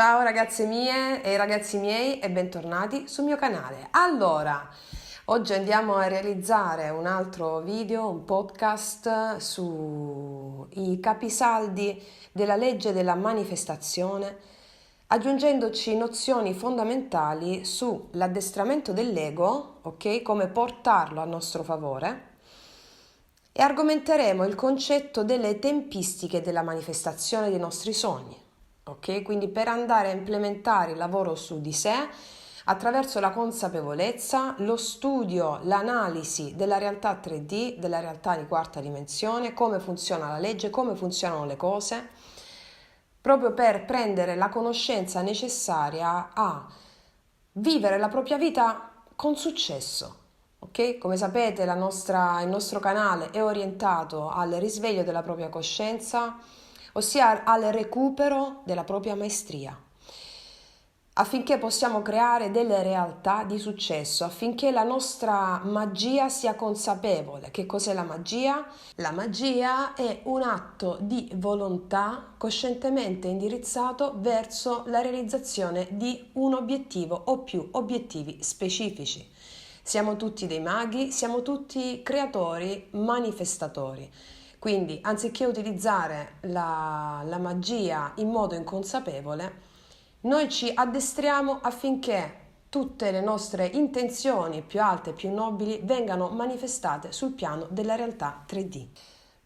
Ciao ragazze mie e ragazzi miei e bentornati sul mio canale. Allora, oggi andiamo a realizzare un altro video, un podcast sui capisaldi della legge della manifestazione, aggiungendoci nozioni fondamentali sull'addestramento dell'ego, ok? Come portarlo a nostro favore. E argomenteremo il concetto delle tempistiche della manifestazione dei nostri sogni. Ok? Quindi per andare a implementare il lavoro su di sé attraverso la consapevolezza, lo studio, l'analisi della realtà 3D, della realtà di quarta dimensione, come funziona la legge, come funzionano le cose, proprio per prendere la conoscenza necessaria a vivere la propria vita con successo. Ok? Come sapete, il nostro canale è orientato al risveglio della propria coscienza, ossia al recupero della propria maestria, affinché possiamo creare delle realtà di successo, affinché la nostra magia sia consapevole. Che cos'è la magia? La magia è un atto di volontà coscientemente indirizzato verso la realizzazione di un obiettivo o più obiettivi specifici. Siamo tutti dei maghi, siamo tutti creatori, manifestatori. Quindi, anziché utilizzare la magia in modo inconsapevole, noi ci addestriamo affinché tutte le nostre intenzioni più alte e più nobili vengano manifestate sul piano della realtà 3D.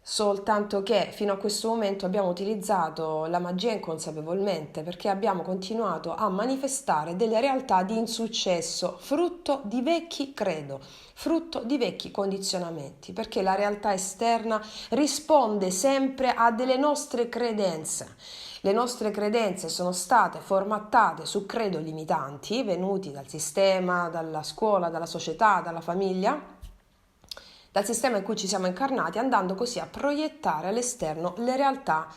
Soltanto che fino a questo momento abbiamo utilizzato la magia inconsapevolmente, perché abbiamo continuato a manifestare delle realtà di insuccesso, frutto di vecchi credo, frutto di vecchi condizionamenti, perché la realtà esterna risponde sempre a delle nostre credenze. Le nostre credenze sono state formattate su credo limitanti, venuti dal sistema, dalla scuola, dalla società, dalla famiglia, dal sistema in cui ci siamo incarnati, andando così a proiettare all'esterno le realtà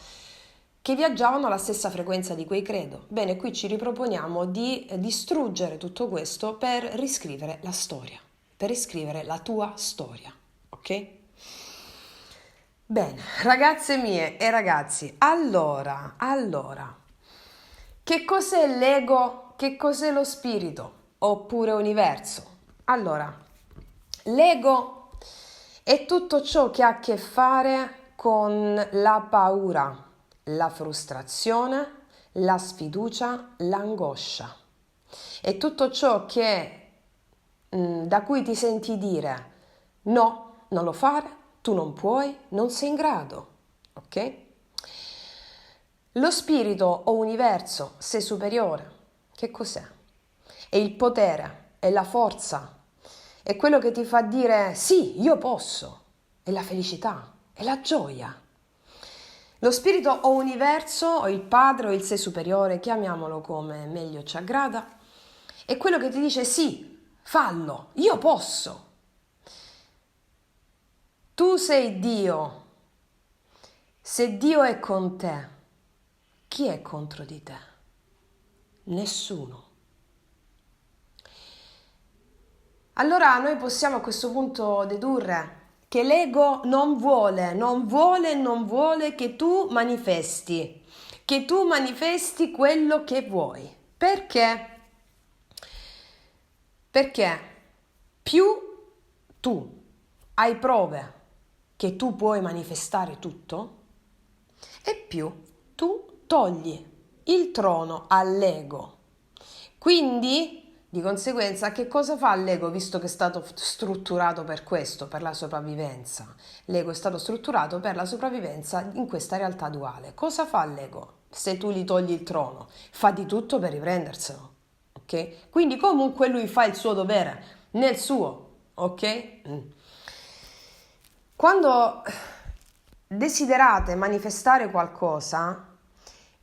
che viaggiavano alla stessa frequenza di quei credo. Bene, qui ci riproponiamo di distruggere tutto questo per riscrivere la storia, per riscrivere la tua storia, ok? Bene, ragazze mie e ragazzi, allora, che cos'è l'ego? Che cos'è lo spirito? Oppure universo? Allora, l'ego è tutto ciò che ha a che fare con la paura, la frustrazione, la sfiducia, l'angoscia. È tutto ciò da cui ti senti dire no, non lo fare, tu non puoi, non sei in grado, ok? Lo spirito o universo, sé superiore, che cos'è? È il potere, è la forza, è quello che ti fa dire sì, io posso, è la felicità, è la gioia. Lo spirito o universo, o il padre o il sé superiore, chiamiamolo come meglio ci aggrada, è quello che ti dice sì, fallo, io posso. Tu sei Dio. Se Dio è con te, chi è contro di te? Nessuno. Allora noi possiamo a questo punto dedurre che l'ego non vuole che tu manifesti quello che vuoi. Perché? Perché più tu hai prove che tu puoi manifestare tutto, e più tu togli il trono all'ego. Quindi, di conseguenza, che cosa fa l'ego, visto che è stato strutturato per questo, per la sopravvivenza? L'ego è stato strutturato per la sopravvivenza in questa realtà duale. Cosa fa l'ego se tu gli togli il trono? Fa di tutto per riprenderselo, ok? Quindi comunque lui fa il suo dovere, nel suo, ok? Quando desiderate manifestare qualcosa,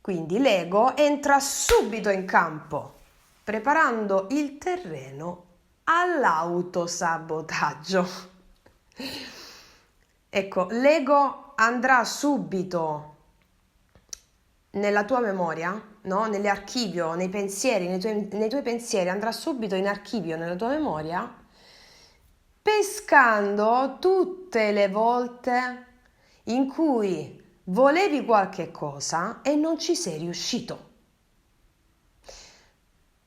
quindi l'ego entra subito in campo, preparando il terreno all'autosabotaggio. Ecco, l'ego andrà subito nella tua memoria, no? Nell'archivio, nei pensieri, nei tuoi pensieri, andrà subito in archivio nella tua memoria, pescando tutte le volte in cui volevi qualche cosa e non ci sei riuscito.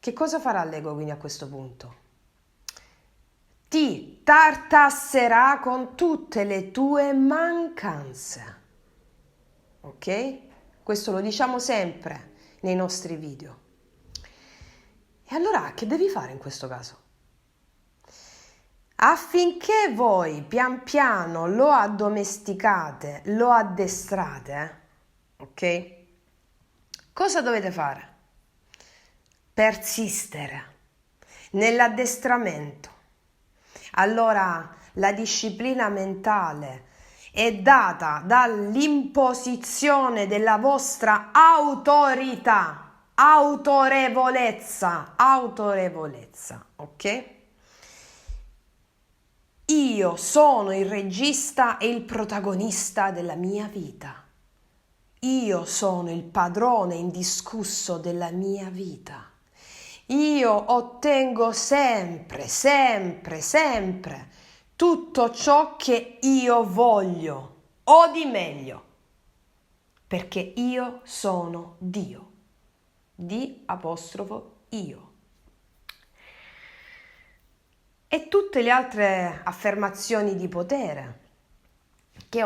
Che cosa farà l'ego quindi a questo punto? Ti tartasserà con tutte le tue mancanze. Ok? Questo lo diciamo sempre nei nostri video. E allora che devi fare in questo caso? Affinché voi pian piano lo addomesticate, lo addestrate, ok? Cosa dovete fare? Persistere nell'addestramento. Allora la disciplina mentale è data dall'imposizione della vostra autorità, autorevolezza, ok? Io sono il regista e il protagonista della mia vita. Io sono il padrone indiscusso della mia vita. Io ottengo sempre tutto ciò che io voglio o di meglio, perché io sono Dio. Io. E tutte le altre affermazioni di potere che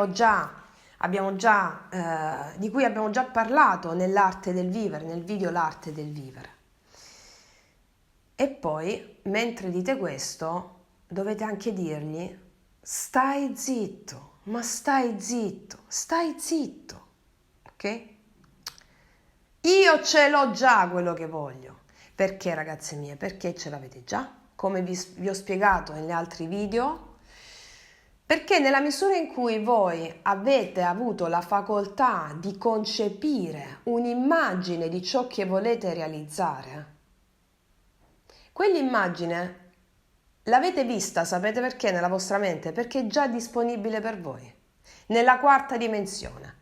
di cui abbiamo già parlato nell'arte del vivere, nel video L'arte del vivere. E poi, mentre dite questo, dovete anche dirgli: stai zitto, ma stai zitto, ok? Io ce l'ho già quello che voglio. Perché, ragazze mie? Perché ce l'avete già? Come vi ho spiegato negli altri video. Perché nella misura in cui voi avete avuto la facoltà di concepire un'immagine di ciò che volete realizzare, quell'immagine l'avete vista, sapete perché nella vostra mente? Perché è già disponibile per voi, nella quarta dimensione,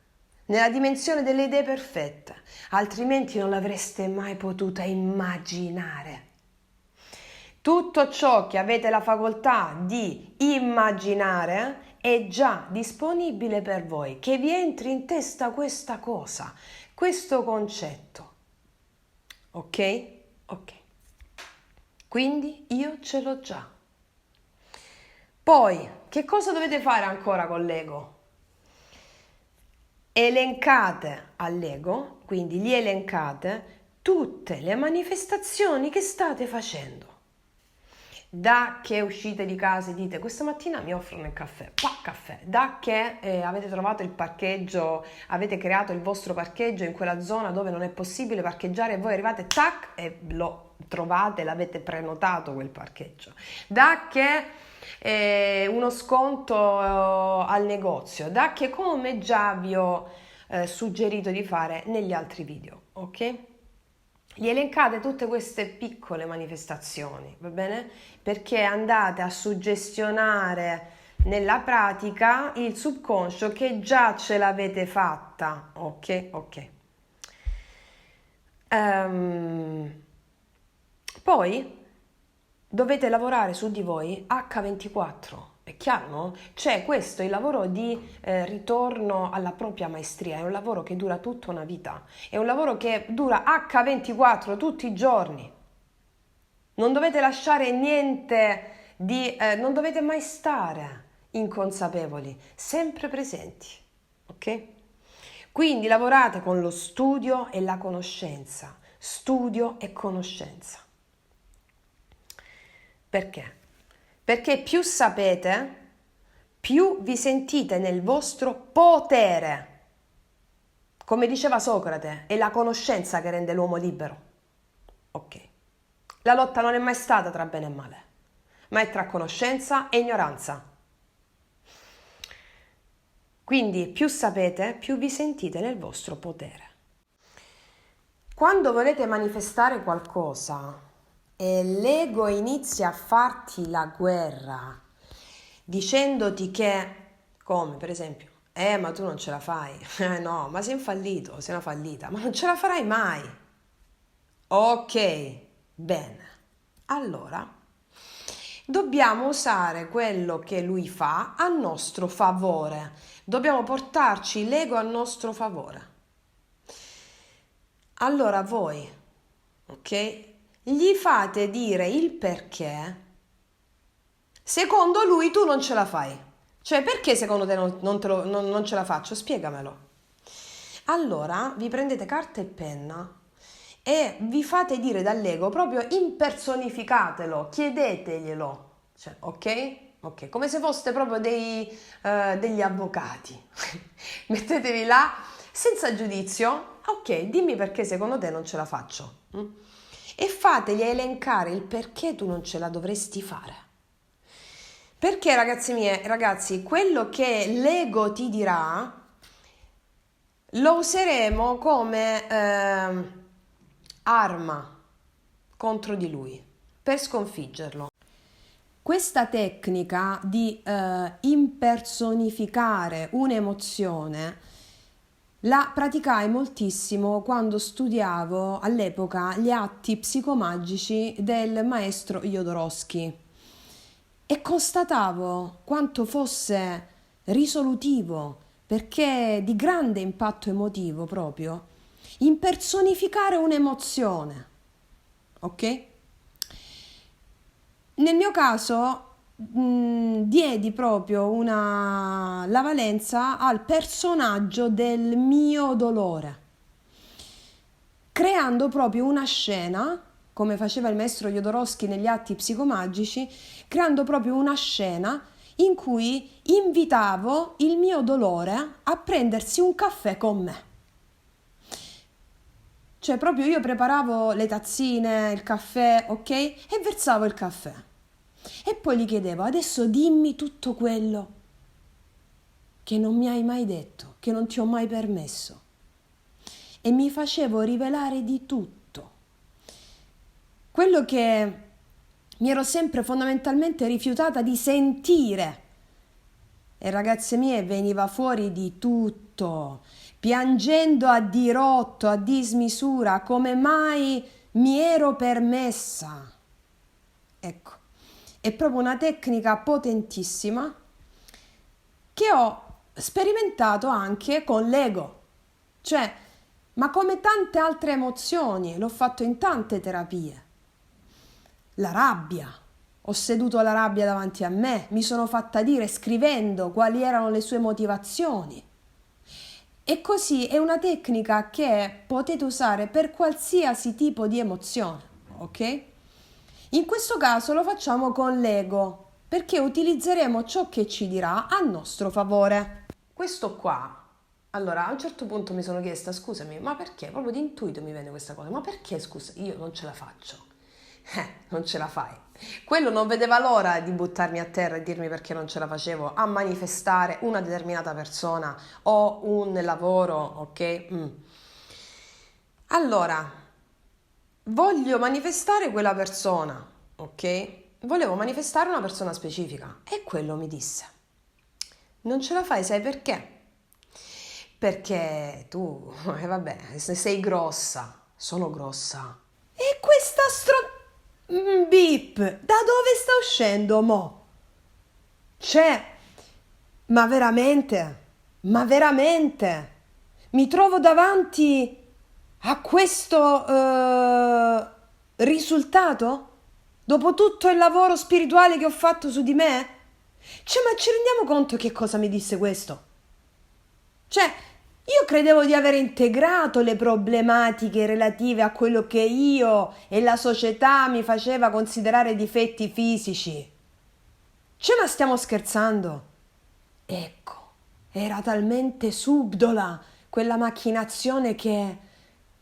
nella dimensione delle idee perfette, altrimenti non l'avreste mai potuta immaginare. Tutto ciò che avete la facoltà di immaginare è già disponibile per voi, che vi entri in testa questa cosa, questo concetto. Ok? Ok. Quindi io ce l'ho già. Poi, che cosa dovete fare ancora con l'ego? Elencate all'ego, quindi gli elencate tutte le manifestazioni che state facendo. Da che uscite di casa e dite: questa mattina mi offrono il caffè, caffè. Da che avete trovato il parcheggio, avete creato il vostro parcheggio in quella zona dove non è possibile parcheggiare e voi arrivate, tac, e lo trovate, l'avete prenotato quel parcheggio. Da che uno sconto al negozio, da che, come già vi ho suggerito di fare negli altri video, ok? Gli elencate tutte queste piccole manifestazioni, va bene? Perché andate a suggestionare nella pratica il subconscio che già ce l'avete fatta, ok? Ok. Poi dovete lavorare su di voi H24. È chiaro, no? C'è questo, il lavoro di ritorno alla propria maestria, è un lavoro che dura tutta una vita, è un lavoro che dura H24 tutti i giorni. Non dovete lasciare niente non dovete mai stare inconsapevoli, sempre presenti, ok? Quindi lavorate con lo studio e la conoscenza, studio e conoscenza. Perché? Perché più sapete, più vi sentite nel vostro potere. Come diceva Socrate, è la conoscenza che rende l'uomo libero. Ok. La lotta non è mai stata tra bene e male, ma è tra conoscenza e ignoranza. Quindi più sapete, più vi sentite nel vostro potere. Quando volete manifestare qualcosa e l'ego inizia a farti la guerra, dicendoti che, come per esempio, ma tu non ce la fai, no, ma sei un fallito, sei una fallita, ma non ce la farai mai. Ok, bene, allora dobbiamo usare quello che lui fa a nostro favore, dobbiamo portarci l'ego a nostro favore. Allora voi, ok? gli fate dire il perché secondo lui tu non ce la fai. Cioè, perché secondo te non ce la faccio? Spiegamelo. Allora vi prendete carta e penna e vi fate dire dall'ego, proprio impersonificatelo, chiedeteglielo. Cioè, ok? Ok, come se foste proprio degli avvocati. Mettetevi là senza giudizio. Ok, dimmi perché secondo te non ce la faccio. E fategli elencare il perché tu non ce la dovresti fare. Perché ragazzi, quello che l'ego ti dirà lo useremo come arma contro di lui per sconfiggerlo. Questa tecnica di impersonificare un'emozione la praticai moltissimo quando studiavo all'epoca gli atti psicomagici del maestro Jodorowsky e constatavo quanto fosse risolutivo, perché di grande impatto emotivo proprio, impersonificare un'emozione, ok? Nel mio caso diedi proprio la valenza al personaggio del mio dolore, creando proprio una scena, come faceva il maestro Jodorowsky negli atti psicomagici, creando proprio una scena in cui invitavo il mio dolore a prendersi un caffè con me. Cioè proprio io preparavo le tazzine, il caffè, ok? E versavo il caffè. E poi gli chiedevo, adesso dimmi tutto quello che non mi hai mai detto, che non ti ho mai permesso. E mi facevo rivelare di tutto. Quello che mi ero sempre fondamentalmente rifiutata di sentire. E ragazze mie, veniva fuori di tutto, piangendo a dirotto, a dismisura, come mai mi ero permessa. Ecco, è proprio una tecnica potentissima che ho sperimentato anche con l'ego. Cioè, ma come tante altre emozioni, l'ho fatto in tante terapie. La rabbia. Ho seduto la rabbia davanti a me, mi sono fatta dire scrivendo quali erano le sue motivazioni. E così è una tecnica che potete usare per qualsiasi tipo di emozione, ok? In questo caso lo facciamo con l'ego, perché utilizzeremo ciò che ci dirà a nostro favore. Questo qua, allora a un certo punto mi sono chiesta, scusami, ma perché? Proprio di intuito mi viene questa cosa, ma perché, scusa, io non ce la faccio? Non ce la fai. Quello non vedeva l'ora di buttarmi a terra e dirmi perché non ce la facevo a manifestare una determinata persona o un lavoro, ok? Allora, voglio manifestare quella persona, ok? Volevo manifestare una persona specifica e quello mi disse, non ce la fai, sai perché? Perché tu, vabbè, se sei grossa, sono grossa. E questa Beep, da dove sta uscendo mo? Cioè, ma veramente? Ma veramente? Mi trovo davanti a questo risultato? Dopo tutto il lavoro spirituale che ho fatto su di me? Cioè, ma ci rendiamo conto che cosa mi disse questo? Cioè, io credevo di aver integrato le problematiche relative a quello che io e la società mi faceva considerare difetti fisici. Cioè, ma stiamo scherzando? Ecco, era talmente subdola quella macchinazione che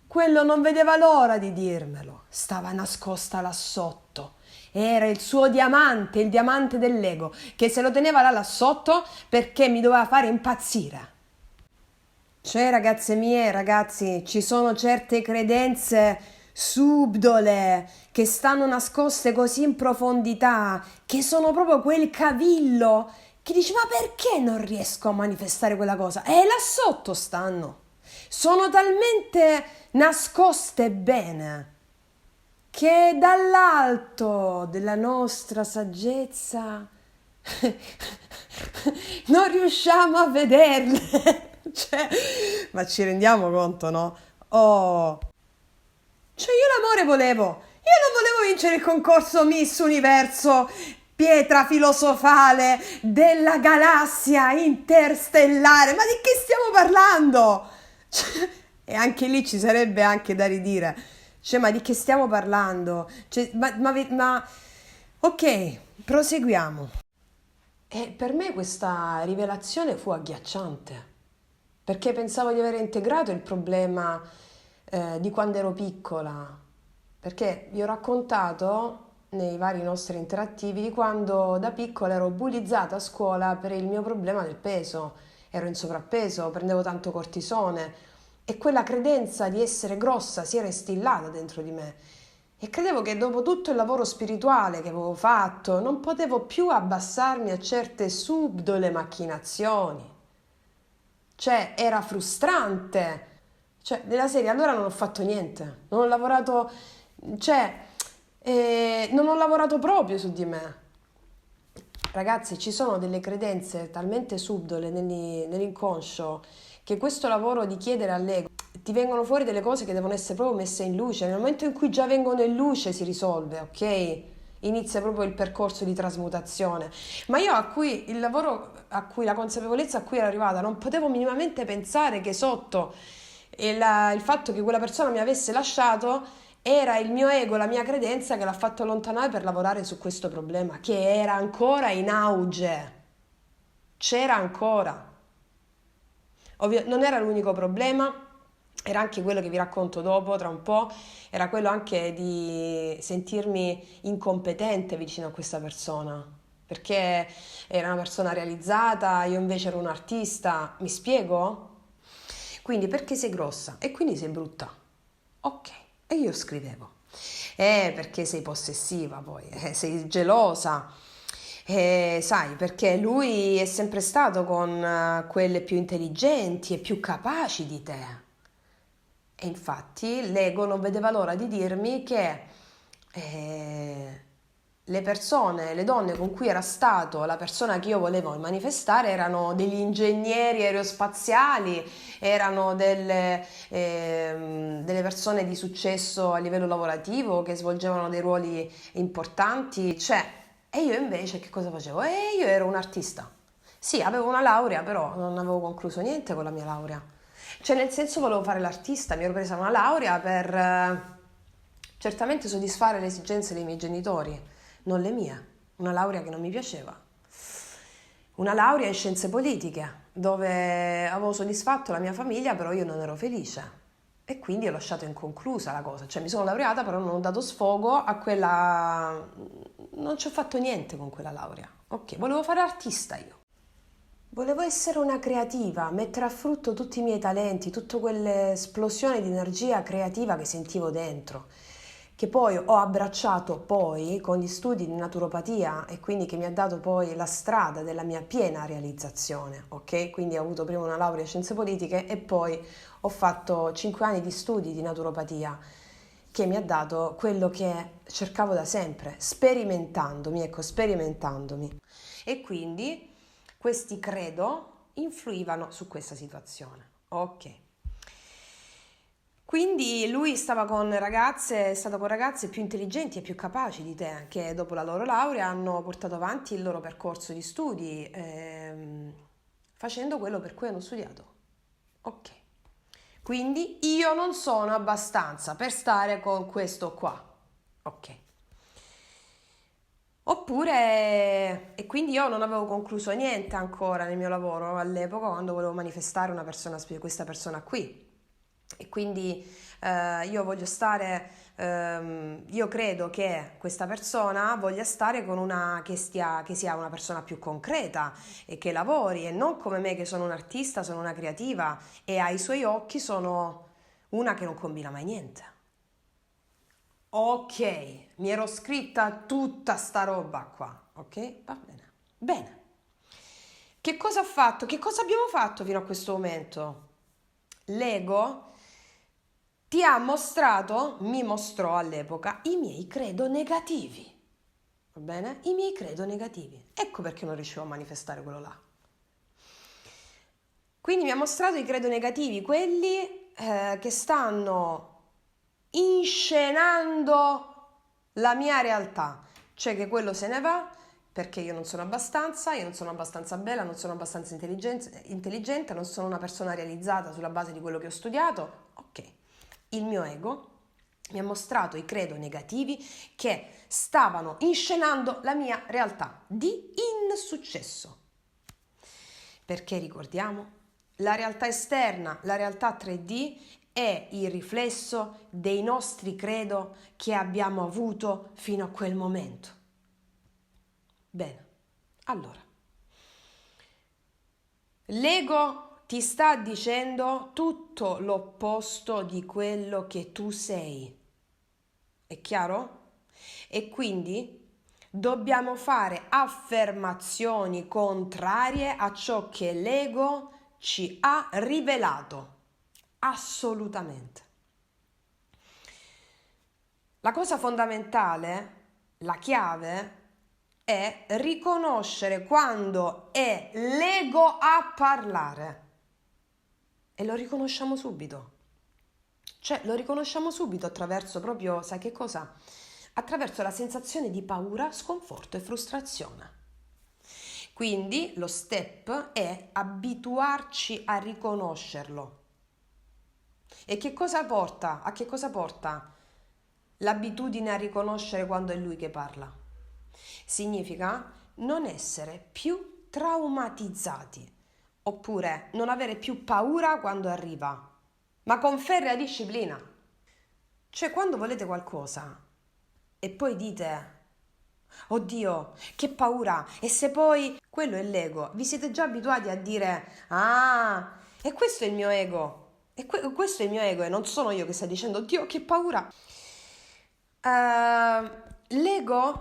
quello non vedeva l'ora di dirmelo. Stava nascosta là sotto. Era il suo diamante, il diamante dell'ego, che se lo teneva là sotto perché mi doveva fare impazzire. Cioè, ragazze mie, ragazzi, ci sono certe credenze subdole che stanno nascoste così in profondità, che sono proprio quel cavillo che dici, ma perché non riesco a manifestare quella cosa? E là sotto stanno. Sono talmente nascoste bene che dall'alto della nostra saggezza non riusciamo a vederle. Cioè, ma ci rendiamo conto, no? Oh, cioè io l'amore volevo, non volevo vincere il concorso Miss Universo, pietra filosofale della galassia interstellare. Ma di che stiamo parlando? E anche lì ci sarebbe anche da ridire. Cioè, ma di che stiamo parlando? Cioè, ok, proseguiamo. E per me questa rivelazione fu agghiacciante, perché pensavo di aver integrato il problema di quando ero piccola, perché vi ho raccontato nei vari nostri interattivi di quando da piccola ero bullizzata a scuola per il mio problema del peso, ero in sovrappeso, prendevo tanto cortisone e quella credenza di essere grossa si era instillata dentro di me. E credevo che dopo tutto il lavoro spirituale che avevo fatto non potevo più abbassarmi a certe subdole macchinazioni. Cioè, era frustrante. Cioè, della serie, allora non ho fatto niente. Non ho lavorato, cioè, non ho lavorato proprio su di me. Ragazzi, ci sono delle credenze talmente subdole nell'inconscio che questo lavoro di chiedere all'ego ti vengono fuori delle cose che devono essere proprio messe in luce. Nel momento in cui già vengono in luce si risolve, ok? Inizia proprio il percorso di trasmutazione. Ma io a cui il lavoro, a cui la consapevolezza a cui ero arrivata, non potevo minimamente pensare che sotto il fatto che quella persona mi avesse lasciato era il mio ego, la mia credenza che l'ha fatto allontanare per lavorare su questo problema, che era ancora in auge. C'era ancora. Non era l'unico problema, era anche quello che vi racconto dopo, tra un po', era quello anche di sentirmi incompetente vicino a questa persona, perché era una persona realizzata, io invece ero un artista, mi spiego? Quindi perché sei grossa e quindi sei brutta. Ok, e io scrivevo. Perché sei possessiva poi, sei gelosa. Sai, perché lui è sempre stato con quelle più intelligenti e più capaci di te. E infatti l'ego non vedeva l'ora di dirmi che le persone, le donne con cui era stato la persona che io volevo manifestare erano degli ingegneri aerospaziali, erano delle persone di successo a livello lavorativo che svolgevano dei ruoli importanti, cioè, e io invece che cosa facevo? Io ero un artista. Sì, avevo una laurea, però non avevo concluso niente con la mia laurea. Cioè, nel senso volevo fare l'artista, mi ero presa una laurea per certamente soddisfare le esigenze dei miei genitori, non le mie. Una laurea che non mi piaceva. Una laurea in scienze politiche, dove avevo soddisfatto la mia famiglia, però io non ero felice. E quindi ho lasciato inconclusa la cosa. Cioè, mi sono laureata, però non ho dato sfogo a quella... Non ci ho fatto niente con quella laurea. Ok, volevo fare artista io. Volevo essere una creativa, mettere a frutto tutti i miei talenti, tutta quell'esplosione di energia creativa che sentivo dentro, che poi ho abbracciato poi con gli studi di naturopatia e quindi che mi ha dato poi la strada della mia piena realizzazione, ok? Quindi ho avuto prima una laurea in scienze politiche e poi ho fatto 5 anni di studi di naturopatia che mi ha dato quello che cercavo da sempre, sperimentandomi, ecco, sperimentandomi. E quindi questi credo influivano su questa situazione. Ok. Quindi lui stava con ragazze, è stato con ragazze più intelligenti e più capaci di te, che dopo la loro laurea hanno portato avanti il loro percorso di studi, facendo quello per cui hanno studiato. Ok. Quindi io non sono abbastanza per stare con questo qua. Ok. Oppure, e quindi io non avevo concluso niente ancora nel mio lavoro all'epoca quando volevo manifestare una persona, questa persona qui. E quindi io voglio stare, io credo che questa persona voglia stare con una che sia una persona più concreta e che lavori e non come me che sono un artista, sono una creativa e ai suoi occhi sono una che non combina mai niente. Ok, mi ero scritta tutta sta roba qua, ok? Va bene. Bene. Che cosa ha fatto? Che cosa abbiamo fatto fino a questo momento? L'ego ti ha mostrato, mi mostrò all'epoca, i miei credo negativi. Va bene? I miei credo negativi. Ecco perché non riuscivo a manifestare quello là. Quindi mi ha mostrato i credo negativi, quelli che stanno inscenando la mia realtà, cioè che quello se ne va perché io non sono abbastanza bella, non sono abbastanza intelligente, non sono una persona realizzata sulla base di quello che ho studiato. Ok, il mio ego mi ha mostrato i credo negativi che stavano inscenando la mia realtà di insuccesso. Perché ricordiamo, la realtà esterna, la realtà 3D è il riflesso dei nostri credo che abbiamo avuto fino a quel momento. Bene, allora, l'ego ti sta dicendo tutto l'opposto di quello che tu sei. È chiaro? E quindi dobbiamo fare affermazioni contrarie a ciò che l'ego ci ha rivelato. Assolutamente. La cosa fondamentale, la chiave, è riconoscere quando è l'ego a parlare. E lo riconosciamo subito. Cioè, lo riconosciamo subito attraverso proprio, sai che cosa? Attraverso la sensazione di paura, sconforto e frustrazione. Quindi lo step è abituarci a riconoscerlo. E che cosa porta? A che cosa porta l'abitudine a riconoscere quando è lui che parla? Significa non essere più traumatizzati, oppure non avere più paura quando arriva, ma con ferrea disciplina. Cioè, quando volete qualcosa e poi dite oddio, che paura, e se poi quello è l'ego, vi siete già abituati a dire ah, e questo è il mio ego, questo è il mio ego e non sono io che sta dicendo oddio, che paura. L'ego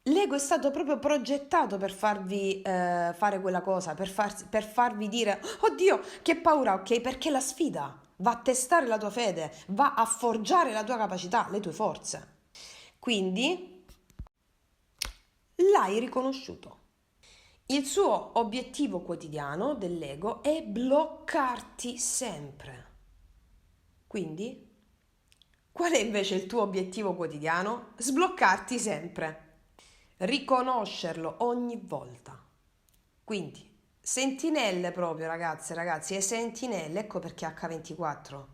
L'ego è stato proprio progettato per farvi fare quella cosa, per farvi dire oddio, che paura, ok? Perché la sfida va a testare la tua fede, va a forgiare la tua capacità, le tue forze. Quindi l'hai riconosciuto. Il suo obiettivo quotidiano dell'ego è bloccarti sempre. Quindi, qual è invece il tuo obiettivo quotidiano? Sbloccarti sempre. Riconoscerlo ogni volta. Quindi, sentinelle proprio, ragazzi, e sentinelle, ecco perché H24.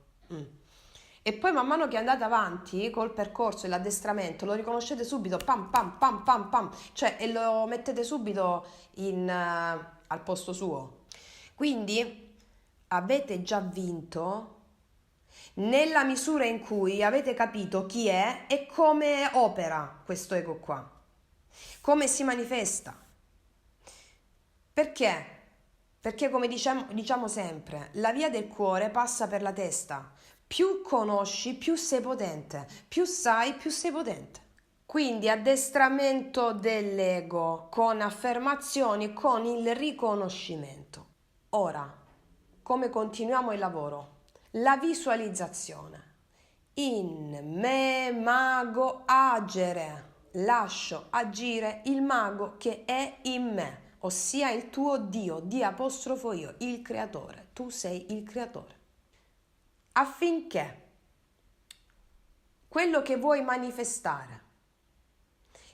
E poi man mano che andate avanti col percorso e l'addestramento lo riconoscete subito, pam pam pam pam pam, cioè e lo mettete subito al posto suo. Quindi avete già vinto nella misura in cui avete capito chi è e come opera questo ego qua, come si manifesta. Perché? Perché come diciamo sempre, la via del cuore passa per la testa. Più conosci, più sei potente. Più sai, più sei potente. Quindi addestramento dell'ego con affermazioni, con il riconoscimento. Ora, come continuiamo il lavoro? La visualizzazione. In me mago agere. Lascio agire il mago che è in me, ossia il tuo Dio, io, il creatore. Tu sei il creatore. Affinché quello che vuoi manifestare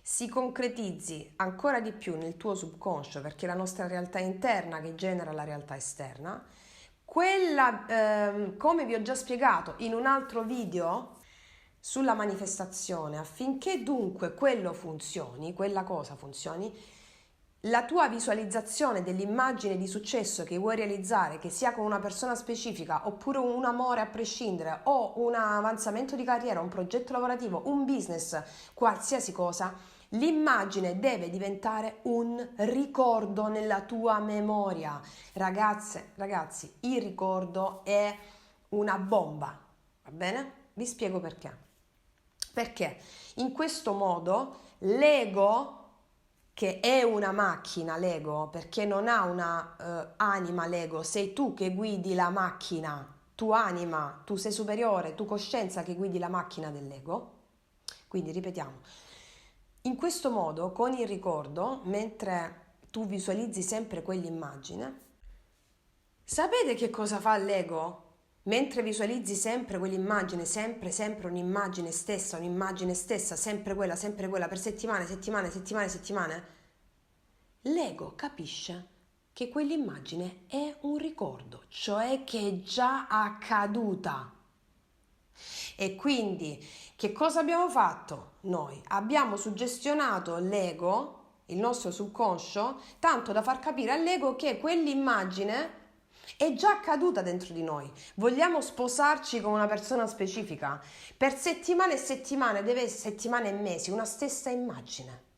si concretizzi ancora di più nel tuo subconscio, perché è la nostra realtà interna che genera la realtà esterna, quella, come vi ho già spiegato in un altro video sulla manifestazione, affinché dunque quello funzioni, quella cosa funzioni, la tua visualizzazione dell'immagine di successo che vuoi realizzare, che sia con una persona specifica, oppure un amore a prescindere, o un avanzamento di carriera, un progetto lavorativo, un business, qualsiasi cosa, l'immagine deve diventare un ricordo nella tua memoria. Ragazzi, il ricordo è una bomba, va bene? Vi spiego perché. Perché in questo modo l'ego, che è una macchina, l'ego, perché non ha una anima l'ego, sei tu che guidi la macchina, tu anima, tu sei superiore, tu coscienza che guidi la macchina dell'ego. Quindi ripetiamo, in questo modo con il ricordo, mentre tu visualizzi sempre quell'immagine, sapete che cosa fa l'ego? Mentre visualizzi sempre quell'immagine, sempre un'immagine stessa, sempre quella, per settimane, l'ego capisce che quell'immagine è un ricordo, cioè che è già accaduta. E quindi che cosa abbiamo fatto noi? Abbiamo suggestionato l'ego, il nostro subconscio, tanto da far capire all'ego che quell'immagine è già accaduta dentro di noi. Vogliamo sposarci con una persona specifica. Per settimane e settimane e mesi, una stessa immagine.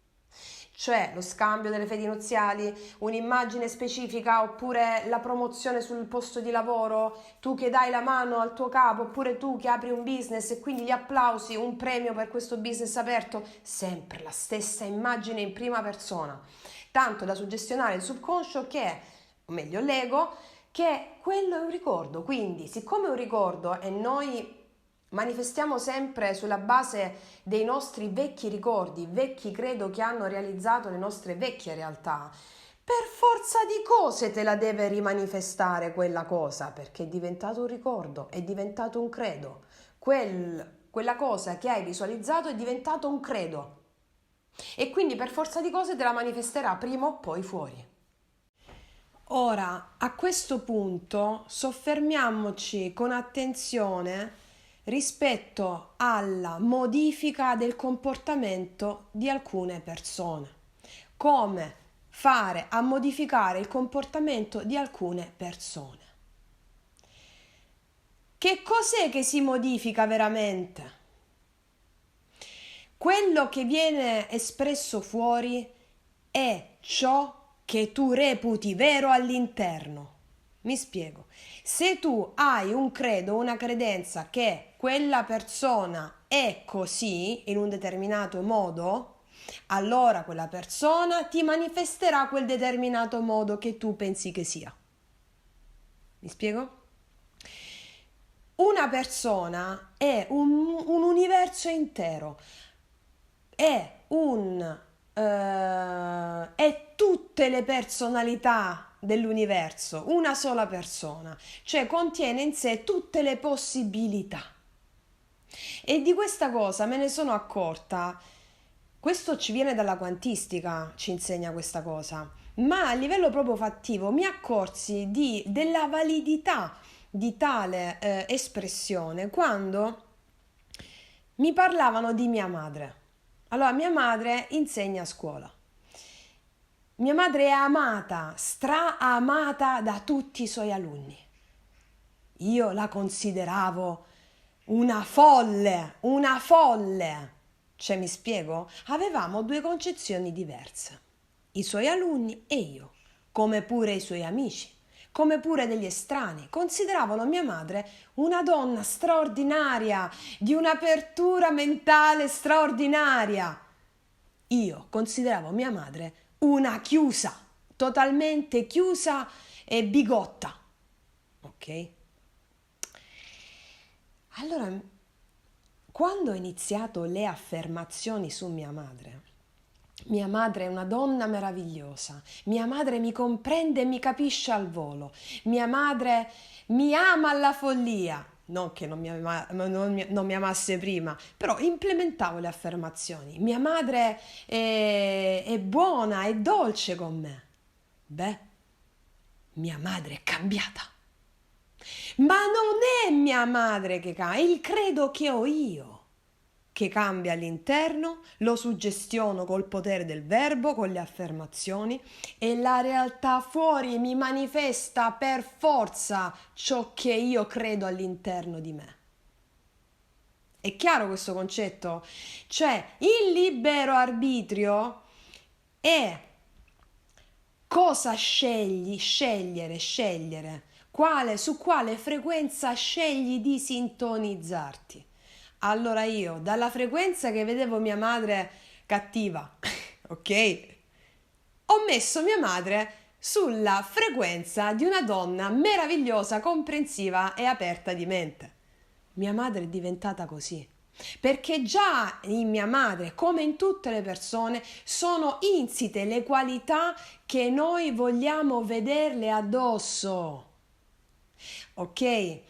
Cioè lo scambio delle fedi nuziali, un'immagine specifica, oppure la promozione sul posto di lavoro, tu che dai la mano al tuo capo, oppure tu che apri un business e quindi gli applausi, un premio per questo business aperto, sempre la stessa immagine in prima persona, tanto da suggestionare il subconscio che, o meglio l'ego, che quello è un ricordo. Quindi siccome è un ricordo e noi manifestiamo sempre sulla base dei nostri vecchi ricordi, vecchi credo che hanno realizzato le nostre vecchie realtà, per forza di cose te la deve rimanifestare quella cosa, perché è diventato un ricordo, è diventato un credo. Quella cosa che hai visualizzato è diventato un credo. E quindi per forza di cose te la manifesterà prima o poi fuori. Ora, a questo punto, soffermiamoci con attenzione rispetto alla modifica del comportamento di alcune persone. Come fare a modificare il comportamento di alcune persone. Che cos'è che si modifica veramente? Quello che viene espresso fuori è ciò che tu reputi vero all'interno. Mi spiego. Se tu hai un credo, una credenza che quella persona è così in un determinato modo, allora quella persona ti manifesterà quel determinato modo che tu pensi che sia. Mi spiego? Una persona è un universo intero, è tutte le personalità dell'universo, una sola persona, cioè contiene in sé tutte le possibilità. E di questa cosa me ne sono accorta, questo ci viene dalla quantistica, ci insegna questa cosa, ma a livello proprio fattivo mi accorsi della validità di tale espressione quando mi parlavano di mia madre. Allora, mia madre insegna a scuola. Mia madre è amata, straamata da tutti i suoi alunni. Io la consideravo una folle. Cioè, mi spiego? Avevamo due concezioni diverse. I suoi alunni e io, come pure i suoi amici, come pure degli estranei. Consideravano mia madre una donna straordinaria, di un'apertura mentale straordinaria. Io consideravo mia madre una chiusa, totalmente chiusa e bigotta. Ok? Allora, quando ho iniziato le affermazioni su mia madre è una donna meravigliosa, mia madre mi comprende e mi capisce al volo, mia madre mi ama alla follia, non che non mi amasse prima, però implementavo le affermazioni, mia madre è buona, è dolce con me. Beh, mia madre è cambiata. Ma non è mia madre che cambia, è il credo che ho io che cambia all'interno, lo suggestiono col potere del verbo, con le affermazioni e la realtà fuori mi manifesta per forza ciò che io credo all'interno di me. È chiaro questo concetto? Cioè, il libero arbitrio è cosa scegliere, su quale frequenza scegli di sintonizzarti. Allora io, dalla frequenza che vedevo mia madre cattiva, ok? Ho messo mia madre sulla frequenza di una donna meravigliosa, comprensiva e aperta di mente. Mia madre è diventata così. Perché già in mia madre, come in tutte le persone, sono insite le qualità che noi vogliamo vederle addosso. Ok?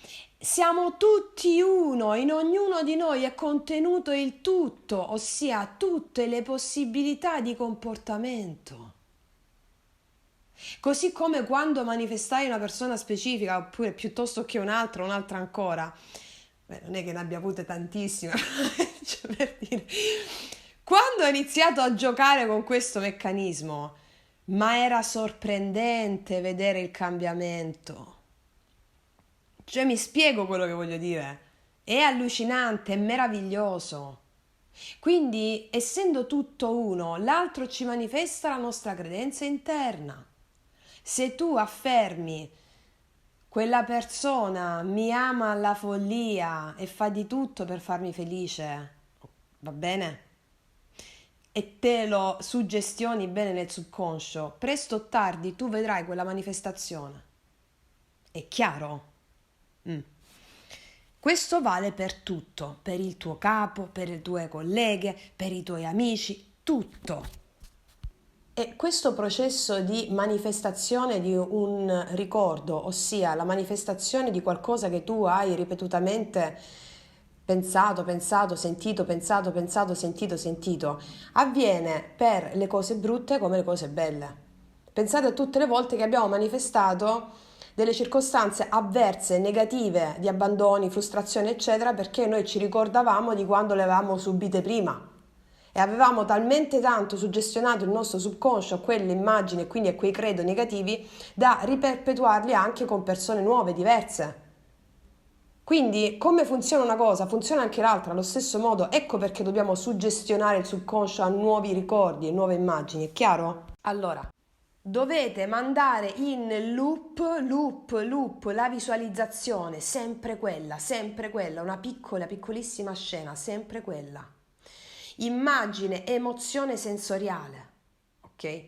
Siamo tutti uno, in ognuno di noi è contenuto il tutto, ossia tutte le possibilità di comportamento. Così come quando manifestai una persona specifica, oppure piuttosto che un'altra ancora, non è che ne abbia avute tantissime, cioè per dire, quando ho iniziato a giocare con questo meccanismo, ma era sorprendente vedere il cambiamento. Cioè, mi spiego quello che voglio dire. È allucinante, è meraviglioso. Quindi, essendo tutto uno, l'altro ci manifesta la nostra credenza interna. Se tu affermi quella persona mi ama alla follia e fa di tutto per farmi felice, va bene? E te lo suggestioni bene nel subconscio, presto o tardi tu vedrai quella manifestazione. È chiaro? Questo vale per tutto, per il tuo capo, per le tue colleghe, per i tuoi amici, tutto. E questo processo di manifestazione di un ricordo, ossia la manifestazione di qualcosa che tu hai ripetutamente pensato, sentito, avviene per le cose brutte come le cose belle. Pensate a tutte le volte che abbiamo manifestato delle circostanze avverse, negative, di abbandoni, frustrazioni, eccetera, perché noi ci ricordavamo di quando le avevamo subite prima. E avevamo talmente tanto suggestionato il nostro subconscio a quelle immagini e quindi a quei credo negativi da riperpetuarli anche con persone nuove, diverse. Quindi come funziona una cosa, funziona anche l'altra allo stesso modo. Ecco perché dobbiamo suggestionare il subconscio a nuovi ricordi e nuove immagini, è chiaro? Allora, dovete mandare in loop la visualizzazione, sempre quella, una piccolissima scena, sempre quella. Immagine, emozione sensoriale, ok?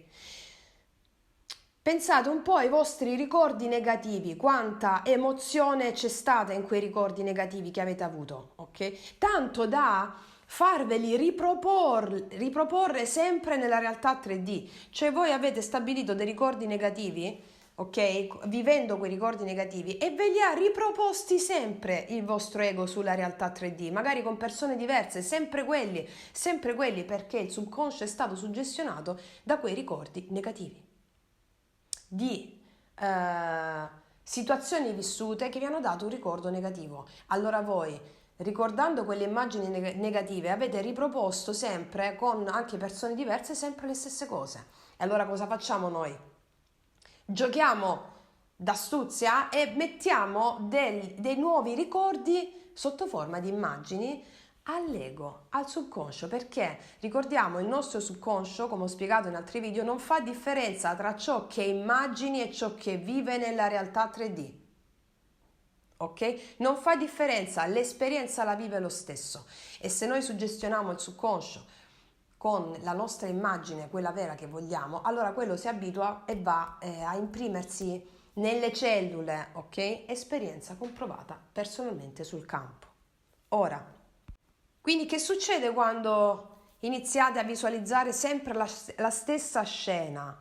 Pensate un po' ai vostri ricordi negativi, quanta emozione c'è stata in quei ricordi negativi che avete avuto, ok? Tanto da farveli riproporre sempre nella realtà 3D, cioè voi avete stabilito dei ricordi negativi, ok? Vivendo quei ricordi negativi e ve li ha riproposti sempre il vostro ego sulla realtà 3D, magari con persone diverse, sempre quelli perché il subconscio è stato suggestionato da quei ricordi negativi di situazioni vissute che vi hanno dato un ricordo negativo. Allora voi, ricordando quelle immagini negative, avete riproposto sempre con anche persone diverse sempre le stesse cose. E allora cosa facciamo noi? Giochiamo d'astuzia e mettiamo dei nuovi ricordi sotto forma di immagini all'ego, al subconscio, perché ricordiamo il nostro subconscio, come ho spiegato in altri video, non fa differenza tra ciò che immagini e ciò che vive nella realtà 3D. Ok? Non fa differenza, l'esperienza la vive lo stesso. E se noi suggestioniamo il subconscio con la nostra immagine, quella vera che vogliamo, allora quello si abitua e va a imprimersi nelle cellule, ok? Esperienza comprovata personalmente sul campo. Ora, quindi che succede quando iniziate a visualizzare sempre la stessa scena,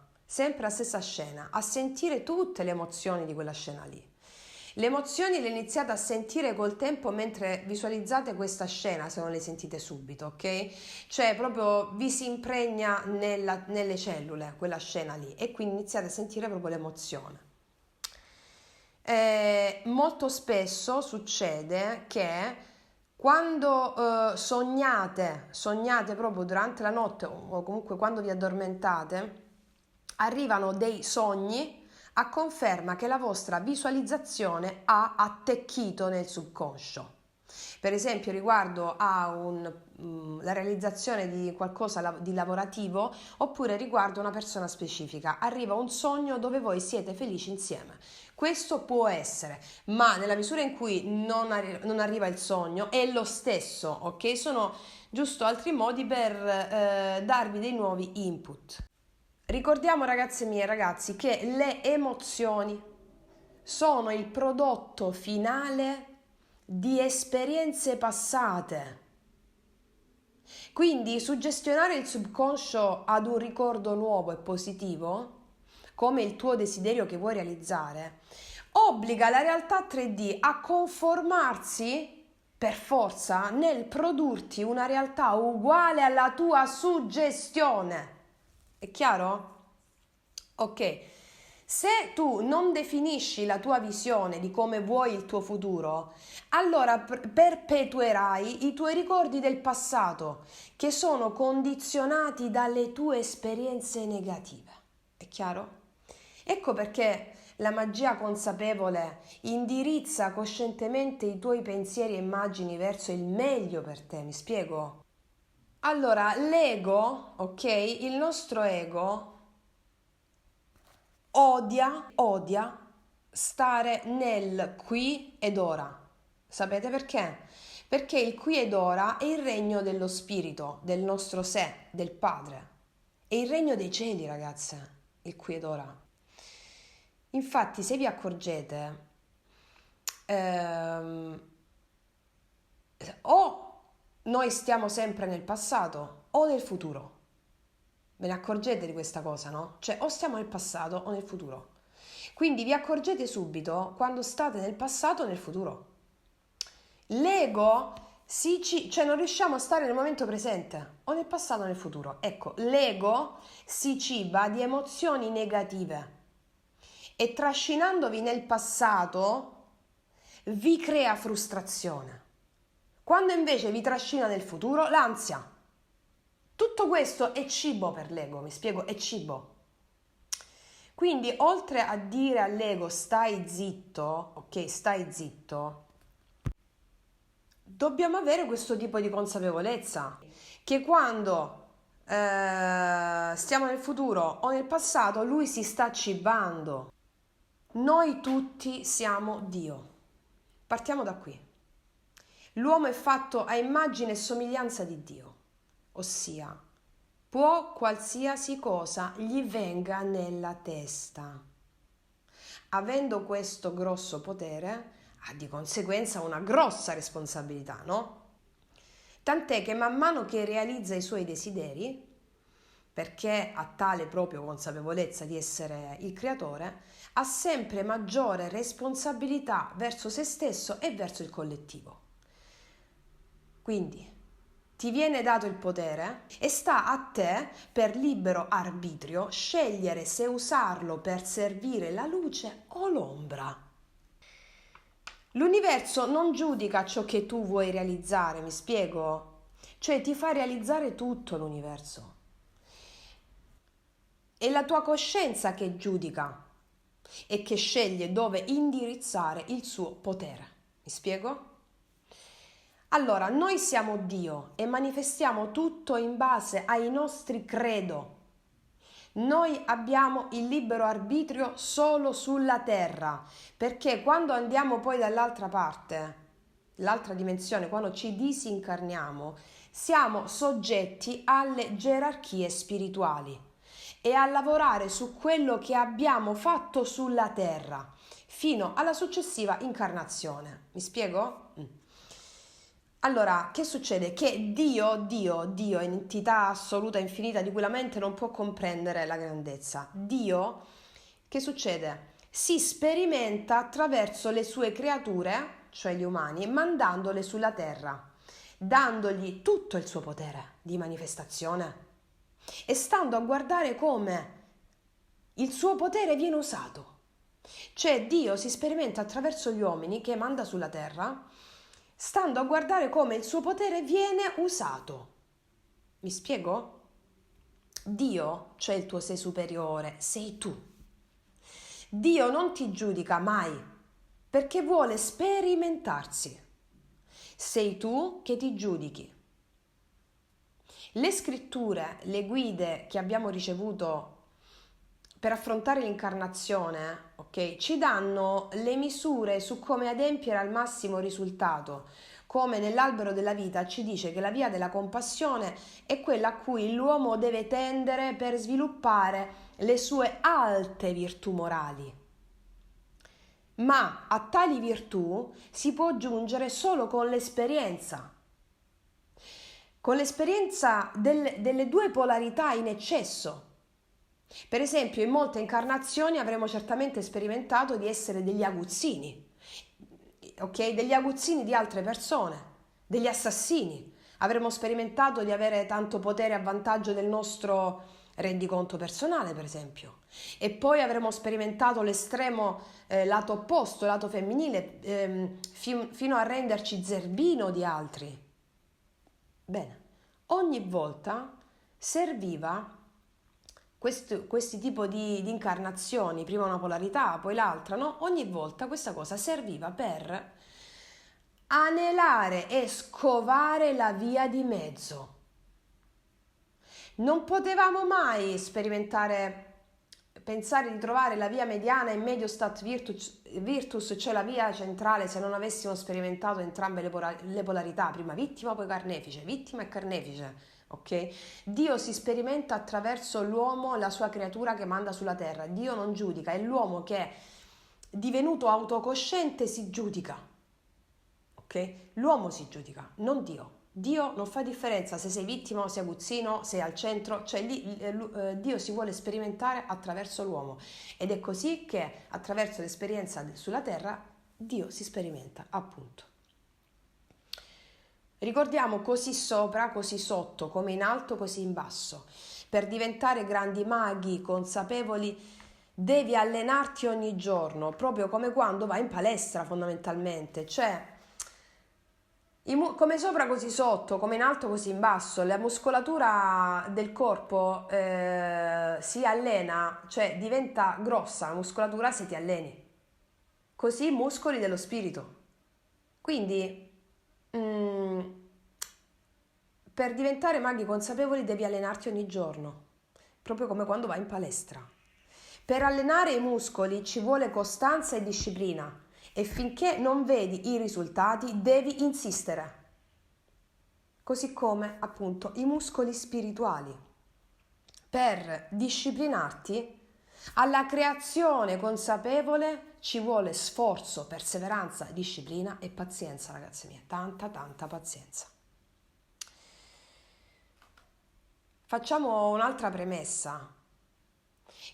a sentire tutte le emozioni di quella scena lì? Le emozioni le iniziate a sentire col tempo mentre visualizzate questa scena, se non le sentite subito, ok? Cioè proprio vi si impregna nelle cellule quella scena lì e quindi iniziate a sentire proprio l'emozione. Molto spesso succede che quando sognate proprio durante la notte o comunque quando vi addormentate, arrivano dei sogni a conferma che la vostra visualizzazione ha attecchito nel subconscio. Per esempio riguardo a la realizzazione di qualcosa di lavorativo oppure riguardo una persona specifica, arriva un sogno dove voi siete felici insieme. Questo può essere, ma nella misura in cui non arriva il sogno è lo stesso, ok? Sono giusto altri modi per darvi dei nuovi input. Ricordiamo ragazze mie e ragazzi che le emozioni sono il prodotto finale di esperienze passate. Quindi suggestionare il subconscio ad un ricordo nuovo e positivo, come il tuo desiderio che vuoi realizzare, obbliga la realtà 3D a conformarsi per forza nel produrti una realtà uguale alla tua suggestione. È chiaro? Ok. Se tu non definisci la tua visione di come vuoi il tuo futuro, allora perpetuerai i tuoi ricordi del passato, che sono condizionati dalle tue esperienze negative. È chiaro? Ecco perché la magia consapevole indirizza coscientemente i tuoi pensieri e immagini verso il meglio per te. Mi spiego? Allora, l'ego, ok? Il nostro ego odia stare nel qui ed ora. Sapete perché? Perché il qui ed ora è il regno dello spirito, del nostro sé, del Padre. È il regno dei cieli, ragazze, il qui ed ora. Infatti, se vi accorgete, o noi stiamo sempre nel passato o nel futuro. Ve ne accorgete di questa cosa, no? Cioè o stiamo nel passato o nel futuro. Quindi vi accorgete subito quando state nel passato o nel futuro. L'ego cioè non riusciamo a stare nel momento presente o nel passato o nel futuro. Ecco, l'ego si ciba di emozioni negative e trascinandovi nel passato vi crea frustrazione. Quando invece vi trascina nel futuro, l'ansia. Tutto questo è cibo per l'ego, mi spiego, è cibo. Quindi oltre a dire all'ego stai zitto, ok, stai zitto, dobbiamo avere questo tipo di consapevolezza che quando stiamo nel futuro o nel passato lui si sta cibando. Noi tutti siamo Dio. Partiamo da qui. L'uomo è fatto a immagine e somiglianza di Dio, ossia può qualsiasi cosa gli venga nella testa. Avendo questo grosso potere, ha di conseguenza una grossa responsabilità, no? Tant'è che man mano che realizza i suoi desideri, perché ha tale proprio consapevolezza di essere il creatore, ha sempre maggiore responsabilità verso se stesso e verso il collettivo. Quindi ti viene dato il potere e sta a te, per libero arbitrio, scegliere se usarlo per servire la luce o l'ombra. L'universo non giudica ciò che tu vuoi realizzare, mi spiego? Cioè ti fa realizzare tutto l'universo. È la tua coscienza che giudica e che sceglie dove indirizzare il suo potere. Mi spiego? Allora, noi siamo Dio e manifestiamo tutto in base ai nostri credo. Noi abbiamo il libero arbitrio solo sulla terra, perché quando andiamo poi dall'altra parte, l'altra dimensione, quando ci disincarniamo, siamo soggetti alle gerarchie spirituali e a lavorare su quello che abbiamo fatto sulla terra fino alla successiva incarnazione. Mi spiego? Allora, che succede? Che Dio è un'entità assoluta, infinita, di cui la mente non può comprendere la grandezza. Dio, che succede? Si sperimenta attraverso le sue creature, cioè gli umani, mandandole sulla terra, dandogli tutto il suo potere di manifestazione e stando a guardare come il suo potere viene usato. Cioè Dio si sperimenta attraverso gli uomini che manda sulla terra, stando a guardare come il suo potere viene usato. Mi spiego? Dio, cioè il tuo sé superiore, sei tu. Dio non ti giudica mai, perché vuole sperimentarsi. Sei tu che ti giudichi. Le scritture, le guide che abbiamo ricevuto per affrontare l'incarnazione, ok, ci danno le misure su come adempiere al massimo risultato, come nell'albero della vita ci dice che la via della compassione è quella a cui l'uomo deve tendere per sviluppare le sue alte virtù morali. Ma a tali virtù si può giungere solo con l'esperienza delle due polarità in eccesso. Per esempio, in molte incarnazioni avremo certamente sperimentato di essere degli aguzzini, ok? Degli aguzzini di altre persone, degli assassini. Avremo sperimentato di avere tanto potere a vantaggio del nostro rendiconto personale, per esempio. E poi avremo sperimentato l'estremo lato opposto, lato femminile, fino a renderci zerbino di altri. Bene, ogni volta serviva questi tipo di incarnazioni, prima una polarità, poi l'altra, no? Ogni volta questa cosa serviva per anelare e scovare la via di mezzo. Non potevamo mai pensare di trovare la via mediana in medio stat virtus, cioè la via centrale, se non avessimo sperimentato entrambe le polarità, prima vittima poi carnefice, vittima e carnefice, ok? Dio si sperimenta attraverso l'uomo, la sua creatura che manda sulla terra. Dio non giudica, è l'uomo che, divenuto autocosciente, si giudica, ok? L'uomo si giudica, non Dio. Dio non fa differenza se sei vittima o sei aguzzino, sei al centro, cioè Dio si vuole sperimentare attraverso l'uomo, ed è così che attraverso l'esperienza sulla terra Dio si sperimenta, appunto. Ricordiamo così sopra, così sotto, come in alto, così in basso. Per diventare grandi maghi consapevoli devi allenarti ogni giorno, proprio come quando vai in palestra fondamentalmente, cioè come sopra così sotto, come in alto così in basso. La muscolatura del corpo si allena, cioè diventa grossa la muscolatura se ti alleni. Così i muscoli dello spirito. Quindi per diventare maghi consapevoli devi allenarti ogni giorno, proprio come quando vai in palestra. Per allenare i muscoli ci vuole costanza e disciplina. E finché non vedi i risultati devi insistere, così come appunto i muscoli spirituali. Per disciplinarti alla creazione consapevole ci vuole sforzo, perseveranza, disciplina e pazienza, ragazzi miei, tanta pazienza. Facciamo un'altra premessa,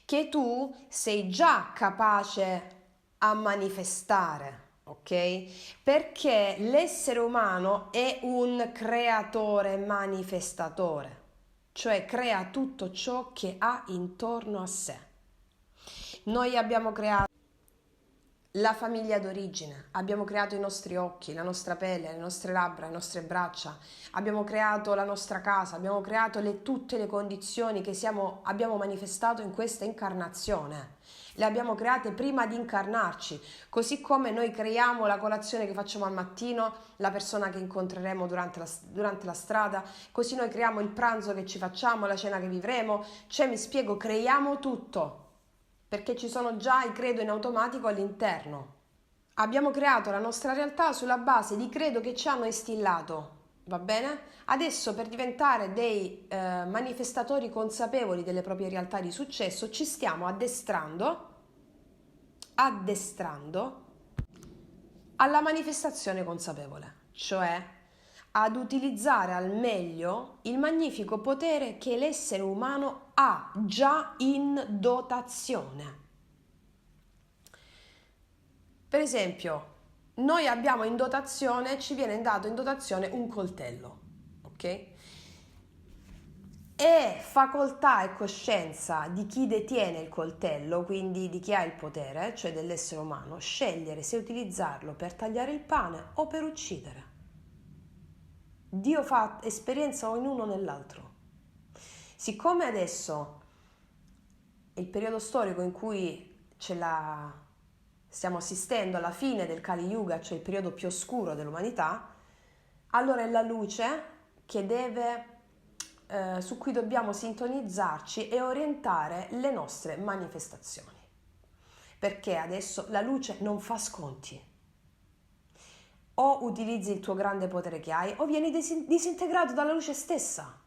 che tu sei già capace a manifestare, ok? Perché l'essere umano è un creatore manifestatore, cioè crea tutto ciò che ha intorno a sé. Noi abbiamo creato la famiglia d'origine, abbiamo creato i nostri occhi, la nostra pelle, le nostre labbra, le nostre braccia, abbiamo creato la nostra casa, abbiamo creato tutte le condizioni che abbiamo manifestato in questa incarnazione. Le abbiamo create prima di incarnarci, così come noi creiamo la colazione che facciamo al mattino, la persona che incontreremo durante la strada, così noi creiamo il pranzo che ci facciamo, la cena che vivremo, cioè mi spiego, creiamo tutto, perché ci sono già i credo in automatico all'interno. Abbiamo creato la nostra realtà sulla base di credo che ci hanno instillato, va bene? Adesso per diventare dei manifestatori consapevoli delle proprie realtà di successo ci stiamo addestrando alla manifestazione consapevole, cioè ad utilizzare al meglio il magnifico potere che l'essere umano ha già in dotazione. Per esempio, noi abbiamo in dotazione, ci viene dato in dotazione un coltello, ok? È facoltà e coscienza di chi detiene il coltello, quindi di chi ha il potere, cioè dell'essere umano, scegliere se utilizzarlo per tagliare il pane o per uccidere. Dio fa esperienza ognuno nell'altro. Siccome adesso è il periodo storico in cui stiamo assistendo alla fine del Kali Yuga, cioè il periodo più oscuro dell'umanità, allora è la luce che su cui dobbiamo sintonizzarci e orientare le nostre manifestazioni. Perché adesso la luce non fa sconti. O utilizzi il tuo grande potere che hai o vieni disintegrato dalla luce stessa.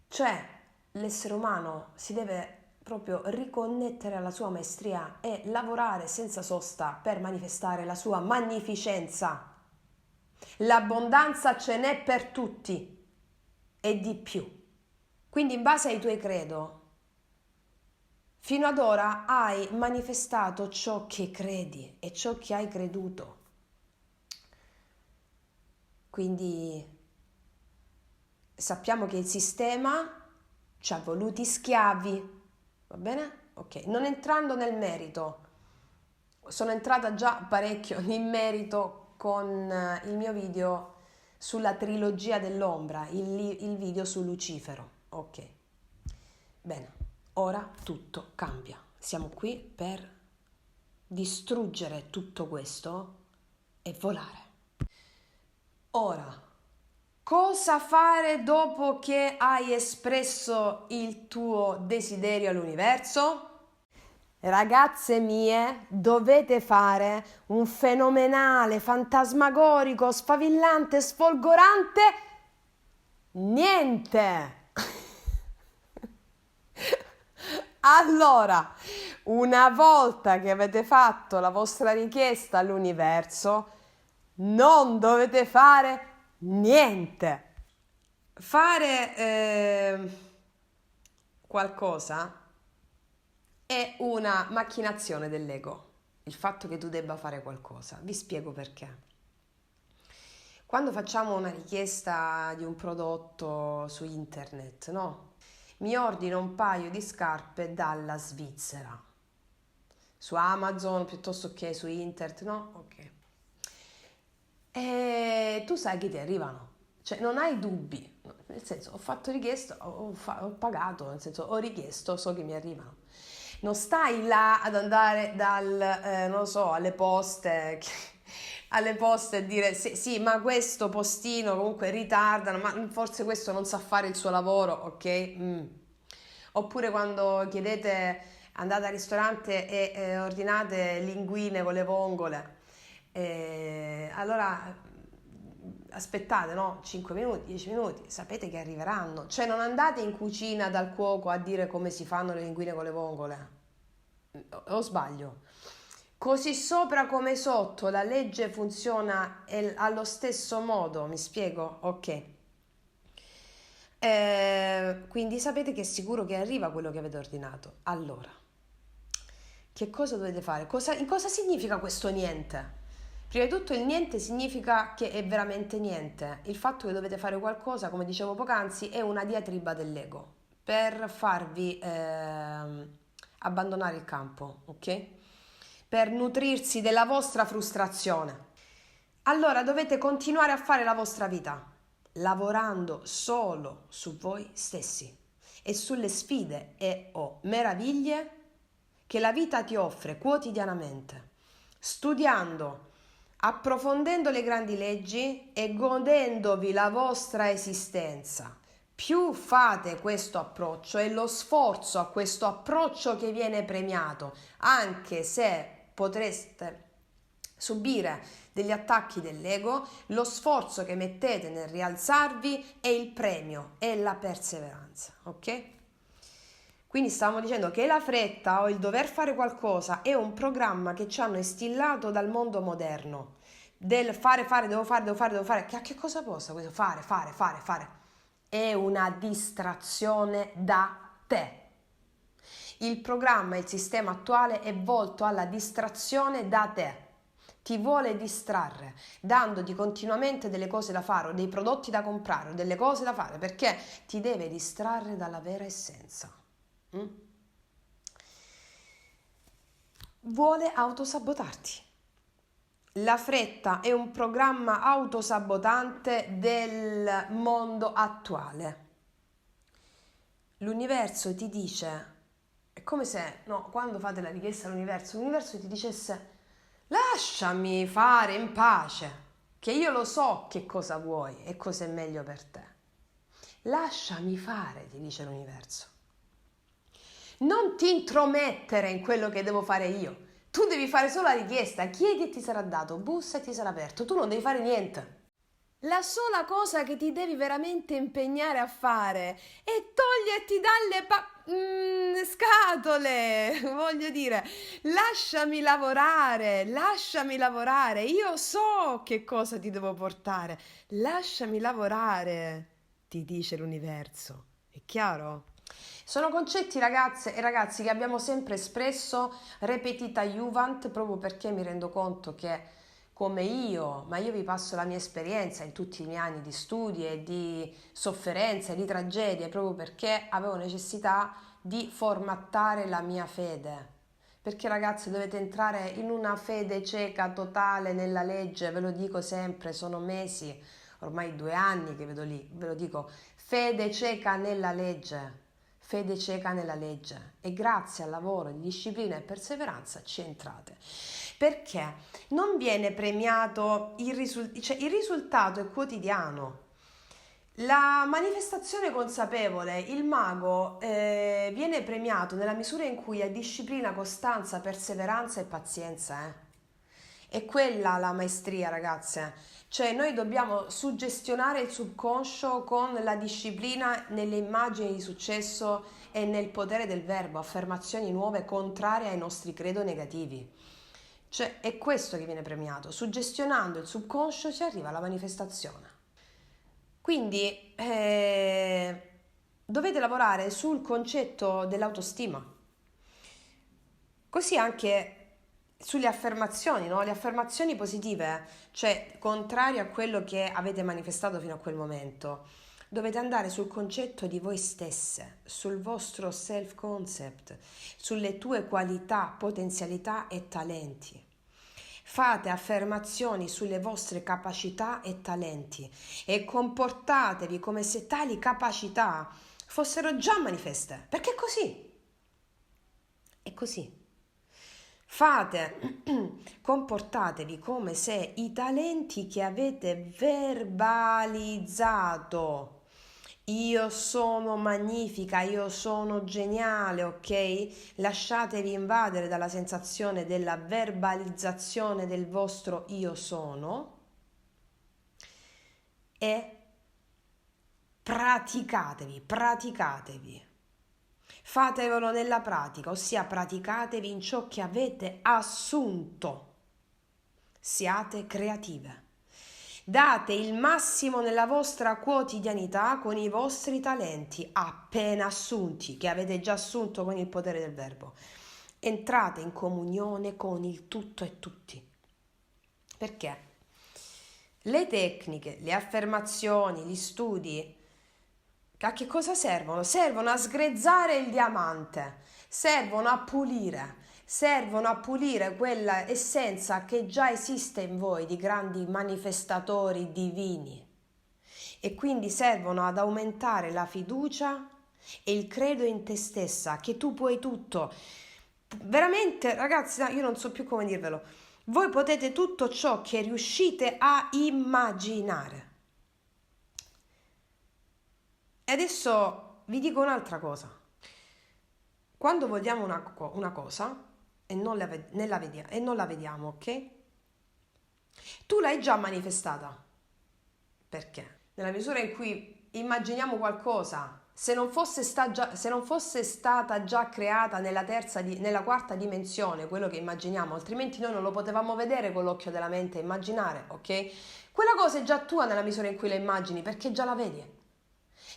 Cioè l'essere umano si deve proprio riconnettere alla sua maestria e lavorare senza sosta per manifestare la sua magnificenza. L'abbondanza ce n'è per tutti e di più. Quindi in base ai tuoi credo Fino ad ora hai manifestato ciò che credi e ciò che hai creduto. Quindi sappiamo che il sistema ci ha voluti schiavi, va bene? Ok, non entrando nel merito, sono entrata già parecchio in merito con il mio video sulla trilogia dell'ombra, il video su Lucifero. Ok, bene, ora tutto cambia. Siamo qui per distruggere tutto questo e volare. Ora, cosa fare dopo che hai espresso il tuo desiderio all'universo? Ragazze mie, dovete fare un fenomenale, fantasmagorico, sfavillante, sfolgorante niente. Allora, una volta che avete fatto la vostra richiesta all'universo, non dovete fare niente. Fare qualcosa è una macchinazione dell'ego. Il fatto che tu debba fare qualcosa. Vi spiego perché. Quando facciamo una richiesta di un prodotto su internet, no? Mi ordino un paio di scarpe dalla Svizzera. Su Amazon piuttosto che su internet, no? Ok. E tu sai che ti arrivano, cioè non hai dubbi, nel senso ho fatto richiesta, ho pagato, nel senso ho richiesto, so che mi arrivano. Non stai là ad andare non lo so, alle poste, alle poste e dire sì, ma questo postino comunque ritardano, ma forse questo non sa fare il suo lavoro, ok? Oppure quando chiedete, andate al ristorante e ordinate linguine con le vongole. Allora aspettate, no? 5 minuti, 10 minuti, sapete che arriveranno. Cioè non andate in cucina dal cuoco a dire come si fanno le linguine con le vongole. O sbaglio? Così sopra come sotto la legge funziona allo stesso modo, mi spiego? Ok. Quindi sapete che è sicuro che arriva quello che avete ordinato. Allora, che cosa dovete fare? Cosa significa questo niente? Prima di tutto il niente significa che è veramente niente. Il fatto che dovete fare qualcosa, come dicevo poc'anzi, è una diatriba dell'ego per farvi abbandonare il campo, ok? Per nutrirsi della vostra frustrazione. Allora dovete continuare a fare la vostra vita, lavorando solo su voi stessi e sulle sfide e o meraviglie che la vita ti offre quotidianamente, studiando, approfondendo le grandi leggi e godendovi la vostra esistenza. Più fate questo approccio, è lo sforzo a questo approccio che viene premiato, anche se potreste subire degli attacchi dell'ego, lo sforzo che mettete nel rialzarvi è il premio, è la perseveranza, ok? Quindi stavamo dicendo che la fretta o il dover fare qualcosa è un programma che ci hanno instillato dal mondo moderno, del fare, devo fare, che cosa possa questo? Fare. È una distrazione da te. Il programma, il sistema attuale è volto alla distrazione da te. Ti vuole distrarre, dandoti continuamente delle cose da fare, o dei prodotti da comprare, o delle cose da fare, perché ti deve distrarre dalla vera essenza. Vuole autosabotarti. La fretta è un programma autosabotante del mondo attuale. L'universo ti dice, è come se, no, quando fate la richiesta all'universo, l'universo ti dicesse lasciami fare in pace, che io lo so che cosa vuoi e cosa è meglio per te. Lasciami fare, ti dice l'universo. Non ti intromettere in quello che devo fare io. Tu devi fare solo la richiesta, chiedi e ti sarà dato, bussa e ti sarà aperto, tu non devi fare niente. La sola cosa che ti devi veramente impegnare a fare è toglierti dalle scatole, voglio dire, lasciami lavorare, io so che cosa ti devo portare, lasciami lavorare, ti dice l'universo, è chiaro? Sono concetti, ragazze e ragazzi, che abbiamo sempre espresso repetita iuvant, proprio perché mi rendo conto che come ma io vi passo la mia esperienza in tutti i miei anni di studi e di sofferenze, di tragedie, proprio perché avevo necessità di formattare la mia fede. Perché ragazzi dovete entrare in una fede cieca totale nella legge, ve lo dico sempre, sono mesi, ormai 2 anni che vedo lì, ve lo dico, fede cieca nella legge, fede cieca nella legge, e grazie al lavoro di disciplina e perseveranza ci entrate. Perché non viene premiato cioè il risultato è quotidiano. La manifestazione consapevole, il mago, viene premiato nella misura in cui ha disciplina, costanza, perseveranza e pazienza. È quella la maestria, ragazze. Cioè noi dobbiamo suggestionare il subconscio con la disciplina nelle immagini di successo e nel potere del verbo, affermazioni nuove contrarie ai nostri credo negativi. Cioè è questo che viene premiato. Suggestionando il subconscio si arriva alla manifestazione. Quindi dovete lavorare sul concetto dell'autostima, così anche sulle affermazioni, no? Le affermazioni positive, cioè contrario a quello che avete manifestato fino a quel momento. Dovete andare sul concetto di voi stesse, sul vostro self-concept, sulle tue qualità, potenzialità e talenti. Fate affermazioni sulle vostre capacità e talenti e comportatevi come se tali capacità fossero già manifeste, perché è così. È così. Comportatevi come se i talenti che avete verbalizzato, io sono magnifica, io sono geniale, ok? Lasciatevi invadere dalla sensazione della verbalizzazione del vostro io sono e praticatevi. Fatevelo nella pratica, ossia praticatevi in ciò che avete assunto. Siate creative. Date il massimo nella vostra quotidianità con i vostri talenti appena assunti, che avete già assunto con il potere del verbo. Entrate in comunione con il tutto e tutti. Perché? Le tecniche, le affermazioni, gli studi, a che cosa servono? Servono a sgrezzare il diamante, servono a pulire quella essenza che già esiste in voi di grandi manifestatori divini, e quindi servono ad aumentare la fiducia e il credo in te stessa, che tu puoi tutto. Veramente, ragazzi, io non so più come dirvelo. Voi potete tutto ciò che riuscite a immaginare. E adesso vi dico un'altra cosa. Quando vogliamo una cosa e non la vediamo, ok? Tu l'hai già manifestata. Perché? Nella misura in cui immaginiamo qualcosa, se non fosse stata già creata nella quarta dimensione, quello che immaginiamo, altrimenti noi non lo potevamo vedere con l'occhio della mente e immaginare, ok? Quella cosa è già tua nella misura in cui la immagini, perché già la vedi.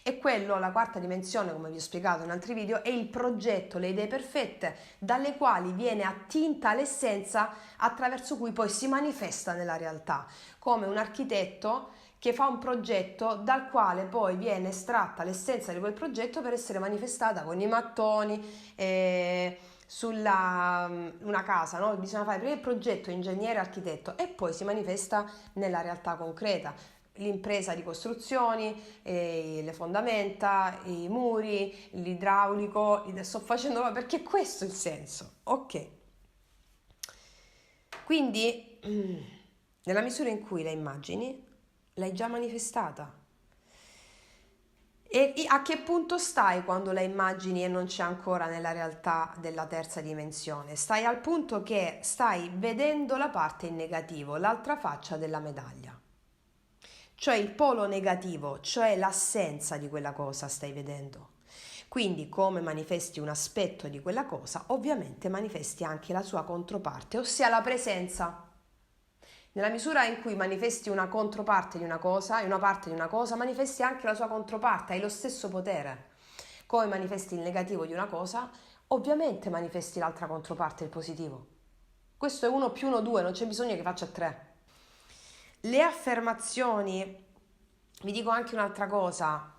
E quello, la quarta dimensione, come vi ho spiegato in altri video, è il progetto, le idee perfette, dalle quali viene attinta l'essenza attraverso cui poi si manifesta nella realtà, come un architetto che fa un progetto dal quale poi viene estratta l'essenza di quel progetto per essere manifestata con i mattoni, sulla una casa, no? Bisogna fare prima il progetto ingegnere architetto e poi si manifesta nella realtà concreta. L'impresa di costruzioni, le fondamenta, i muri, l'idraulico, sto facendo perché questo è il senso, ok? Quindi nella misura in cui la immagini l'hai già manifestata. E a che punto stai quando la immagini e non c'è ancora nella realtà della terza dimensione? Stai al punto che stai vedendo la parte in negativo, l'altra faccia della medaglia. Cioè il polo negativo, cioè l'assenza di quella cosa stai vedendo. Quindi come manifesti un aspetto di quella cosa, ovviamente manifesti anche la sua controparte, ossia la presenza. Nella misura in cui manifesti una controparte di una cosa, e una parte di una cosa, manifesti anche la sua controparte, hai lo stesso potere. come manifesti il negativo di una cosa, ovviamente manifesti l'altra controparte, il positivo. Questo è 1 più 1, 2, non c'è bisogno che faccia 3. Le affermazioni, vi dico anche un'altra cosa,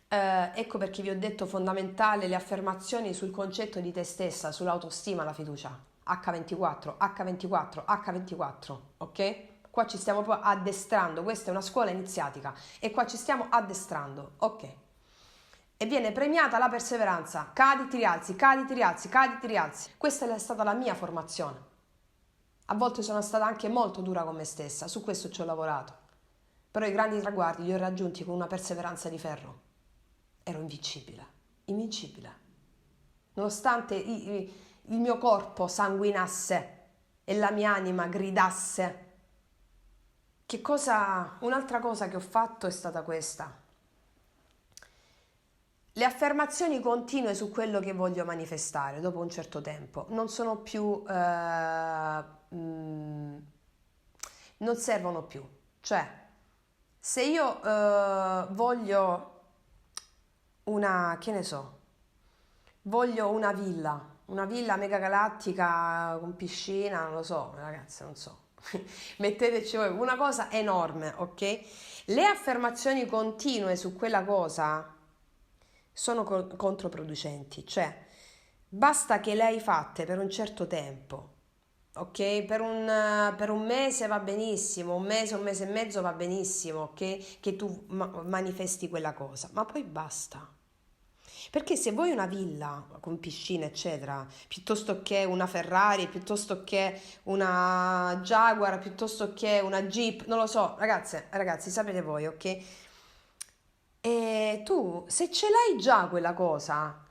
ecco perché vi ho detto fondamentale le affermazioni sul concetto di te stessa, sull'autostima, la fiducia. H24, H24, H24, ok? Qua ci stiamo proprio addestrando, questa è una scuola iniziatica e qua ci stiamo addestrando, ok? E viene premiata la perseveranza, cadi, ti rialzi, cadi, ti rialzi, cadi, ti rialzi. Questa è stata la mia formazione. A volte sono stata anche molto dura con me stessa, su questo ci ho lavorato. Però i grandi traguardi li ho raggiunti con una perseveranza di ferro. Ero invincibile, invincibile. Nonostante il mio corpo sanguinasse e la mia anima gridasse. Un'altra cosa che ho fatto è stata questa. Le affermazioni continue su quello che voglio manifestare dopo un certo tempo non sono più, non servono più. Cioè, se io voglio voglio una villa mega galattica con piscina, non lo so, ragazzi, non so. Metteteci voi una cosa enorme, ok? Le affermazioni continue su quella cosa sono controproducenti, cioè basta che le hai fatte per un certo tempo, ok? Per un mese va benissimo, un mese e mezzo va benissimo, ok? Che tu manifesti quella cosa, ma poi basta. Perché se vuoi una villa con piscina, eccetera, piuttosto che una Ferrari, piuttosto che una Jaguar, piuttosto che una Jeep, non lo so, ragazzi, sapete voi, ok? E tu, se ce l'hai già quella cosa,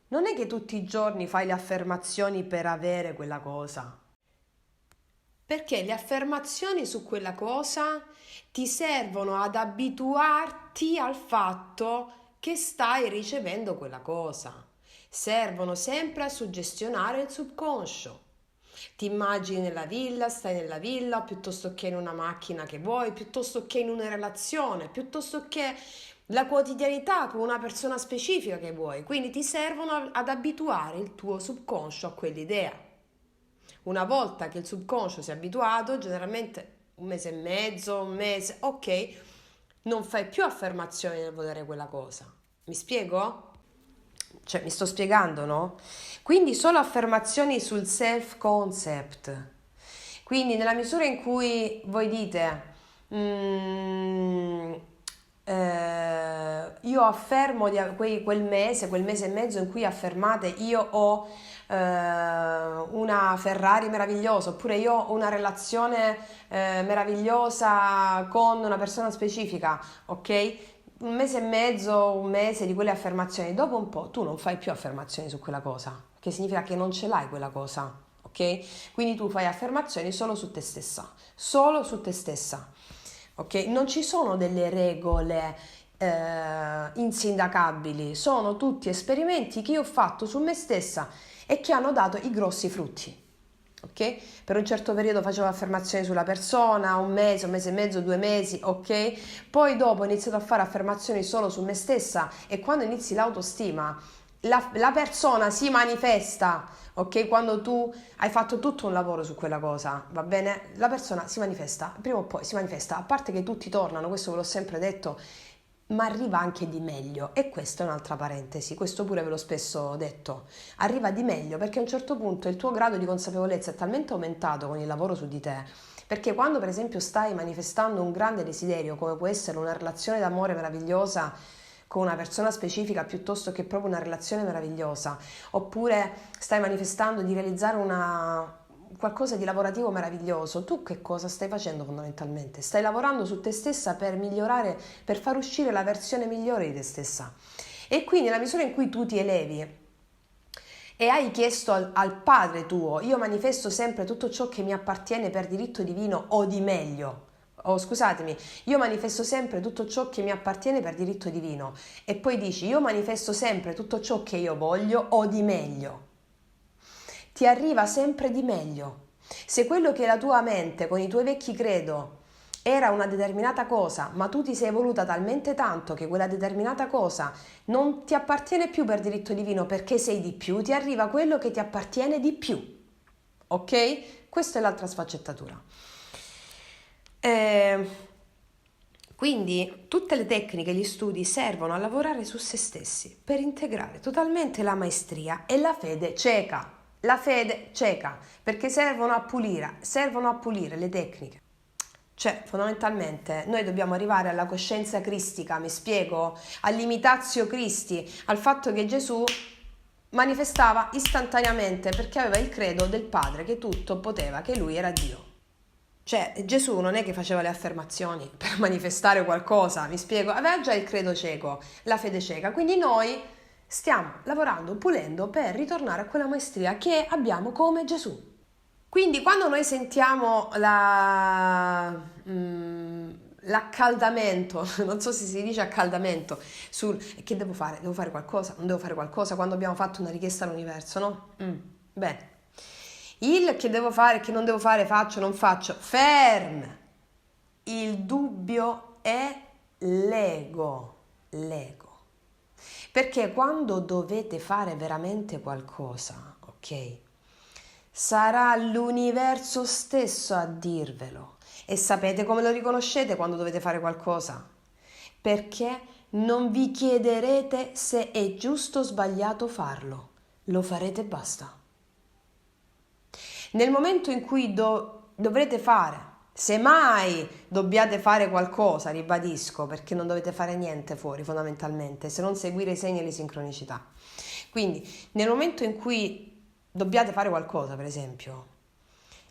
non è che tutti i giorni fai le affermazioni per avere quella cosa. Perché le affermazioni su quella cosa ti servono ad abituarti al fatto che stai ricevendo quella cosa. Servono sempre a suggestionare il subconscio. Ti immagini nella villa, stai nella villa, piuttosto che in una macchina che vuoi, piuttosto che in una relazione, piuttosto che la quotidianità con una persona specifica che vuoi. Quindi ti servono ad abituare il tuo subconscio a quell'idea. Una volta che il subconscio si è abituato, generalmente un mese e mezzo, un mese, ok, non fai più affermazioni nel volere quella cosa. Mi spiego? Cioè, mi sto spiegando, no? Quindi solo affermazioni sul self-concept. Quindi nella misura in cui voi dite io affermo quel mese e mezzo in cui affermate io ho una Ferrari meravigliosa, oppure io ho una relazione meravigliosa con una persona specifica, ok? Un mese e mezzo, un mese di quelle affermazioni, dopo un po' tu non fai più affermazioni su quella cosa, che significa che non ce l'hai quella cosa, ok? Quindi tu fai affermazioni solo su te stessa, solo su te stessa, ok? Non ci sono delle regole insindacabili, sono tutti esperimenti che io ho fatto su me stessa e che hanno dato i grossi frutti. Ok? Per un certo periodo facevo affermazioni sulla persona, un mese e mezzo, 2 mesi, ok? Poi dopo ho iniziato a fare affermazioni solo su me stessa e quando inizi l'autostima, la persona si manifesta, ok? Quando tu hai fatto tutto un lavoro su quella cosa, va bene? La persona si manifesta, prima o poi si manifesta, a parte che tutti tornano, questo ve l'ho sempre detto, ma arriva anche di meglio e questa è un'altra parentesi, questo pure ve l'ho spesso detto, arriva di meglio perché a un certo punto il tuo grado di consapevolezza è talmente aumentato con il lavoro su di te, perché quando per esempio stai manifestando un grande desiderio come può essere una relazione d'amore meravigliosa con una persona specifica piuttosto che proprio una relazione meravigliosa, oppure stai manifestando di realizzare qualcosa di lavorativo meraviglioso, tu che cosa stai facendo fondamentalmente? Stai lavorando su te stessa per migliorare, per far uscire la versione migliore di te stessa. E quindi nella misura in cui tu ti elevi e hai chiesto al Padre tuo, io manifesto sempre tutto ciò che mi appartiene per diritto divino o di meglio, scusatemi, io manifesto sempre tutto ciò che mi appartiene per diritto divino, e poi dici, io manifesto sempre tutto ciò che io voglio o di meglio. Ti arriva sempre di meglio. Se quello che è la tua mente con i tuoi vecchi credo era una determinata cosa, ma tu ti sei evoluta talmente tanto che quella determinata cosa non ti appartiene più per diritto divino perché sei di più, ti arriva quello che ti appartiene di più. Ok? Questa è l'altra sfaccettatura. Quindi tutte le tecniche e gli studi servono a lavorare su se stessi per integrare totalmente la maestria e la fede cieca. La fede cieca, perché servono a pulire le tecniche. Cioè, fondamentalmente, noi dobbiamo arrivare alla coscienza cristica, mi spiego? All'imitatio Christi, al fatto che Gesù manifestava istantaneamente perché aveva il credo del Padre che tutto poteva, che lui era Dio. Cioè, Gesù non è che faceva le affermazioni per manifestare qualcosa, mi spiego? Aveva già il credo cieco, la fede cieca, quindi noi stiamo lavorando, pulendo per ritornare a quella maestria che abbiamo come Gesù. Quindi quando noi sentiamo l'accaldamento, non so se si dice accaldamento, sul che devo fare? Devo fare qualcosa? Non devo fare qualcosa? Quando abbiamo fatto una richiesta all'universo, no? Bene. Il che devo fare, che non devo fare, faccio, non faccio. Ferm! Il dubbio è l'ego. Perché quando dovete fare veramente qualcosa, ok? Sarà l'universo stesso a dirvelo. E sapete come lo riconoscete quando dovete fare qualcosa? Perché non vi chiederete se è giusto o sbagliato farlo. Lo farete e basta. Nel momento in cui dovrete fare, se mai dobbiate fare qualcosa, ribadisco, perché non dovete fare niente fuori fondamentalmente, se non seguire i segni e le sincronicità. Quindi nel momento in cui dobbiate fare qualcosa, per esempio,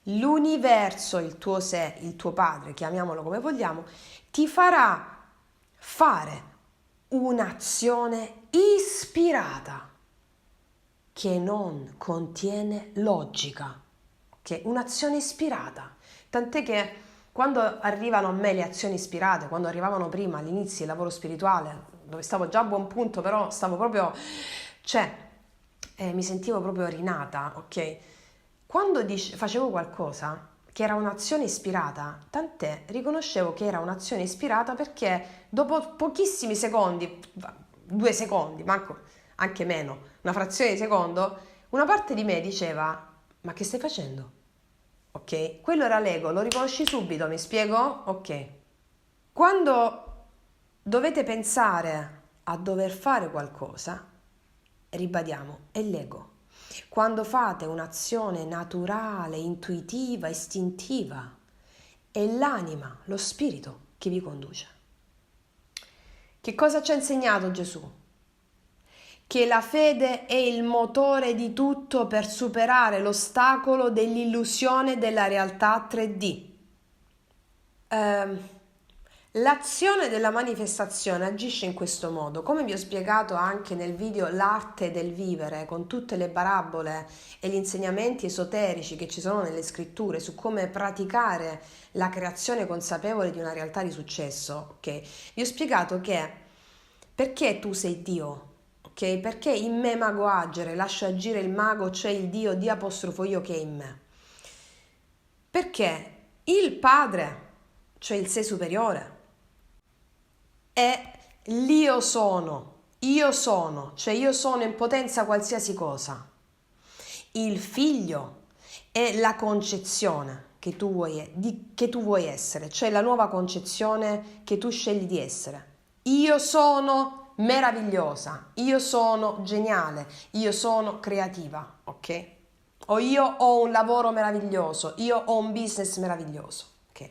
l'universo, il tuo sé, il tuo padre, chiamiamolo come vogliamo, ti farà fare un'azione ispirata che non contiene logica. Che un'azione ispirata, tant'è che quando arrivano a me le azioni ispirate, quando arrivavano prima all'inizio del lavoro spirituale, dove stavo già a buon punto, però stavo proprio, mi sentivo proprio rinata, ok? Quando facevo qualcosa che era un'azione ispirata, tant'è, riconoscevo che era un'azione ispirata perché dopo pochissimi secondi, 2 secondi, manco, anche meno, una frazione di secondo, una parte di me diceva: ma che stai facendo? Ok? Quello era l'ego, lo riconosci subito, mi spiego? Ok. Quando dovete pensare a dover fare qualcosa, ribadiamo, è l'ego. Quando fate un'azione naturale, intuitiva, istintiva, è l'anima, lo spirito che vi conduce. Che cosa ci ha insegnato Gesù? Che la fede è il motore di tutto per superare l'ostacolo dell'illusione della realtà 3D. L'azione della manifestazione agisce in questo modo, come vi ho spiegato anche nel video L'arte del vivere, con tutte le parabole e gli insegnamenti esoterici che ci sono nelle scritture su come praticare la creazione consapevole di una realtà di successo. Ok? Vi ho spiegato che perché tu sei Dio. Okay? Perché in me mago agere, lascio agire il mago, cioè il Dio, D apostrofo io che è in me. Perché il Padre, cioè il sé superiore, è l'io sono, cioè io sono in potenza qualsiasi cosa. Il Figlio è la concezione che tu vuoi essere, cioè la nuova concezione che tu scegli di essere. Io sono meravigliosa, io sono geniale, io sono creativa, ok? O io ho un lavoro meraviglioso, io ho un business meraviglioso, ok?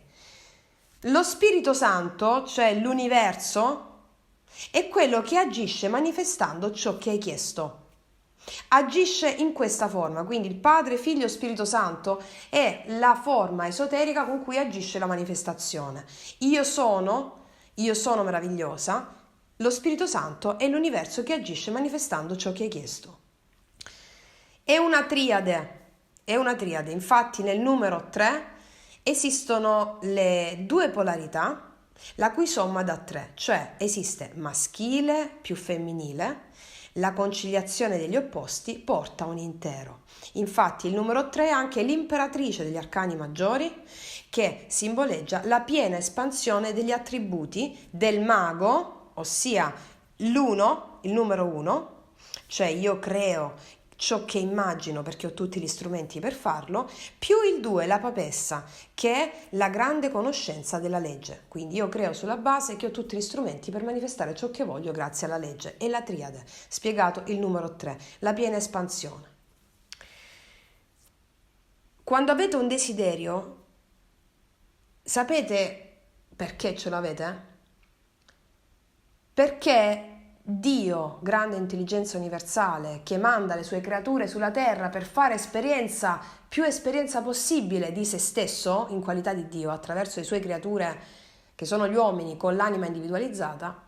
Lo Spirito Santo, cioè l'universo, è quello che agisce manifestando ciò che hai chiesto. Agisce in questa forma, quindi il Padre, Figlio, Spirito Santo è la forma esoterica con cui agisce la manifestazione. Io sono meravigliosa. Lo Spirito Santo è l'universo che agisce manifestando ciò che hai chiesto. È una triade, infatti nel numero 3 esistono le 2 polarità la cui somma dà 3, cioè esiste maschile più femminile, la conciliazione degli opposti porta a un intero. Infatti il numero 3 è anche l'imperatrice degli arcani maggiori, che simboleggia la piena espansione degli attributi del mago, ossia l'uno, il numero 1, cioè io creo ciò che immagino perché ho tutti gli strumenti per farlo, più il 2, la papessa, che è la grande conoscenza della legge. Quindi io creo sulla base che ho tutti gli strumenti per manifestare ciò che voglio grazie alla legge. E la triade, spiegato il numero 3, la piena espansione. Quando avete un desiderio, sapete perché ce l'avete? Perché Dio, grande intelligenza universale, che manda le sue creature sulla terra per fare esperienza, più esperienza possibile di se stesso, in qualità di Dio, attraverso le sue creature, che sono gli uomini con l'anima individualizzata,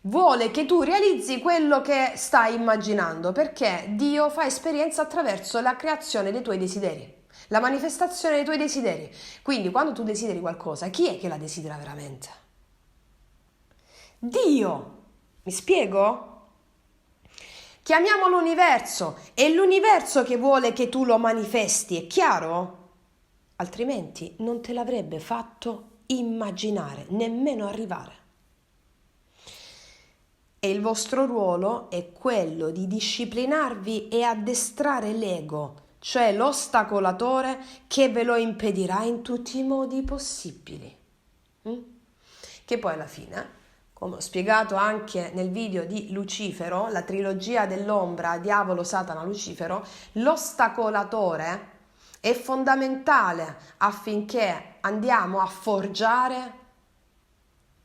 vuole che tu realizzi quello che stai immaginando, perché Dio fa esperienza attraverso la creazione dei tuoi desideri, la manifestazione dei tuoi desideri. Quindi quando tu desideri qualcosa, chi è che la desidera veramente? Dio! Mi spiego? Chiamiamolo universo, è l'universo che vuole che tu lo manifesti, è chiaro? Altrimenti non te l'avrebbe fatto immaginare, nemmeno arrivare. E il vostro ruolo è quello di disciplinarvi e addestrare l'ego, cioè l'ostacolatore che ve lo impedirà in tutti i modi possibili. Che poi alla fine, come ho spiegato anche nel video di Lucifero, la trilogia dell'ombra, Diavolo, Satana, Lucifero, l'ostacolatore è fondamentale affinché andiamo a forgiare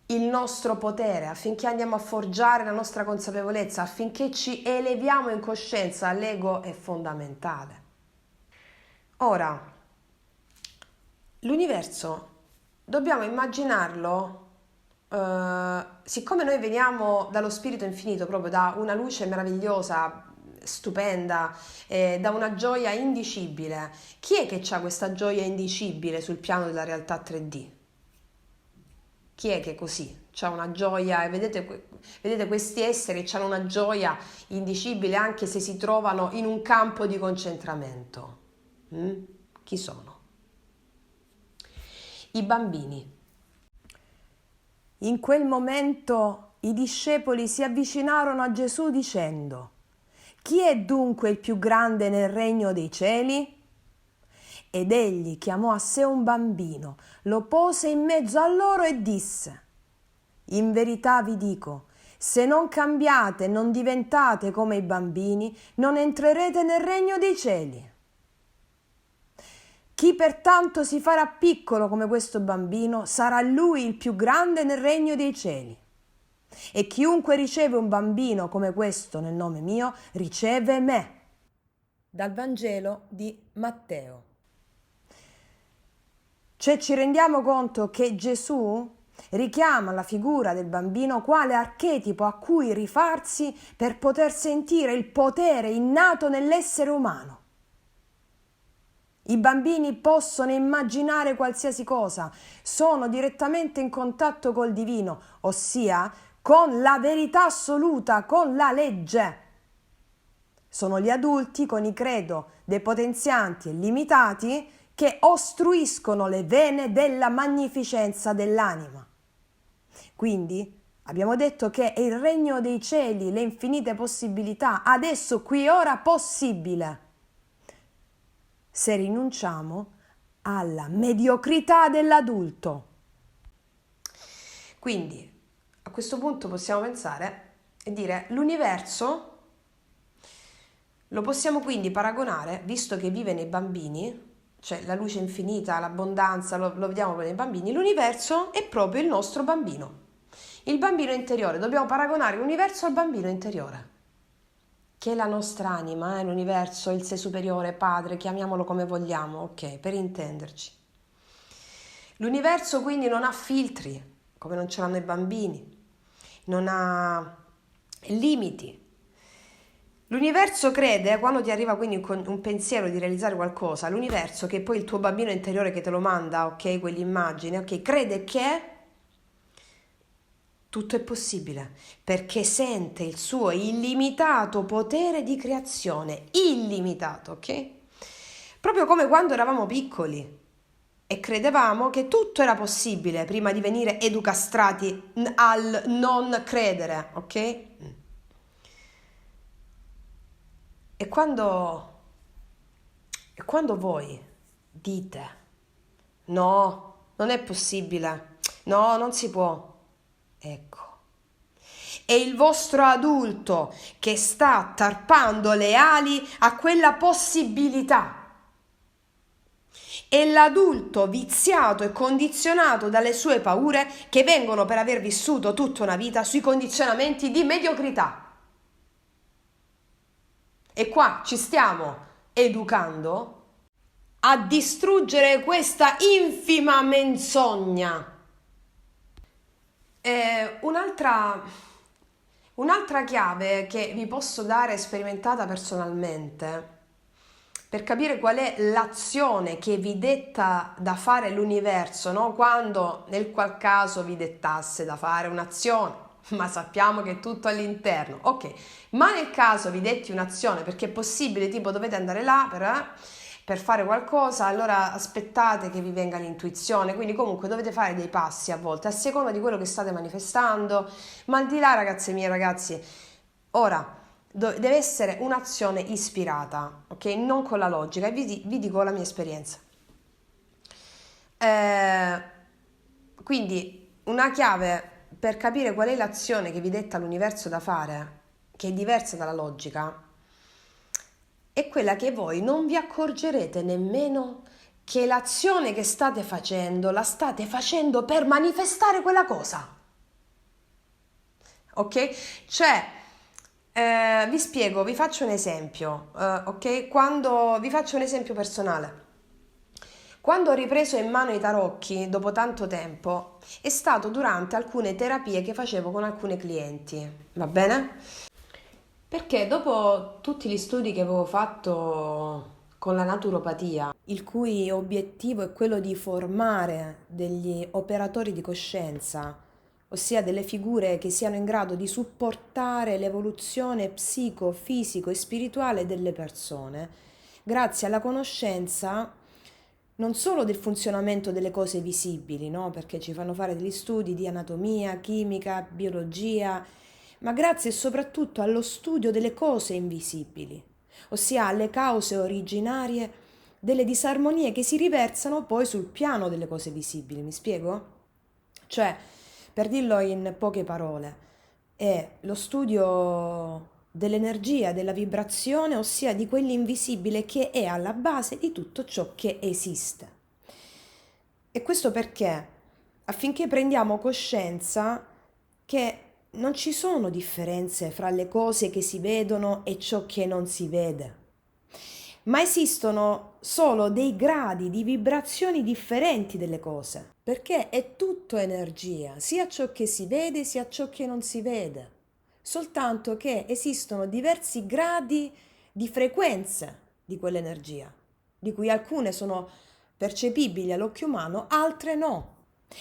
il nostro potere, affinché andiamo a forgiare la nostra consapevolezza, affinché ci eleviamo in coscienza. L'ego è fondamentale. Ora, l'universo dobbiamo immaginarlo. Siccome noi veniamo dallo spirito infinito, proprio da una luce meravigliosa, stupenda, da una gioia indicibile, chi è che ha questa gioia indicibile sul piano della realtà 3D? Chi è che così c'ha una gioia? E vedete questi esseri hanno una gioia indicibile anche se si trovano in un campo di concentramento. Chi sono? I bambini. In quel momento i discepoli si avvicinarono a Gesù dicendo: «Chi è dunque il più grande nel regno dei cieli?» Ed egli chiamò a sé un bambino, lo pose in mezzo a loro e disse: «In verità vi dico, se non cambiate e non diventate come i bambini, non entrerete nel regno dei cieli. Chi pertanto si farà piccolo come questo bambino, sarà lui il più grande nel regno dei cieli. E chiunque riceve un bambino come questo nel nome mio, riceve me». Dal Vangelo di Matteo. Cioè ci rendiamo conto che Gesù richiama la figura del bambino quale archetipo a cui rifarsi per poter sentire il potere innato nell'essere umano. I bambini possono immaginare qualsiasi cosa, sono direttamente in contatto col divino, ossia con la verità assoluta, con la legge. Sono gli adulti con i credo depotenzianti e limitati che ostruiscono le vene della magnificenza dell'anima. Quindi abbiamo detto che è il regno dei cieli, le infinite possibilità, adesso, qui, ora, possibile, se rinunciamo alla mediocrità dell'adulto. Quindi a questo punto possiamo pensare e dire: l'universo lo possiamo quindi paragonare, visto che vive nei bambini, cioè la luce infinita, l'abbondanza, lo vediamo nei bambini, l'universo è proprio il nostro bambino, il bambino interiore. Dobbiamo paragonare l'universo al bambino interiore, che è la nostra anima, l'universo, il sé superiore, padre, chiamiamolo come vogliamo, ok, per intenderci. L'universo quindi non ha filtri, come non ce l'hanno i bambini, non ha limiti. L'universo crede, quando ti arriva quindi un pensiero di realizzare qualcosa, l'universo, che è poi il tuo bambino interiore che te lo manda, ok, quell'immagine, ok, crede che tutto è possibile perché sente il suo illimitato potere di creazione, illimitato, ok? Proprio come quando eravamo piccoli e credevamo che tutto era possibile prima di venire educastrati al non credere, ok? E quando voi dite no, non è possibile, no, non si può, ecco, è il vostro adulto che sta tarpando le ali a quella possibilità. È l'adulto viziato e condizionato dalle sue paure che vengono per aver vissuto tutta una vita sui condizionamenti di mediocrità. E qua ci stiamo educando a distruggere questa infima menzogna. Un'altra chiave che vi posso dare sperimentata personalmente per capire qual è l'azione che vi detta da fare l'universo, no? Quando nel qual caso vi dettasse da fare un'azione, ma sappiamo che è tutto all'interno, ok, ma nel caso vi detti un'azione perché è possibile, tipo dovete andare là per fare qualcosa, allora aspettate che vi venga l'intuizione, quindi comunque dovete fare dei passi a volte a seconda di quello che state manifestando, ma al di là, ragazze mie, ragazzi, ora deve essere un'azione ispirata, ok? Non con la logica, e vi dico la mia esperienza. Quindi una chiave per capire qual è l'azione che vi detta l'universo da fare, che è diversa dalla logica, è quella che voi non vi accorgerete nemmeno che l'azione che state facendo la state facendo per manifestare quella cosa. Ok? Cioè, vi spiego, vi faccio un esempio, ok? Vi faccio un esempio personale. Quando ho ripreso in mano i tarocchi dopo tanto tempo, è stato durante alcune terapie che facevo con alcune clienti, va bene? Perché dopo tutti gli studi che avevo fatto con la naturopatia, il cui obiettivo è quello di formare degli operatori di coscienza, ossia delle figure che siano in grado di supportare l'evoluzione psico, fisico e spirituale delle persone, grazie alla conoscenza non solo del funzionamento delle cose visibili, no? Perché ci fanno fare degli studi di anatomia, chimica, biologia, ma grazie soprattutto allo studio delle cose invisibili, ossia alle cause originarie delle disarmonie che si riversano poi sul piano delle cose visibili. Mi spiego? Cioè, per dirlo in poche parole, è lo studio dell'energia, della vibrazione, ossia di quell'invisibile che è alla base di tutto ciò che esiste. E questo perché? Affinché prendiamo coscienza che non ci sono differenze fra le cose che si vedono e ciò che non si vede, ma esistono solo dei gradi di vibrazioni differenti delle cose, perché è tutto energia, sia ciò che si vede sia ciò che non si vede, soltanto che esistono diversi gradi di frequenze di quell'energia, di cui alcune sono percepibili all'occhio umano, altre no,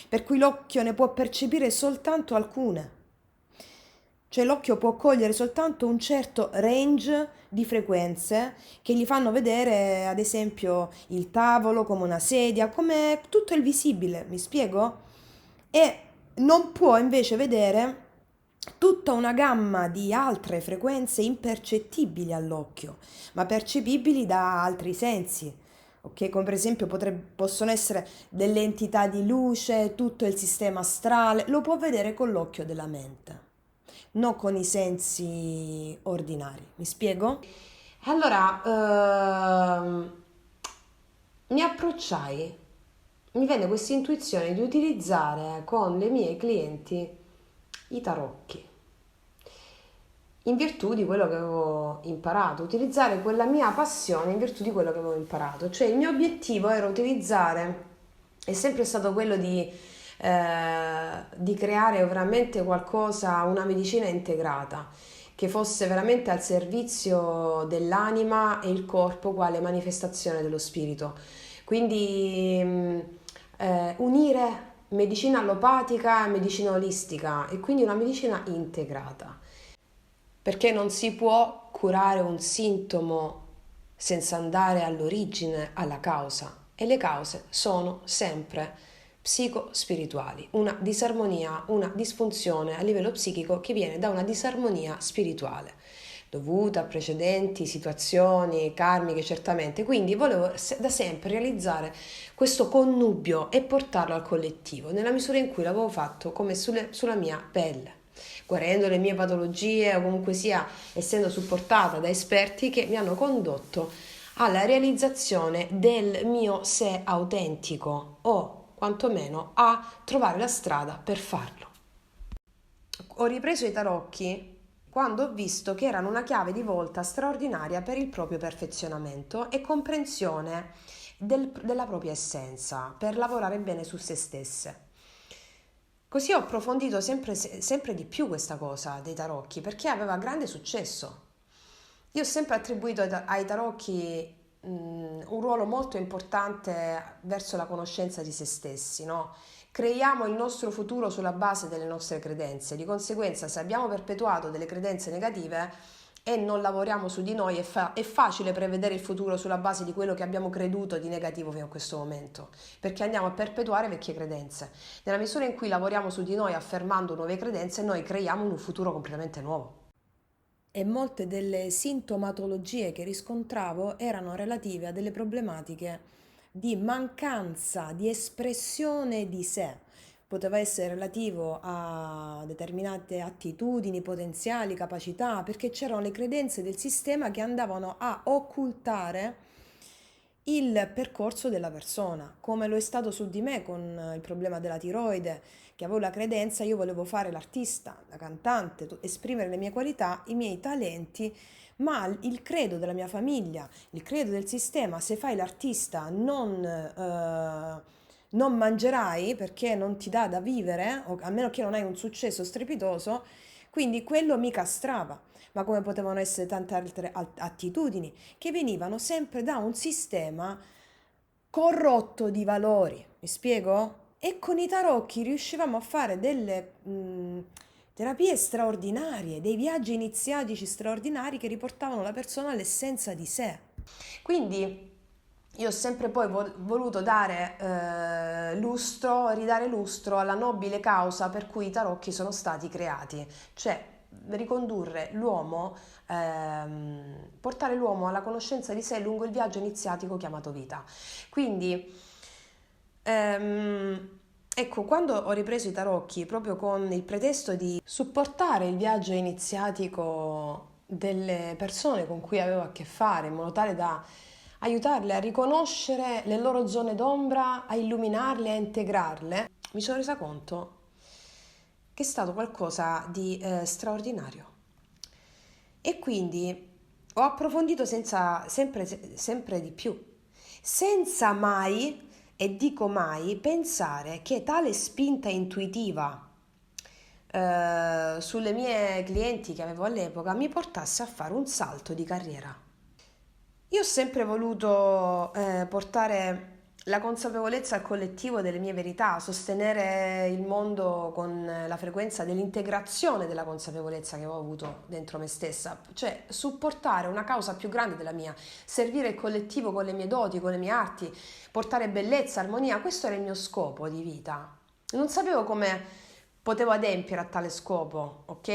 per cui l'occhio ne può percepire soltanto alcune. Cioè l'occhio può cogliere soltanto un certo range di frequenze che gli fanno vedere, ad esempio, il tavolo come una sedia, come tutto il visibile, mi spiego? E non può invece vedere tutta una gamma di altre frequenze impercettibili all'occhio, ma percepibili da altri sensi. Ok, come per esempio possono essere delle entità di luce, tutto il sistema astrale, lo può vedere con l'occhio della mente, non con i sensi ordinari. Mi spiego? Allora, mi approcciai, mi venne questa intuizione di utilizzare con le mie clienti i tarocchi, in virtù di quello che avevo imparato, utilizzare quella mia passione in virtù di quello che avevo imparato. Cioè il mio obiettivo era utilizzare, è sempre stato quello di creare veramente qualcosa, una medicina integrata, che fosse veramente al servizio dell'anima e il corpo quale manifestazione dello spirito. Quindi unire medicina allopatica e medicina olistica e quindi una medicina integrata, perché non si può curare un sintomo senza andare all'origine, alla causa, e le cause sono sempre psico-spirituali, una disarmonia, una disfunzione a livello psichico che viene da una disarmonia spirituale dovuta a precedenti situazioni karmiche certamente, quindi volevo da sempre realizzare questo connubio e portarlo al collettivo nella misura in cui l'avevo fatto come sulla mia pelle, guarendo le mie patologie o comunque sia essendo supportata da esperti che mi hanno condotto alla realizzazione del mio sé autentico o quantomeno a trovare la strada per farlo. Ho ripreso i tarocchi quando ho visto che erano una chiave di volta straordinaria per il proprio perfezionamento e comprensione della propria essenza, per lavorare bene su se stesse. Così ho approfondito sempre di più questa cosa dei tarocchi perché aveva grande successo. Io ho sempre attribuito ai tarocchi un ruolo molto importante verso la conoscenza di se stessi, no? Creiamo il nostro futuro sulla base delle nostre credenze, di conseguenza se abbiamo perpetuato delle credenze negative e non lavoriamo su di noi è facile prevedere il futuro sulla base di quello che abbiamo creduto di negativo fino a questo momento, perché andiamo a perpetuare vecchie credenze. Nella misura in cui lavoriamo su di noi affermando nuove credenze, noi creiamo un futuro completamente nuovo. E molte delle sintomatologie che riscontravo erano relative a delle problematiche di mancanza di espressione di sé. Poteva essere relativo a determinate attitudini, potenziali, capacità, perché c'erano le credenze del sistema che andavano a occultare il percorso della persona, come lo è stato su di me con il problema della tiroide, che avevo la credenza, io volevo fare l'artista, la cantante, esprimere le mie qualità, i miei talenti, ma il credo della mia famiglia, il credo del sistema, se fai l'artista non mangerai perché non ti dà da vivere, o a meno che non hai un successo strepitoso, quindi quello mi castrava. Ma come potevano essere tante altre attitudini che venivano sempre da un sistema corrotto di valori. Mi spiego? E con i tarocchi riuscivamo a fare delle terapie straordinarie, dei viaggi iniziatici straordinari che riportavano la persona all'essenza di sé. Quindi io ho sempre poi voluto dare ridare lustro alla nobile causa per cui i tarocchi sono stati creati, cioè ricondurre l'uomo, portare l'uomo alla conoscenza di sé lungo il viaggio iniziatico chiamato vita. Quindi, ecco, quando ho ripreso i tarocchi proprio con il pretesto di supportare il viaggio iniziatico delle persone con cui avevo a che fare, in modo tale da aiutarle a riconoscere le loro zone d'ombra, a illuminarle, a integrarle, mi sono resa conto che è stato qualcosa di straordinario. E quindi ho approfondito sempre di più, senza mai, e dico mai, pensare che tale spinta intuitiva sulle mie clienti che avevo all'epoca mi portasse a fare un salto di carriera. Io ho sempre voluto portare la consapevolezza al collettivo delle mie verità, sostenere il mondo con la frequenza dell'integrazione della consapevolezza che avevo avuto dentro me stessa, cioè supportare una causa più grande della mia, servire il collettivo con le mie doti, con le mie arti, portare bellezza, armonia, questo era il mio scopo di vita. Non sapevo come potevo adempiere a tale scopo, ok?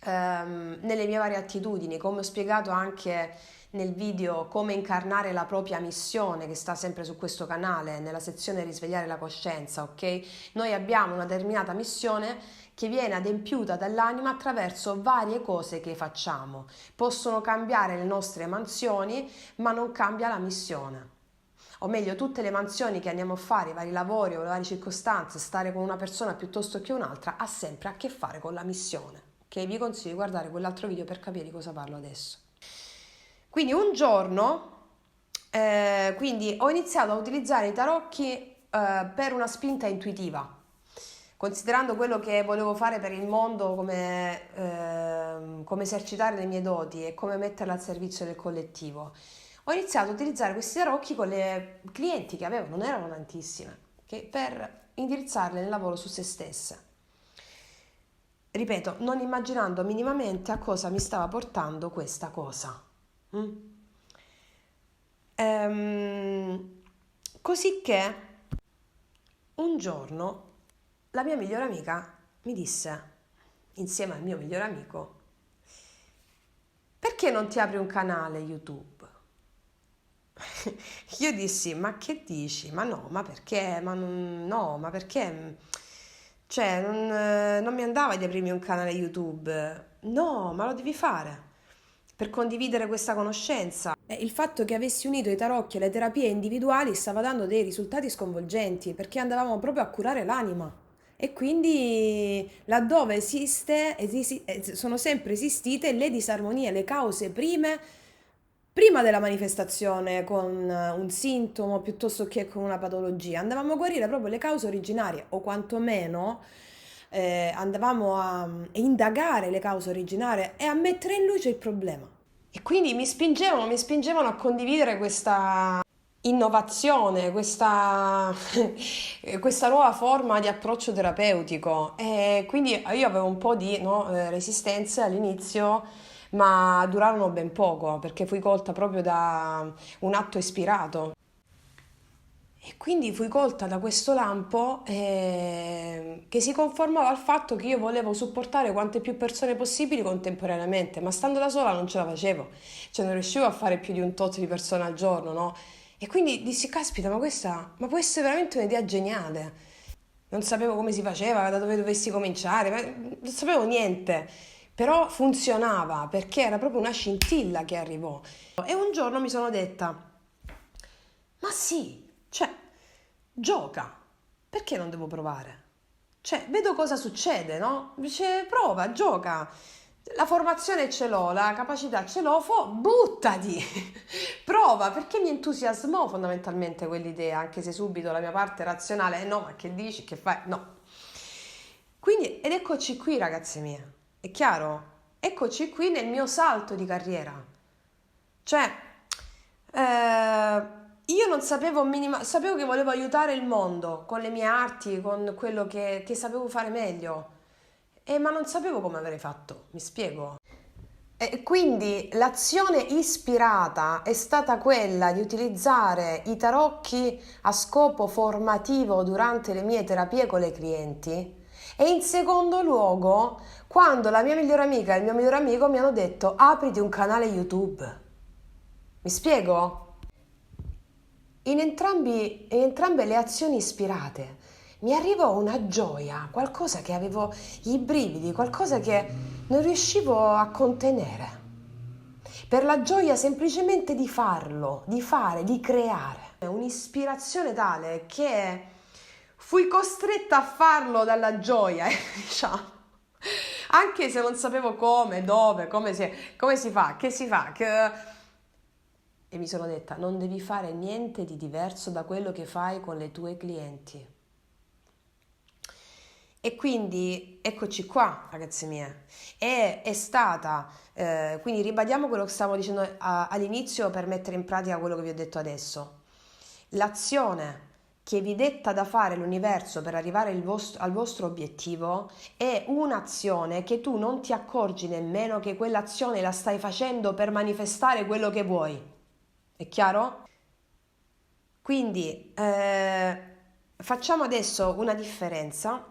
Nelle mie varie attitudini, come ho spiegato anche nel video come incarnare la propria missione che sta sempre su questo canale, nella sezione risvegliare la coscienza, ok? Noi abbiamo una determinata missione che viene adempiuta dall'anima attraverso varie cose che facciamo. Possono cambiare le nostre mansioni, ma non cambia la missione. O meglio, tutte le mansioni che andiamo a fare, i vari lavori o le varie circostanze, stare con una persona piuttosto che un'altra, ha sempre a che fare con la missione. Che vi consiglio di guardare quell'altro video per capire di cosa parlo adesso. Quindi un giorno ho iniziato a utilizzare i tarocchi per una spinta intuitiva, considerando quello che volevo fare per il mondo come esercitare le mie doti e come metterle al servizio del collettivo. Ho iniziato a utilizzare questi tarocchi con le clienti che avevo, non erano tantissime, per indirizzarle nel lavoro su se stesse. Ripeto, non immaginando minimamente a cosa mi stava portando questa cosa. Così che un giorno la mia migliore amica mi disse, insieme al mio migliore amico, perché non ti apri un canale YouTube? Io dissi, ma che dici? Ma no, ma perché? No, ma perché? Cioè, non mi andava di aprirmi un canale YouTube. No, ma lo devi fare per condividere questa conoscenza. E il fatto che avessi unito i tarocchi e le terapie individuali stava dando dei risultati sconvolgenti, perché andavamo proprio a curare l'anima. E quindi laddove sono sempre esistite le disarmonie, le cause prima della manifestazione con un sintomo piuttosto che con una patologia, andavamo a guarire proprio le cause originarie o quantomeno andavamo a indagare le cause originarie e a mettere in luce il problema. E quindi mi spingevano a condividere questa innovazione, questa nuova forma di approccio terapeutico. E quindi io avevo un po' di resistenze all'inizio, ma durarono ben poco perché fui colta proprio da un atto ispirato. E quindi fui colta da questo lampo che si conformava al fatto che io volevo supportare quante più persone possibili contemporaneamente, ma stando da sola non ce la facevo, cioè non riuscivo a fare più di un tot di persone al giorno, no? E quindi dissi, caspita, ma può essere veramente un'idea geniale. Non sapevo come si faceva, da dove dovessi cominciare, non sapevo niente, però funzionava perché era proprio una scintilla che arrivò. E un giorno mi sono detta, ma sì, cioè, gioca, perché non devo provare? Cioè, vedo cosa succede, no? Dice, prova, gioca. La formazione ce l'ho, la capacità ce l'ho, buttati, prova, perché mi entusiasmò fondamentalmente quell'idea, anche se subito la mia parte razionale, no, ma che dici, che fai? No. Quindi, ed eccoci qui, ragazze mie, è chiaro? Eccoci qui nel mio salto di carriera. Cioè, io non sapevo sapevo che volevo aiutare il mondo con le mie arti, con quello che sapevo fare meglio, ma non sapevo come avrei fatto, mi spiego. E quindi l'azione ispirata è stata quella di utilizzare i tarocchi a scopo formativo durante le mie terapie con le clienti e in secondo luogo quando la mia migliore amica e il mio migliore amico mi hanno detto apriti un canale YouTube. Mi spiego? In entrambe le azioni ispirate mi arrivò una gioia, qualcosa che avevo i brividi, qualcosa che non riuscivo a contenere. Per la gioia semplicemente di farlo, di fare, di creare. Un'ispirazione tale che fui costretta a farlo dalla gioia, diciamo. Anche se non sapevo come, dove, come si fa, che si fa. E mi sono detta, non devi fare niente di diverso da quello che fai con le tue clienti. E quindi eccoci qua, ragazze mie. È stata, quindi ribadiamo quello che stavo dicendo all'inizio per mettere in pratica quello che vi ho detto adesso. L'azione che vi detta da fare l'universo per arrivare al vostro obiettivo è un'azione che tu non ti accorgi nemmeno che quell'azione la stai facendo per manifestare quello che vuoi. È chiaro? Quindi facciamo adesso una differenza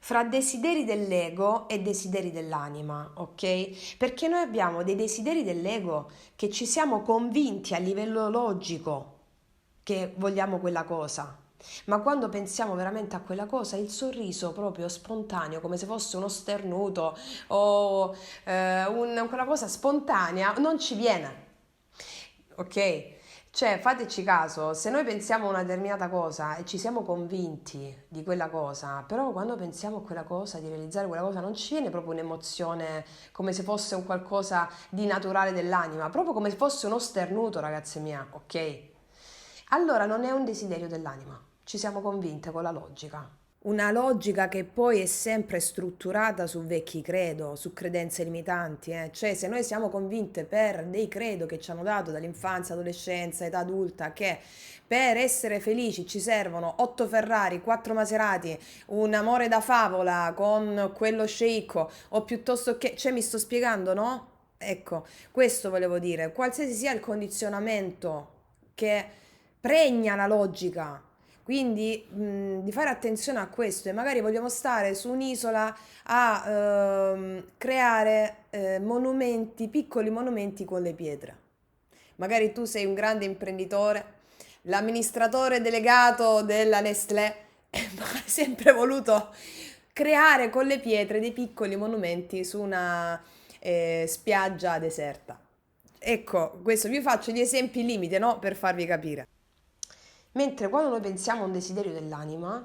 fra desideri dell'ego e desideri dell'anima, ok? Perché noi abbiamo dei desideri dell'ego che ci siamo convinti a livello logico che vogliamo quella cosa, ma quando pensiamo veramente a quella cosa, il sorriso proprio spontaneo, come se fosse uno sternuto o quella cosa spontanea, non ci viene, ok? Cioè, fateci caso, se noi pensiamo a una determinata cosa e ci siamo convinti di quella cosa, però quando pensiamo a quella cosa, di realizzare quella cosa, non ci viene proprio un'emozione come se fosse un qualcosa di naturale dell'anima, proprio come se fosse uno sternuto, ragazze mie, ok? Allora non è un desiderio dell'anima, ci siamo convinte con la logica. una logica che poi è sempre strutturata su vecchi credo, su credenze limitanti, Cioè, se noi siamo convinte per dei credo che ci hanno dato dall'infanzia, adolescenza, età adulta, che per essere felici ci servono 8 Ferrari, 4 Maserati, un amore da favola con quello sceicco, o piuttosto che, cioè mi sto spiegando, no? Ecco, questo volevo dire, qualsiasi sia il condizionamento che pregna la logica, quindi di fare attenzione a questo e magari vogliamo stare su un'isola a creare monumenti, piccoli monumenti con le pietre. Magari tu sei un grande imprenditore, l'amministratore delegato della Nestlé, ma hai sempre voluto creare con le pietre dei piccoli monumenti su una spiaggia deserta. Ecco, questo vi faccio gli esempi limite, no? Per farvi capire. Mentre quando noi pensiamo a un desiderio dell'anima,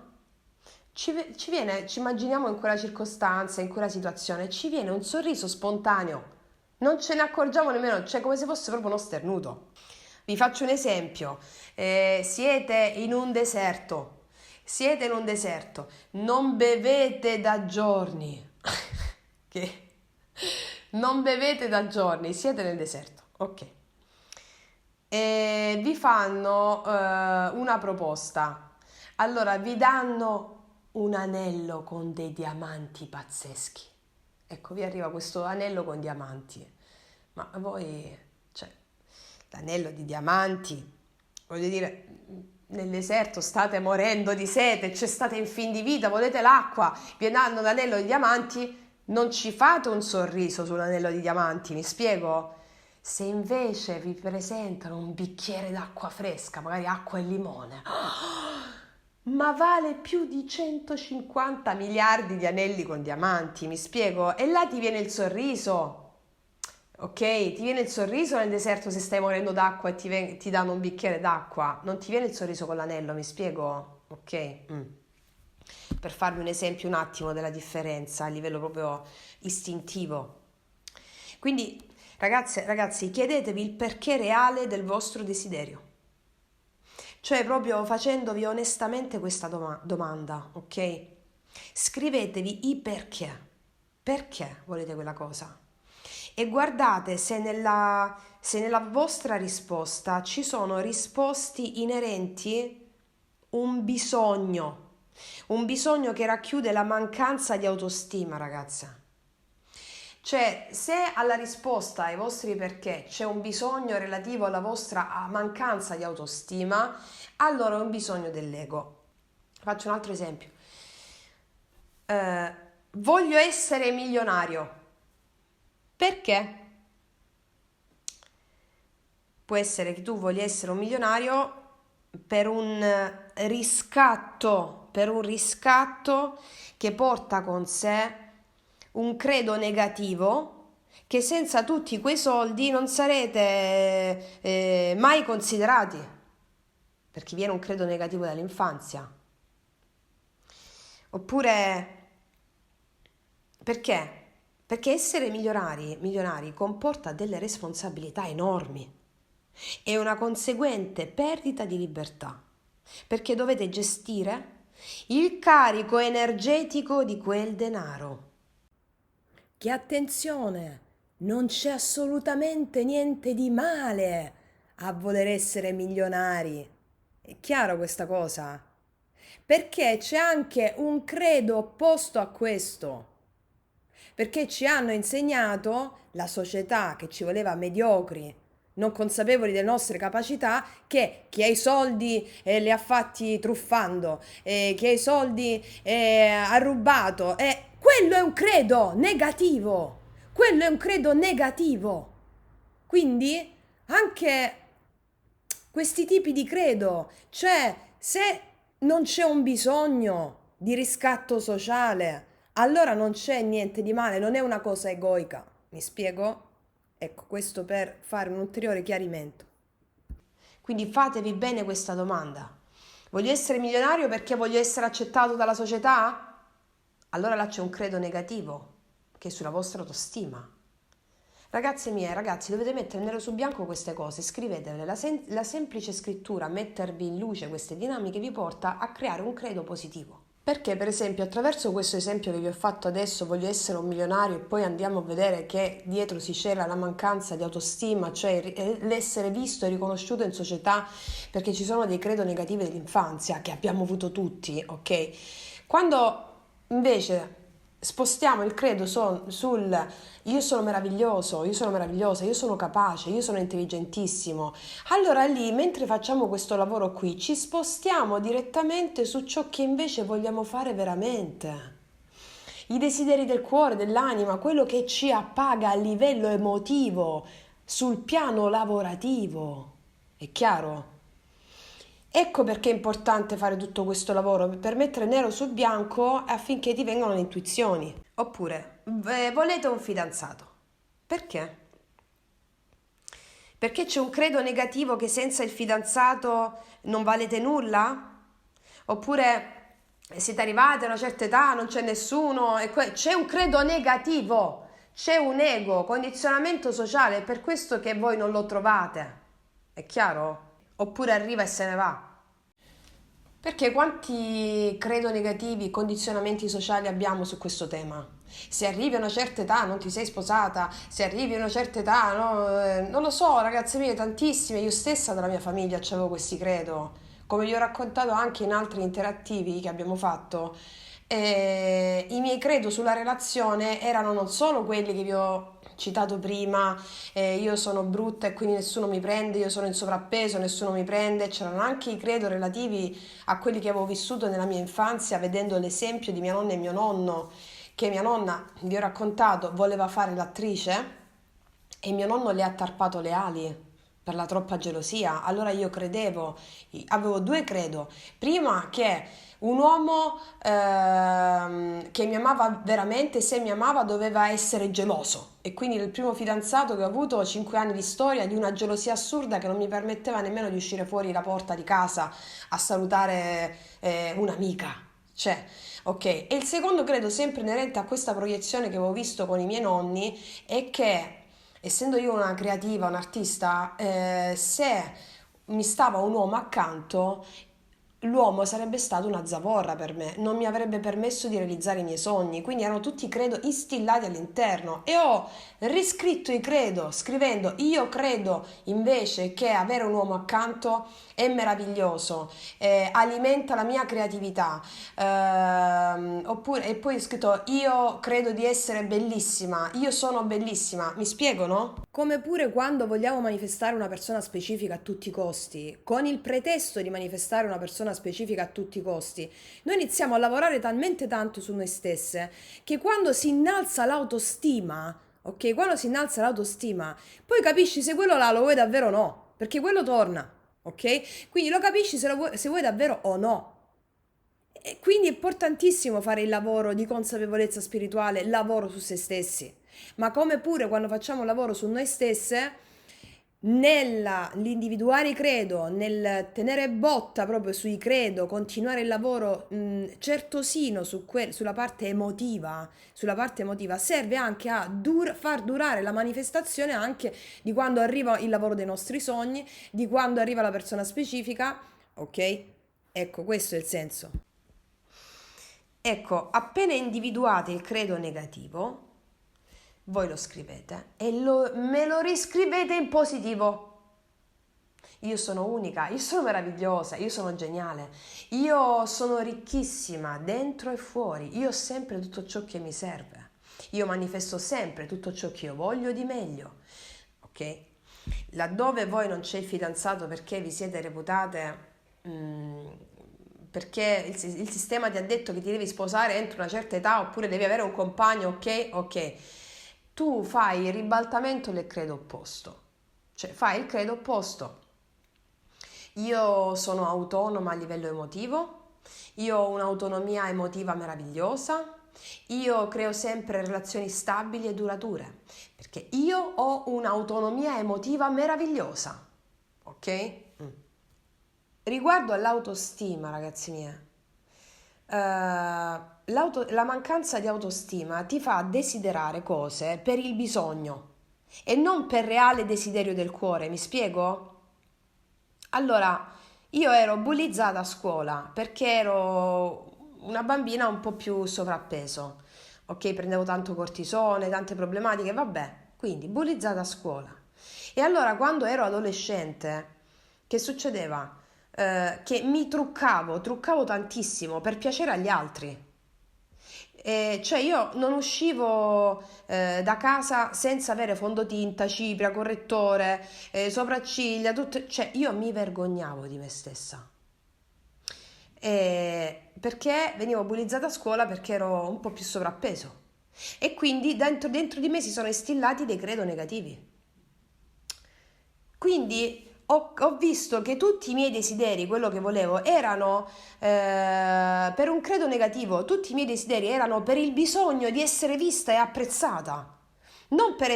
ci immaginiamo in quella circostanza, in quella situazione, ci viene un sorriso spontaneo. Non ce ne accorgiamo nemmeno, cioè come se fosse proprio uno sternuto. Vi faccio un esempio. Siete in un deserto, non bevete da giorni. Che? Non bevete da giorni, siete nel deserto. Ok. E vi fanno una proposta. Allora, vi danno un anello con dei diamanti pazzeschi. Ecco, vi arriva questo anello con diamanti. Ma voi, cioè, l'anello di diamanti, voglio dire, nel deserto state morendo di sete, c'è state in fin di vita, volete l'acqua, vi danno l'anello di diamanti, non ci fate un sorriso sull'anello di diamanti, mi spiego? Se invece vi presentano un bicchiere d'acqua fresca, magari acqua e limone, ma vale più di 150 miliardi di anelli con diamanti, mi spiego? E là ti viene il sorriso. Ok, ti viene il sorriso nel deserto se stai morendo d'acqua e ti danno un bicchiere d'acqua. Non ti viene il sorriso con l'anello, mi spiego? Ok? Per farvi un esempio un attimo della differenza a livello proprio istintivo. Quindi, ragazzi, chiedetevi il perché reale del vostro desiderio. Cioè, proprio facendovi onestamente questa domanda, ok? Scrivetevi i perché. Perché volete quella cosa? E guardate se nella vostra risposta ci sono risposti inerenti un bisogno che racchiude la mancanza di autostima, ragazza. Cioè, se alla risposta ai vostri perché c'è un bisogno relativo alla vostra mancanza di autostima, allora è un bisogno dell'ego. Faccio un altro esempio. Voglio essere milionario. Perché? Può essere che tu voglia essere un milionario per un riscatto che porta con sé un credo negativo che senza tutti quei soldi non sarete mai considerati, perché viene un credo negativo dall'infanzia. Oppure perché? Perché essere milionari comporta delle responsabilità enormi e una conseguente perdita di libertà, perché dovete gestire il carico energetico di quel denaro. Che attenzione, non c'è assolutamente niente di male a voler essere milionari. È chiaro questa cosa? Perché c'è anche un credo opposto a questo. Perché ci hanno insegnato la società che ci voleva mediocri, non consapevoli delle nostre capacità, che chi ha i soldi li ha fatti truffando, chi ha i soldi ha rubato. Quello è un credo negativo. Quello è un credo negativo. Quindi anche questi tipi di credo, cioè se non c'è un bisogno di riscatto sociale, allora non c'è niente di male, non è una cosa egoica. Mi spiego? Ecco, questo per fare un ulteriore chiarimento. Quindi fatevi bene questa domanda. Voglio essere milionario perché voglio essere accettato dalla società? Allora là c'è un credo negativo, che è sulla vostra autostima. Ragazze mie, ragazzi, dovete mettere nero su bianco queste cose, scrivetele. La semplice scrittura, mettervi in luce queste dinamiche vi porta a creare un credo positivo. Perché, per esempio, attraverso questo esempio che vi ho fatto adesso, voglio essere un milionario, e poi andiamo a vedere che dietro si cela la mancanza di autostima, cioè l'essere visto e riconosciuto in società, perché ci sono dei credo negativi dell'infanzia che abbiamo avuto tutti, ok? Quando invece spostiamo il credo sul io sono meraviglioso, io sono meravigliosa, io sono capace, io sono intelligentissimo, allora lì, mentre facciamo questo lavoro qui, ci spostiamo direttamente su ciò che invece vogliamo fare veramente. I desideri del cuore, dell'anima, quello che ci appaga a livello emotivo, sul piano lavorativo. È chiaro? Ecco perché è importante fare tutto questo lavoro, per mettere nero su bianco affinché ti vengano le intuizioni. Oppure, volete un fidanzato. Perché? Perché c'è un credo negativo che senza il fidanzato non valete nulla? Oppure siete arrivati a una certa età, non c'è nessuno, e c'è un credo negativo, c'è un ego, condizionamento sociale, è per questo che voi non lo trovate. È chiaro? Oppure arriva e se ne va. Perché quanti credo negativi, condizionamenti sociali abbiamo su questo tema? Se arrivi a una certa età non ti sei sposata, se arrivi a una certa età, no, non lo so, ragazze mie, tantissime, io stessa dalla mia famiglia avevo questi credo, come vi ho raccontato anche in altri interattivi che abbiamo fatto. I miei credo sulla relazione erano non solo quelli che vi ho citato prima, io sono brutta e quindi nessuno mi prende, io sono in sovrappeso, nessuno mi prende, c'erano anche i credo relativi a quelli che avevo vissuto nella mia infanzia, vedendo l'esempio di mia nonna e mio nonno, che mia nonna, vi ho raccontato, voleva fare l'attrice e mio nonno le ha tarpato le ali per la troppa gelosia. Allora io credevo, avevo due credo. Prima che un uomo che mi amava veramente, se mi amava doveva essere geloso. E quindi il primo fidanzato che ho avuto, 5 anni di storia, di una gelosia assurda che non mi permetteva nemmeno di uscire fuori la porta di casa a salutare un'amica. Cioè, ok. E il secondo credo, sempre inerente a questa proiezione che avevo visto con i miei nonni, è che essendo io una creativa, un artista, se mi stava un uomo accanto, l'uomo sarebbe stato una zavorra per me, non mi avrebbe permesso di realizzare i miei sogni, quindi erano tutti credo instillati all'interno e ho riscritto i credo scrivendo io credo invece che avere un uomo accanto è meraviglioso, alimenta la mia creatività, oppure, e poi ho scritto io credo di essere bellissima, io sono bellissima, mi spiego, no? Come pure quando vogliamo manifestare una persona specifica a tutti i costi, con il pretesto di manifestare una persona specifica a tutti i costi, noi iniziamo a lavorare talmente tanto su noi stesse che quando si innalza l'autostima, ok, quando si innalza l'autostima, poi capisci se quello là lo vuoi davvero o no, perché quello torna, ok? Quindi lo capisci se vuoi davvero o no. E quindi è importantissimo fare il lavoro di consapevolezza spirituale, lavoro su se stessi, ma come pure quando facciamo un lavoro su noi stesse, nell'individuare i credo, nel tenere botta proprio sui credo, continuare il lavoro certosino sulla sulla parte emotiva, serve anche a far durare la manifestazione anche di quando arriva il lavoro dei nostri sogni, di quando arriva la persona specifica, ok? Ecco, questo è il senso. Ecco, appena individuate il credo negativo, voi lo scrivete e me lo riscrivete in positivo. Io sono unica, io sono meravigliosa, io sono geniale, io sono ricchissima dentro e fuori, io ho sempre tutto ciò che mi serve, io manifesto sempre tutto ciò che io voglio di meglio, ok? Laddove voi non c'è il fidanzato perché vi siete reputate perché il sistema ti ha detto che ti devi sposare entro una certa età oppure devi avere un compagno, ok? Ok. Tu fai il ribaltamento del credo opposto. Cioè fai il credo opposto. Io sono autonoma a livello emotivo, io ho un'autonomia emotiva meravigliosa, io creo sempre relazioni stabili e durature, perché io ho un'autonomia emotiva meravigliosa, ok? Riguardo all'autostima, ragazzi miei, la mancanza di autostima ti fa desiderare cose per il bisogno e non per reale desiderio del cuore, mi spiego? Allora, io ero bullizzata a scuola perché ero una bambina un po' più sovrappeso, ok? Prendevo tanto cortisone, tante problematiche, vabbè, quindi bullizzata a scuola. E allora quando ero adolescente, che succedeva? Che mi truccavo tantissimo per piacere agli altri. Cioè io non uscivo da casa senza avere fondotinta, cipria, correttore, sopracciglia, tutto, cioè io mi vergognavo di me stessa. Perché venivo bullizzata a scuola perché ero un po' più sovrappeso e quindi dentro di me si sono instillati dei credo negativi. Quindi ho visto che tutti i miei desideri, quello che volevo, erano per un credo negativo, tutti i miei desideri erano per il bisogno di essere vista e apprezzata, non per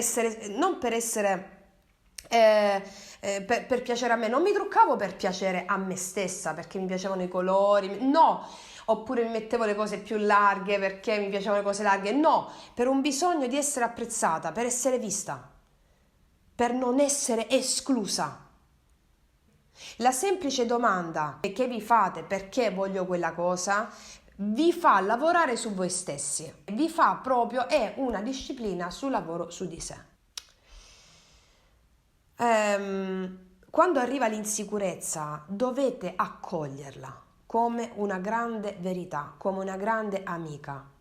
piacere a me, non mi truccavo per piacere a me stessa, perché mi piacevano i colori, no, oppure mi mettevo le cose più larghe perché mi piacevano le cose larghe, no, per un bisogno di essere apprezzata, per essere vista, per non essere esclusa. La semplice domanda che vi fate perché voglio quella cosa vi fa lavorare su voi stessi, vi fa proprio, è una disciplina sul lavoro su di sé. Quando arriva l'insicurezza dovete accoglierla come una grande verità, come una grande amica.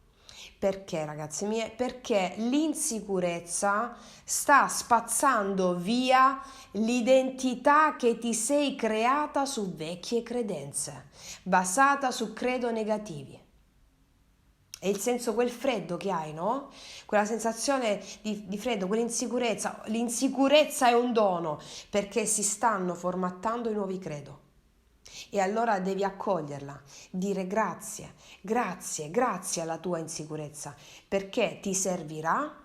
Perché, ragazzi miei? Perché l'insicurezza sta spazzando via l'identità che ti sei creata su vecchie credenze, basata su credo negativi. È il senso, quel freddo che hai, no? Quella sensazione di freddo, quell'insicurezza. L'insicurezza è un dono perché si stanno formattando i nuovi credo. E allora devi accoglierla, dire grazie, grazie, grazie alla tua insicurezza, perché ti servirà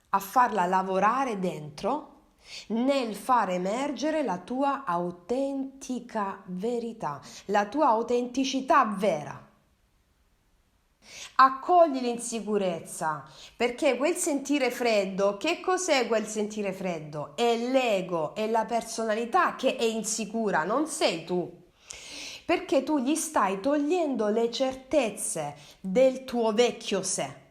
a farla lavorare dentro nel far emergere la tua autentica verità, la tua autenticità vera. Accogli l'insicurezza, perché quel sentire freddo, che cos'è quel sentire freddo? È l'ego, è la personalità che è insicura, non sei tu. Perché tu gli stai togliendo le certezze del tuo vecchio sé.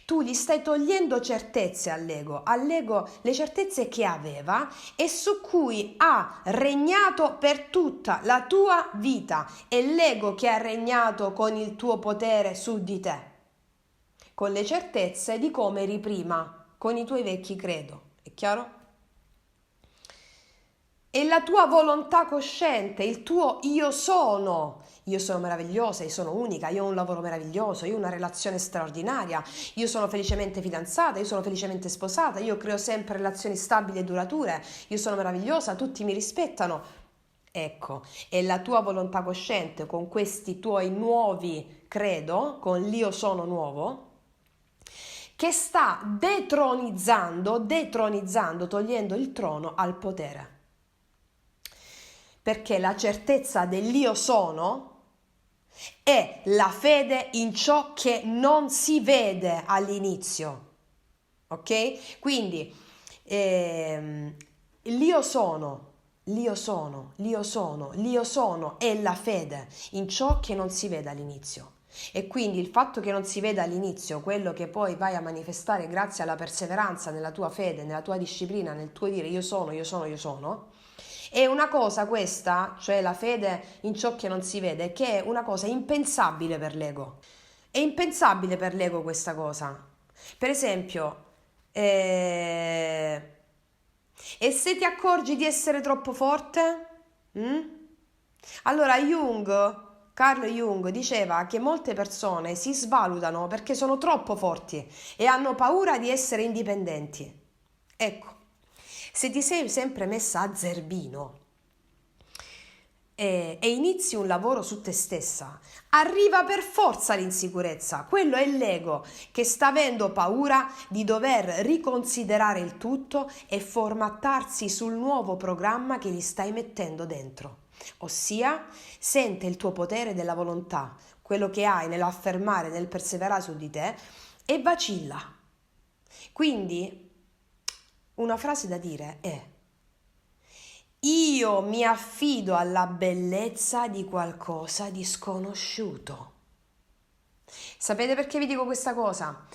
Tu gli stai togliendo certezze all'ego le certezze che aveva e su cui ha regnato per tutta la tua vita. È l'ego che ha regnato con il tuo potere su di te, con le certezze di come eri prima, con i tuoi vecchi credo. È chiaro? È la tua volontà cosciente, il tuo io sono meravigliosa, io sono unica, io ho un lavoro meraviglioso, io ho una relazione straordinaria, io sono felicemente fidanzata, io sono felicemente sposata, io creo sempre relazioni stabili e durature, io sono meravigliosa, tutti mi rispettano. Ecco, è la tua volontà cosciente con questi tuoi nuovi credo, con l'io sono nuovo, che sta detronizzando, togliendo il trono al potere. Perché la certezza dell'io sono è la fede in ciò che non si vede all'inizio, ok? Quindi l'io sono è la fede in ciò che non si vede all'inizio. E quindi il fatto che non si veda all'inizio quello che poi vai a manifestare grazie alla perseveranza nella tua fede, nella tua disciplina, nel tuo dire io sono, è una cosa questa, cioè la fede in ciò che non si vede, che è una cosa impensabile per l'ego. È impensabile per l'ego questa cosa. Per esempio, e se ti accorgi di essere troppo forte? Allora Carl Jung diceva che molte persone si svalutano perché sono troppo forti e hanno paura di essere indipendenti. Ecco, se ti sei sempre messa a zerbino e inizi un lavoro su te stessa, arriva per forza l'insicurezza. Quello è l'ego che sta avendo paura di dover riconsiderare il tutto e formattarsi sul nuovo programma che gli stai mettendo dentro. Ossia, sente il tuo potere della volontà, quello che hai nell'affermare, nel perseverare su di te, e vacilla. Quindi, una frase da dire è: Io mi affido alla bellezza di qualcosa di sconosciuto. Sapete perché vi dico questa cosa?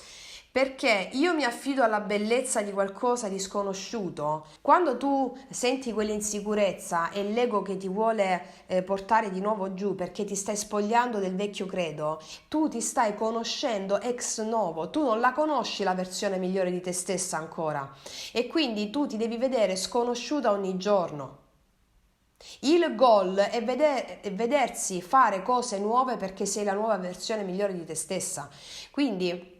Perché io mi affido alla bellezza di qualcosa di sconosciuto. Quando tu senti quell'insicurezza e l'ego che ti vuole portare di nuovo giù perché ti stai spogliando del vecchio credo, tu ti stai conoscendo ex novo, tu non la conosci la versione migliore di te stessa ancora e quindi tu ti devi vedere sconosciuta ogni giorno. Il goal è vedersi fare cose nuove perché sei la nuova versione migliore di te stessa. Quindi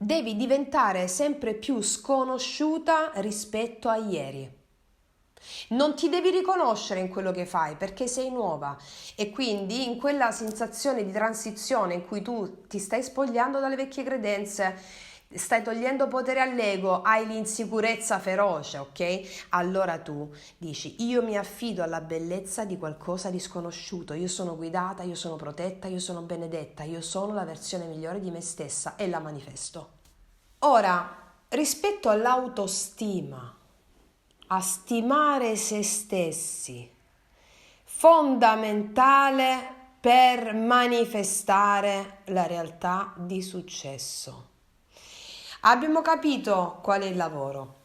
devi diventare sempre più sconosciuta rispetto a ieri. Non ti devi riconoscere in quello che fai perché sei nuova e quindi in quella sensazione di transizione in cui tu ti stai spogliando dalle vecchie credenze, stai togliendo potere all'ego, hai l'insicurezza feroce, ok? Allora tu dici: io mi affido alla bellezza di qualcosa di sconosciuto, io sono guidata, io sono protetta, io sono benedetta, io sono la versione migliore di me stessa e la manifesto. Ora, rispetto all'autostima, a stimare se stessi, fondamentale per manifestare la realtà di successo. Abbiamo capito qual è il lavoro.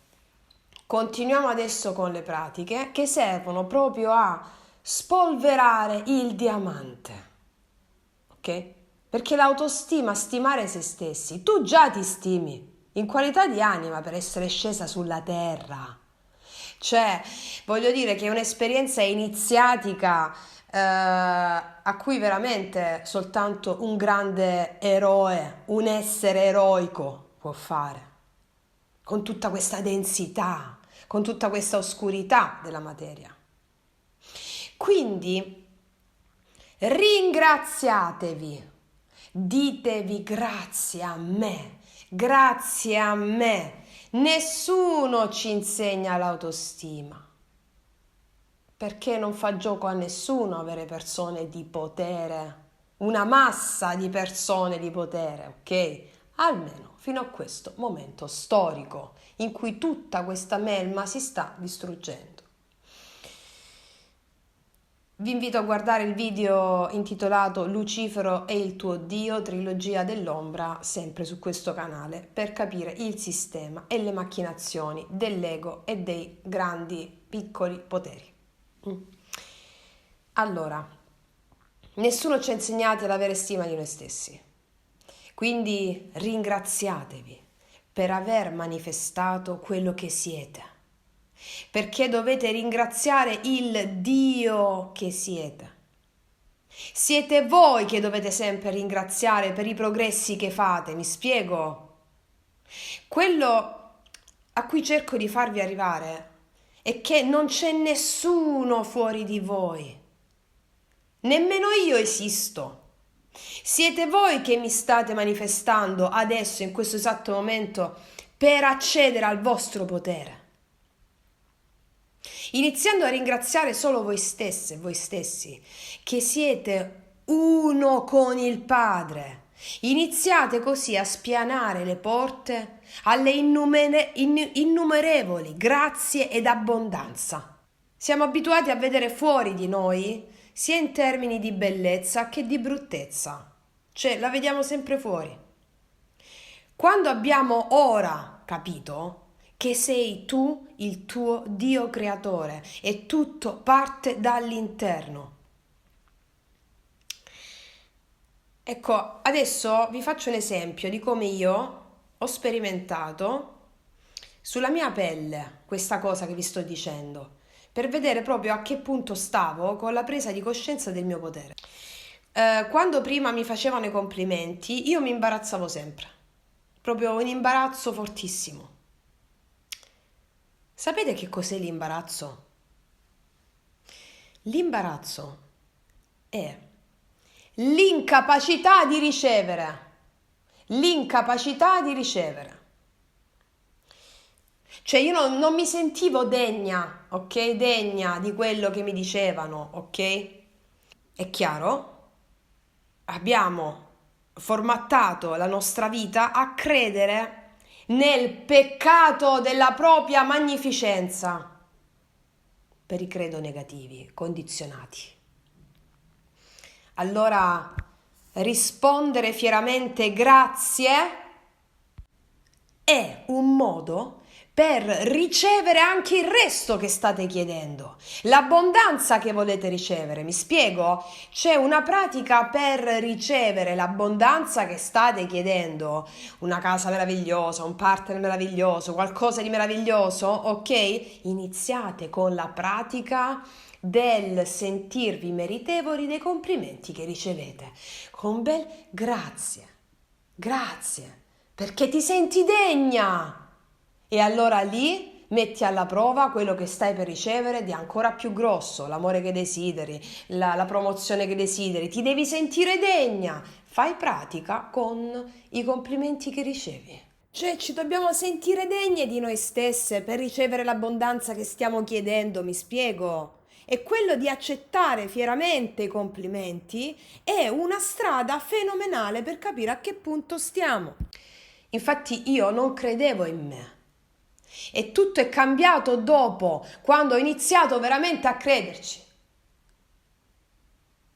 Continuiamo adesso con le pratiche che servono proprio a spolverare il diamante. Ok? Perché l'autostima, stimare se stessi, tu già ti stimi in qualità di anima per essere scesa sulla terra. Cioè, voglio dire che è un'esperienza iniziatica a cui veramente soltanto un grande eroe, un essere eroico può fare, con tutta questa densità, con tutta questa oscurità della materia. Quindi ringraziatevi, ditevi grazie a me, grazie a me. Nessuno ci insegna l'autostima, perché non fa gioco a nessuno avere persone di potere, una massa di persone di potere, ok? Almeno fino a questo momento storico in cui tutta questa melma si sta distruggendo. Vi invito a guardare il video intitolato Lucifero e il tuo Dio, trilogia dell'ombra, sempre su questo canale, per capire il sistema e le macchinazioni dell'ego e dei grandi piccoli poteri. Allora, nessuno ci ha insegnato ad avere stima di noi stessi, quindi ringraziatevi per aver manifestato quello che siete. Perché dovete ringraziare il Dio che siete. Siete voi che dovete sempre ringraziare per i progressi che fate, mi spiego? Quello a cui cerco di farvi arrivare è che non c'è nessuno fuori di voi. Nemmeno io esisto. Siete voi che mi state manifestando adesso, in questo esatto momento, per accedere al vostro potere. Iniziando a ringraziare solo voi stesse, voi stessi, che siete uno con il Padre. Iniziate così a spianare le porte alle innumerevoli grazie ed abbondanza. Siamo abituati a vedere fuori di noi sia in termini di bellezza che di bruttezza. Cioè, la vediamo sempre fuori. Quando abbiamo ora capito che sei tu il tuo Dio creatore e tutto parte dall'interno. Ecco, adesso vi faccio un esempio di come io ho sperimentato sulla mia pelle questa cosa che vi sto dicendo, per vedere proprio a che punto stavo con la presa di coscienza del mio potere. Quando prima mi facevano i complimenti, io mi imbarazzavo sempre, proprio un imbarazzo fortissimo. Sapete che cos'è l'imbarazzo? L'imbarazzo è l'incapacità di ricevere. L'incapacità di ricevere. Cioè io non mi sentivo degna, ok? Degna di quello che mi dicevano, ok? È chiaro? Abbiamo formattato la nostra vita a credere nel peccato della propria magnificenza. per i credo negativi, condizionati. Allora, rispondere fieramente grazie è un modo per ricevere anche il resto che state chiedendo, l'abbondanza che volete ricevere. Mi spiego? C'è una pratica per ricevere l'abbondanza che state chiedendo, una casa meravigliosa, un partner meraviglioso, qualcosa di meraviglioso, ok? Iniziate con la pratica del sentirvi meritevoli dei complimenti che ricevete, con un bel grazie, perché ti senti degna. E allora lì metti alla prova quello che stai per ricevere di ancora più grosso, l'amore che desideri, la promozione che desideri, ti devi sentire degna. Fai pratica con i complimenti che ricevi. Cioè ci dobbiamo sentire degne di noi stesse per ricevere l'abbondanza che stiamo chiedendo, mi spiego? E quello di accettare fieramente i complimenti è una strada fenomenale per capire a che punto stiamo. Infatti io non credevo in me. E tutto è cambiato dopo, quando ho iniziato veramente a crederci.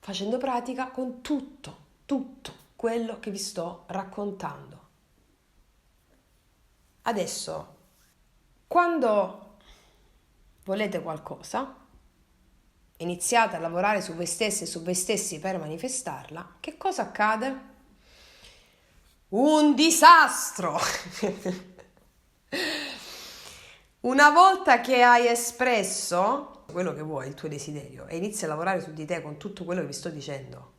Facendo pratica con tutto quello che vi sto raccontando. Adesso, quando volete qualcosa, iniziate a lavorare su voi stessi e su voi stessi per manifestarla, che cosa accade? Un disastro! Una volta che hai espresso quello che vuoi, il tuo desiderio, e inizi a lavorare su di te con tutto quello che vi sto dicendo,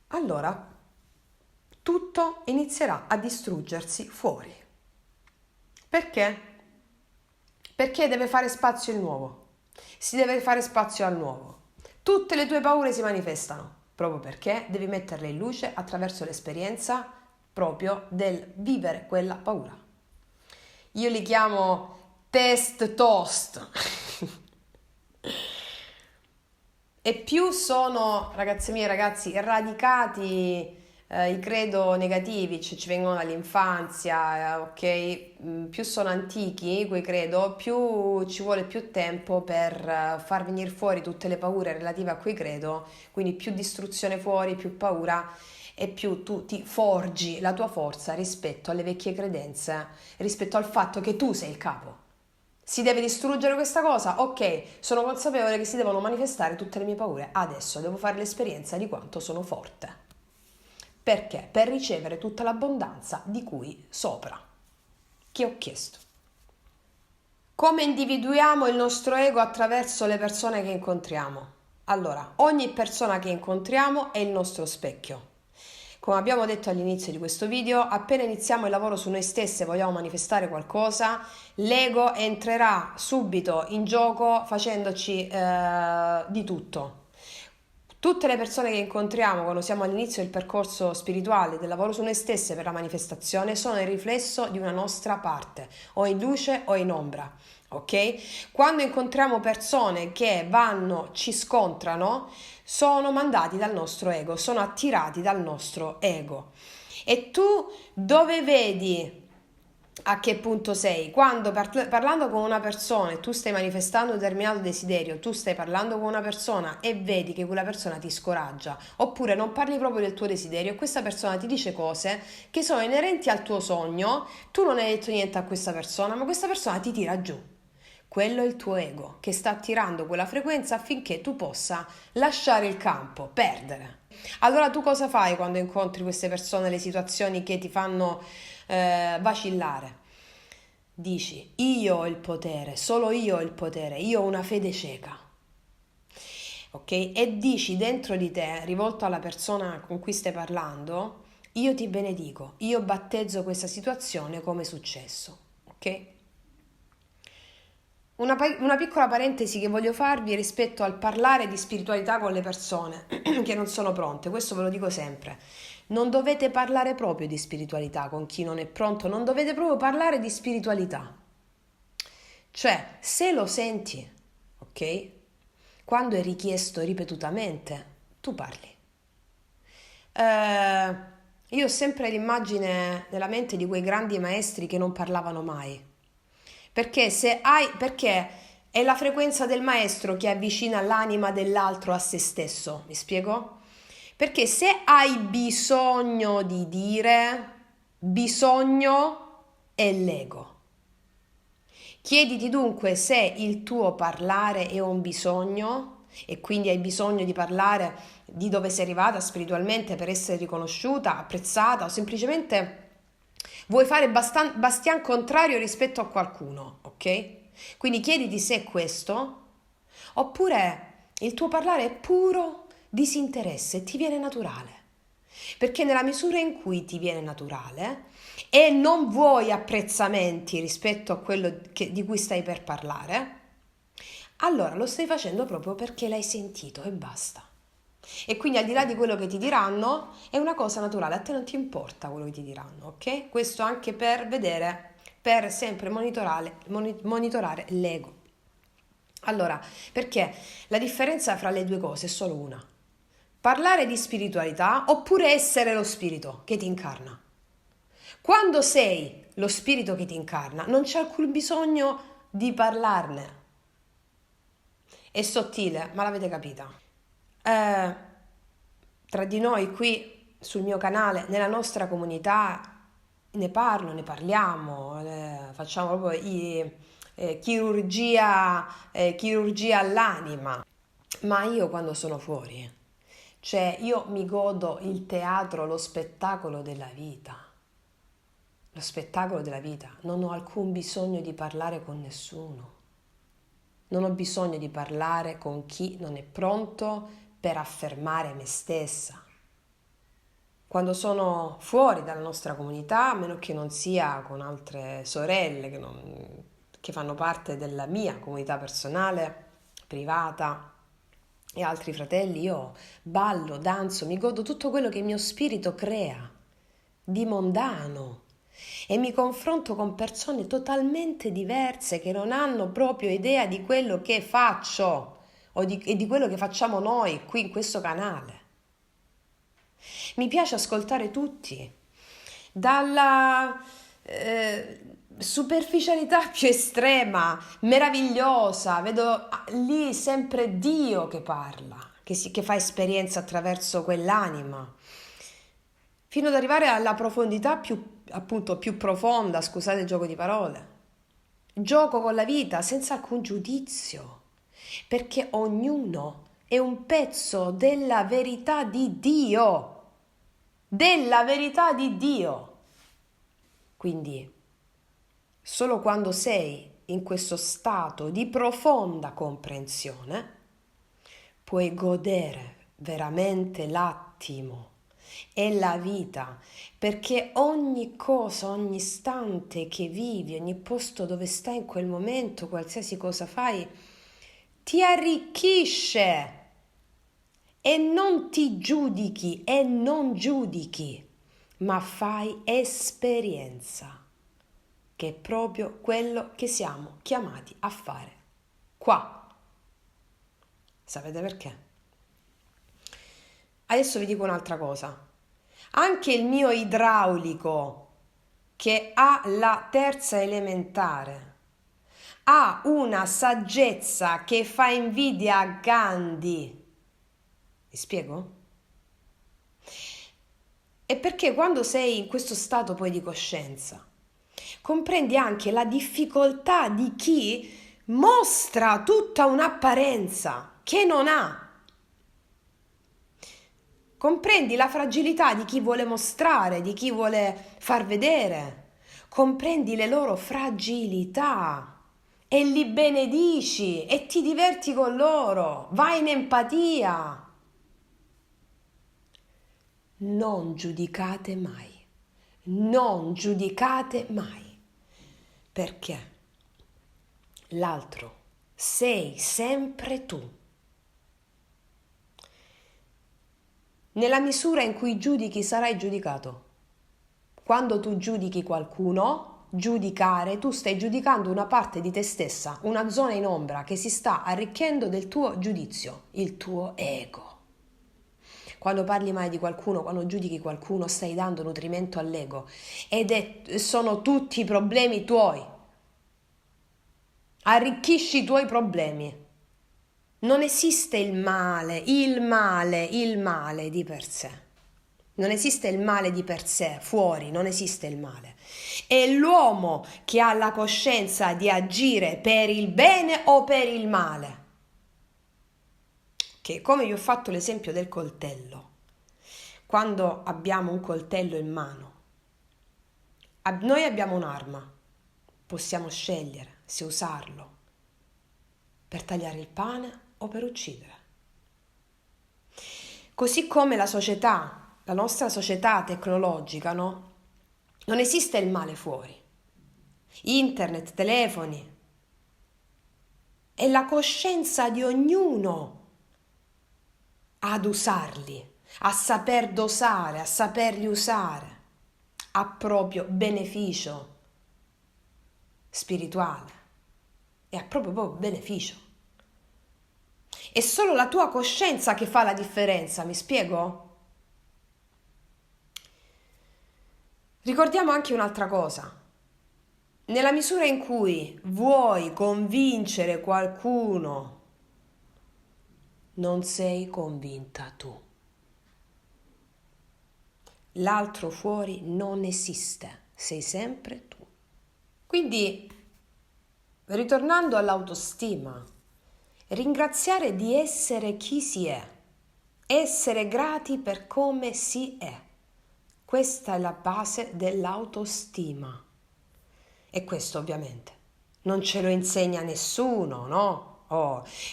allora tutto inizierà a distruggersi fuori. Perché? Perché deve fare spazio il nuovo. Si deve fare spazio al nuovo. Tutte le tue paure si manifestano, proprio perché devi metterle in luce attraverso l'esperienza proprio del vivere quella paura. Io li chiamo test toast. E più sono, ragazze mie, ragazzi, radicati i credo negativi, cioè ci vengono dall'infanzia, ok? Più sono antichi quei credo, più ci vuole più tempo per far venire fuori tutte le paure relative a quei credo, quindi più distruzione fuori, più paura e più tu ti forgi la tua forza rispetto alle vecchie credenze, rispetto al fatto che tu sei il capo. Si deve distruggere questa cosa? Ok, sono consapevole che si devono manifestare tutte le mie paure. Adesso devo fare l'esperienza di quanto sono forte. Perché? Per ricevere tutta l'abbondanza di cui sopra, che ho chiesto. Come individuiamo il nostro ego attraverso le persone che incontriamo? Allora, ogni persona che incontriamo è il nostro specchio. Come abbiamo detto all'inizio di questo video, appena iniziamo il lavoro su noi stessi e vogliamo manifestare qualcosa, l'ego entrerà subito in gioco facendoci di tutto. Tutte le persone che incontriamo quando siamo all'inizio del percorso spirituale, del lavoro su noi stesse per la manifestazione, sono il riflesso di una nostra parte, o in luce o in ombra. Ok? Quando incontriamo persone che ci scontrano, sono mandati dal nostro ego, sono attirati dal nostro ego. E tu dove vedi a che punto sei? Quando parlando con una persona e tu stai manifestando un determinato desiderio, tu stai parlando con una persona e vedi che quella persona ti scoraggia, oppure non parli proprio del tuo desiderio e questa persona ti dice cose che sono inerenti al tuo sogno, tu non hai detto niente a questa persona, ma questa persona ti tira giù. Quello è il tuo ego che sta attirando quella frequenza affinché tu possa lasciare il campo, perdere. Allora tu cosa fai quando incontri queste persone, le situazioni che ti fanno vacillare? Dici, io ho il potere, solo io ho il potere, io ho una fede cieca. Ok? E dici dentro di te, rivolto alla persona con cui stai parlando, io ti benedico, io battezzo questa situazione come è successo. Ok? Una piccola parentesi che voglio farvi rispetto al parlare di spiritualità con le persone che non sono pronte, questo ve lo dico sempre. Non dovete parlare proprio di spiritualità con chi non è pronto, non dovete proprio parlare di spiritualità. Cioè, se lo senti, ok? Quando è richiesto ripetutamente, tu parli. Io ho sempre l'immagine nella mente di quei grandi maestri che non parlavano mai. Perché È la frequenza del maestro che avvicina l'anima dell'altro a se stesso, mi spiego? Perché se hai bisogno di dire, bisogno è l'ego. Chiediti dunque se il tuo parlare è un bisogno e quindi hai bisogno di parlare di dove sei arrivata spiritualmente per essere riconosciuta, apprezzata o semplicemente vuoi fare bastian contrario rispetto a qualcuno, ok? Quindi chiediti se è questo oppure il tuo parlare è puro disinteresse, ti viene naturale. Perché nella misura in cui ti viene naturale e non vuoi apprezzamenti rispetto a quello di cui stai per parlare, allora lo stai facendo proprio perché l'hai sentito e basta. E quindi al di là di quello che ti diranno è una cosa naturale, a te non ti importa quello che ti diranno, ok? Questo anche per vedere, per sempre monitorare l'ego. Allora, perché la differenza fra le due cose è solo una. Parlare di spiritualità oppure essere lo spirito che ti incarna. Quando sei lo spirito che ti incarna, non c'è alcun bisogno di parlarne. È sottile, ma l'avete capita. Tra di noi qui sul mio canale, nella nostra comunità, ne parlo, ne parliamo, facciamo proprio chirurgia all'anima. Ma io quando sono fuori, cioè io mi godo il teatro, lo spettacolo della vita. Lo spettacolo della vita. Non ho alcun bisogno di parlare con nessuno. Non ho bisogno di parlare con chi non è pronto per affermare me stessa. Quando sono fuori dalla nostra comunità, a meno che non sia con altre sorelle che fanno parte della mia comunità personale, privata, e altri fratelli, io ballo, danzo, mi godo tutto quello che il mio spirito crea di mondano e mi confronto con persone totalmente diverse che non hanno proprio idea di quello che faccio e di quello che facciamo noi qui in questo canale. Mi piace ascoltare tutti, dalla superficialità più estrema, meravigliosa, vedo lì sempre Dio che parla, che fa esperienza attraverso quell'anima, fino ad arrivare alla profondità più profonda, scusate il gioco di parole. Gioco con la vita senza alcun giudizio, perché ognuno è un pezzo della verità di Dio. Della verità di Dio. Quindi, solo quando sei in questo stato di profonda comprensione, puoi godere veramente l'attimo e la vita, perché ogni cosa, ogni istante che vivi, ogni posto dove stai in quel momento, qualsiasi cosa fai, ti arricchisce. E non ti giudichi e non giudichi, ma fai esperienza, che è proprio quello che siamo chiamati a fare qua. Sapete perché? Adesso vi dico un'altra cosa. Anche il mio idraulico, che ha la terza elementare, ha una saggezza che fa invidia a Gandhi. Mi spiego? E perché quando sei in questo stato poi di coscienza, comprendi anche la difficoltà di chi mostra tutta un'apparenza che non ha. Comprendi la fragilità di chi vuole mostrare, di chi vuole far vedere. Comprendi le loro fragilità e li benedici e ti diverti con loro. Vai in empatia. Non giudicate mai, non giudicate mai, perché l'altro sei sempre tu. Nella misura in cui giudichi sarai giudicato. Quando tu giudichi qualcuno, giudicare, tu stai giudicando una parte di te stessa, una zona in ombra che si sta arricchendo del tuo giudizio, il tuo ego. Quando parli male di qualcuno, quando giudichi qualcuno, stai dando nutrimento all'ego sono tutti problemi tuoi. arricchisci i tuoi problemi. Non esiste il male di per sé. Non esiste il male di per sé, fuori, non esiste il male. È l'uomo che ha la coscienza di agire per il bene o per il male. Che come vi ho fatto l'esempio del coltello. Quando abbiamo un coltello in mano, noi abbiamo un'arma, possiamo scegliere se usarlo per tagliare il pane o per uccidere. Così come la società, la nostra società tecnologica, no? Non esiste il male fuori. Internet, telefoni. È la coscienza di ognuno ad usarli, a saper dosare, a saperli usare a proprio beneficio spirituale e a proprio beneficio. È solo la tua coscienza che fa la differenza, mi spiego? Ricordiamo anche un'altra cosa. Nella misura in cui vuoi convincere qualcuno, non sei convinta tu. L'altro fuori non esiste, sei sempre tu. Quindi, ritornando all'autostima, ringraziare di essere chi si è, essere grati per come si è. Questa è la base dell'autostima. E questo ovviamente non ce lo insegna nessuno, no?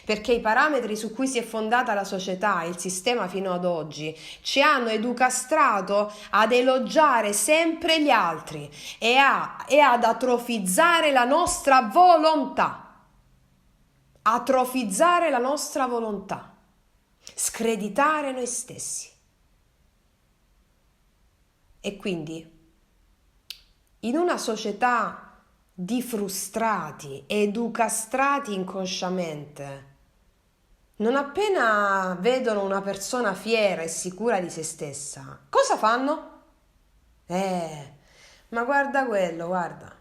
Perché i parametri su cui si è fondata la società, il sistema fino ad oggi, ci hanno educastrato ad elogiare sempre gli altri e ad atrofizzare la nostra volontà. Atrofizzare la nostra volontà. Screditare noi stessi. E quindi, in una società di frustrati, educastrati inconsciamente, non appena vedono una persona fiera e sicura di se stessa, cosa fanno? Ma guarda quello, guarda.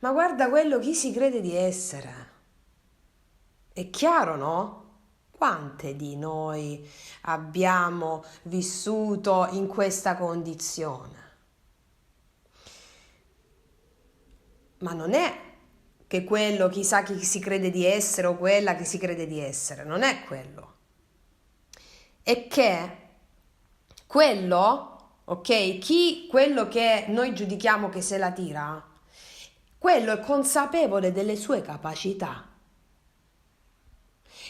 Ma guarda quello chi si crede di essere. È chiaro, no? Quante di noi abbiamo vissuto in questa condizione? Ma non è che quello chissà chi si crede di essere o quella che si crede di essere, non è quello. È che quello, ok, quello che noi giudichiamo che se la tira, quello è consapevole delle sue capacità.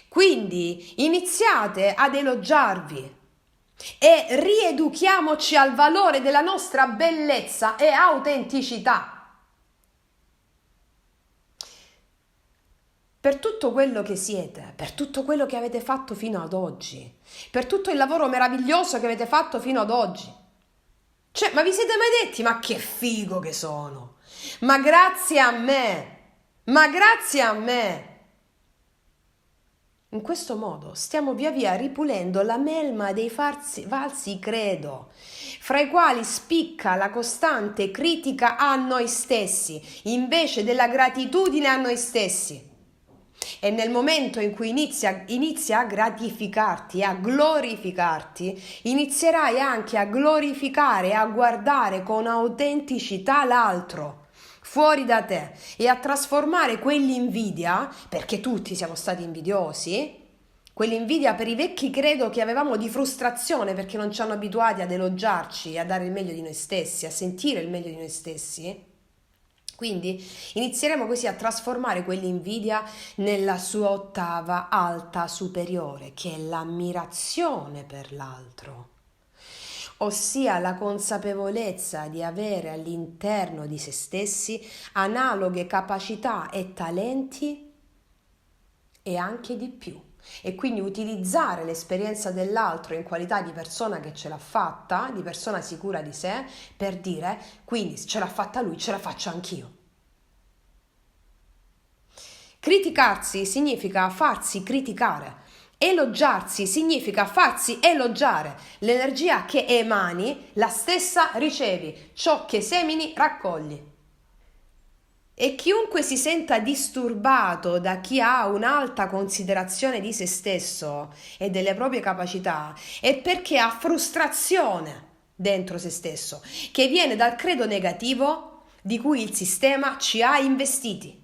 Quindi iniziate ad elogiarvi e rieduchiamoci al valore della nostra bellezza e autenticità. Per tutto quello che siete, per tutto quello che avete fatto fino ad oggi, per tutto il lavoro meraviglioso che avete fatto fino ad oggi. Cioè, ma vi siete mai detti, ma che figo che sono? Ma grazie a me, ma grazie a me. In questo modo stiamo via via ripulendo la melma dei falsi credo, fra i quali spicca la costante critica a noi stessi, invece della gratitudine a noi stessi. E nel momento in cui inizia a gratificarti, a glorificarti, inizierai anche a glorificare e a guardare con autenticità l'altro fuori da te e a trasformare quell'invidia, perché tutti siamo stati invidiosi, quell'invidia per i vecchi credo che avevamo di frustrazione perché non ci hanno abituati ad elogiarci, a dare il meglio di noi stessi, a sentire il meglio di noi stessi. Quindi inizieremo così a trasformare quell'invidia nella sua ottava alta superiore, che è l'ammirazione per l'altro, ossia la consapevolezza di avere all'interno di se stessi analoghe capacità e talenti e anche di più. E quindi utilizzare l'esperienza dell'altro in qualità di persona che ce l'ha fatta, di persona sicura di sé, per dire, quindi ce l'ha fatta lui, ce la faccio anch'io. Criticarsi significa farsi criticare, elogiarsi significa farsi elogiare. L'energia che emani, la stessa ricevi, ciò che semini raccogli. E chiunque si senta disturbato da chi ha un'alta considerazione di se stesso e delle proprie capacità è perché ha frustrazione dentro se stesso, che viene dal credo negativo di cui il sistema ci ha investiti.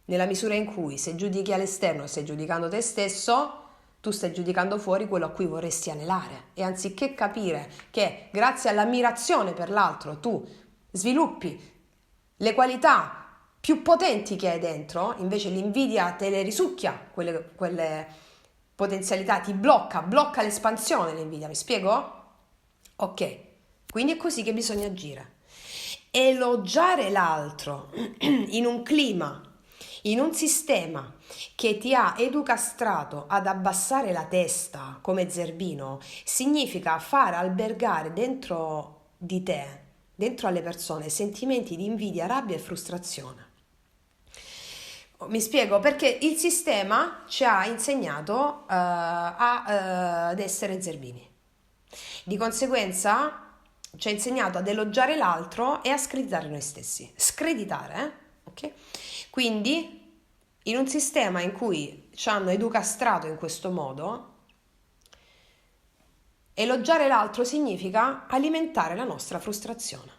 Nella misura in cui se giudichi all'esterno e stai giudicando te stesso, tu stai giudicando fuori quello a cui vorresti anelare. E anziché capire che grazie all'ammirazione per l'altro tu sviluppi le qualità più potenti che hai dentro, invece l'invidia te le risucchia, quelle potenzialità, ti blocca l'espansione l'invidia, mi spiego? Ok, quindi è così che bisogna agire. Elogiare l'altro in un clima, in un sistema che ti ha educastrato ad abbassare la testa come zerbino, significa far albergare dentro di te, dentro alle persone, sentimenti di invidia, rabbia e frustrazione. Mi spiego, perché il sistema ci ha insegnato ad essere zerbini. Di conseguenza ci ha insegnato ad elogiare l'altro e a screditare noi stessi. Screditare, ok? Quindi in un sistema in cui ci hanno educastrato in questo modo, elogiare l'altro significa alimentare la nostra frustrazione.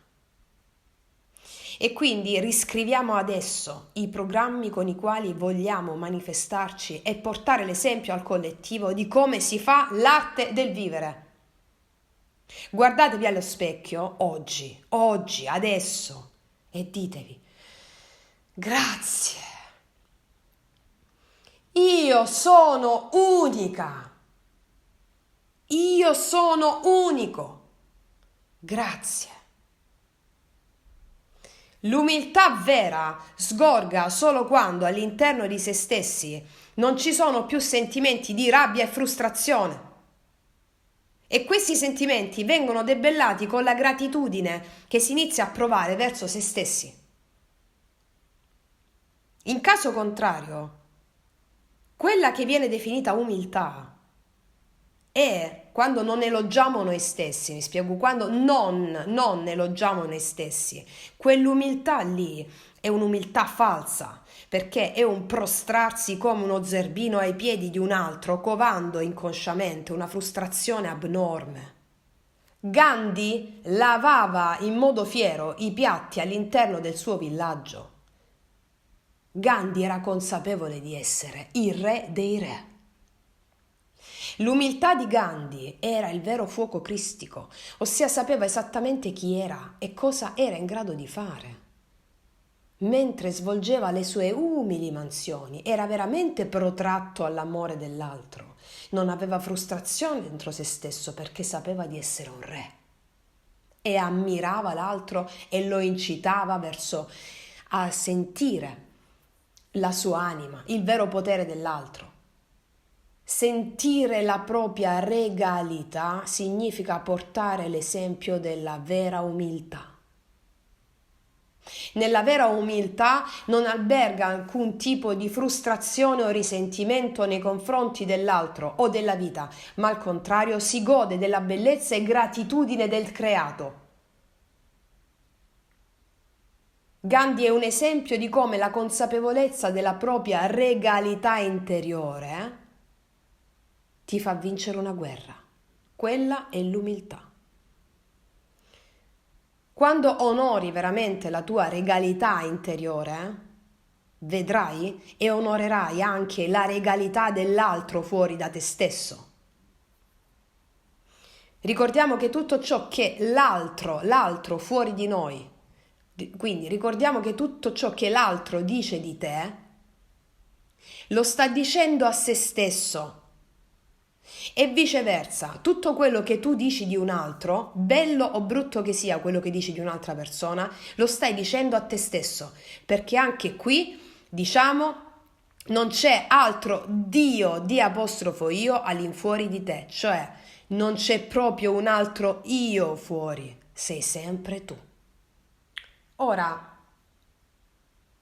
E quindi riscriviamo adesso i programmi con i quali vogliamo manifestarci e portare l'esempio al collettivo di come si fa l'arte del vivere. Guardatevi allo specchio oggi, adesso, e ditevi: grazie, io sono unica, io sono unico, grazie. L'umiltà vera sgorga solo quando all'interno di se stessi non ci sono più sentimenti di rabbia e frustrazione. E questi sentimenti vengono debellati con la gratitudine che si inizia a provare verso se stessi. In caso contrario, quella che viene definita umiltà è quando non elogiamo noi stessi, mi spiego, quando non elogiamo noi stessi. Quell'umiltà lì è un'umiltà falsa, perché è un prostrarsi come uno zerbino ai piedi di un altro, covando inconsciamente una frustrazione abnorme. Gandhi lavava in modo fiero i piatti all'interno del suo villaggio. Gandhi era consapevole di essere il re dei re. L'umiltà di Gandhi era il vero fuoco cristico, ossia sapeva esattamente chi era e cosa era in grado di fare. Mentre svolgeva le sue umili mansioni, era veramente protratto all'amore dell'altro. Non aveva frustrazione dentro se stesso perché sapeva di essere un re. E ammirava l'altro e lo incitava verso a sentire la sua anima, il vero potere dell'altro. Sentire la propria regalità significa portare l'esempio della vera umiltà. Nella vera umiltà non alberga alcun tipo di frustrazione o risentimento nei confronti dell'altro o della vita, ma al contrario si gode della bellezza e gratitudine del creato. Gandhi è un esempio di come la consapevolezza della propria regalità interiore ti fa vincere una guerra. Quella è l'umiltà. Quando onori veramente la tua regalità interiore, vedrai e onorerai anche la regalità dell'altro fuori da te stesso. Ricordiamo che tutto ciò che l'altro fuori di noi, quindi ricordiamo che tutto ciò che l'altro dice di te, lo sta dicendo a se stesso. E viceversa, tutto quello che tu dici di un altro, bello o brutto che sia quello che dici di un'altra persona, lo stai dicendo a te stesso, perché anche qui, diciamo, non c'è altro Dio, di apostrofo io, all'infuori di te, cioè non c'è proprio un altro io fuori, sei sempre tu. Ora,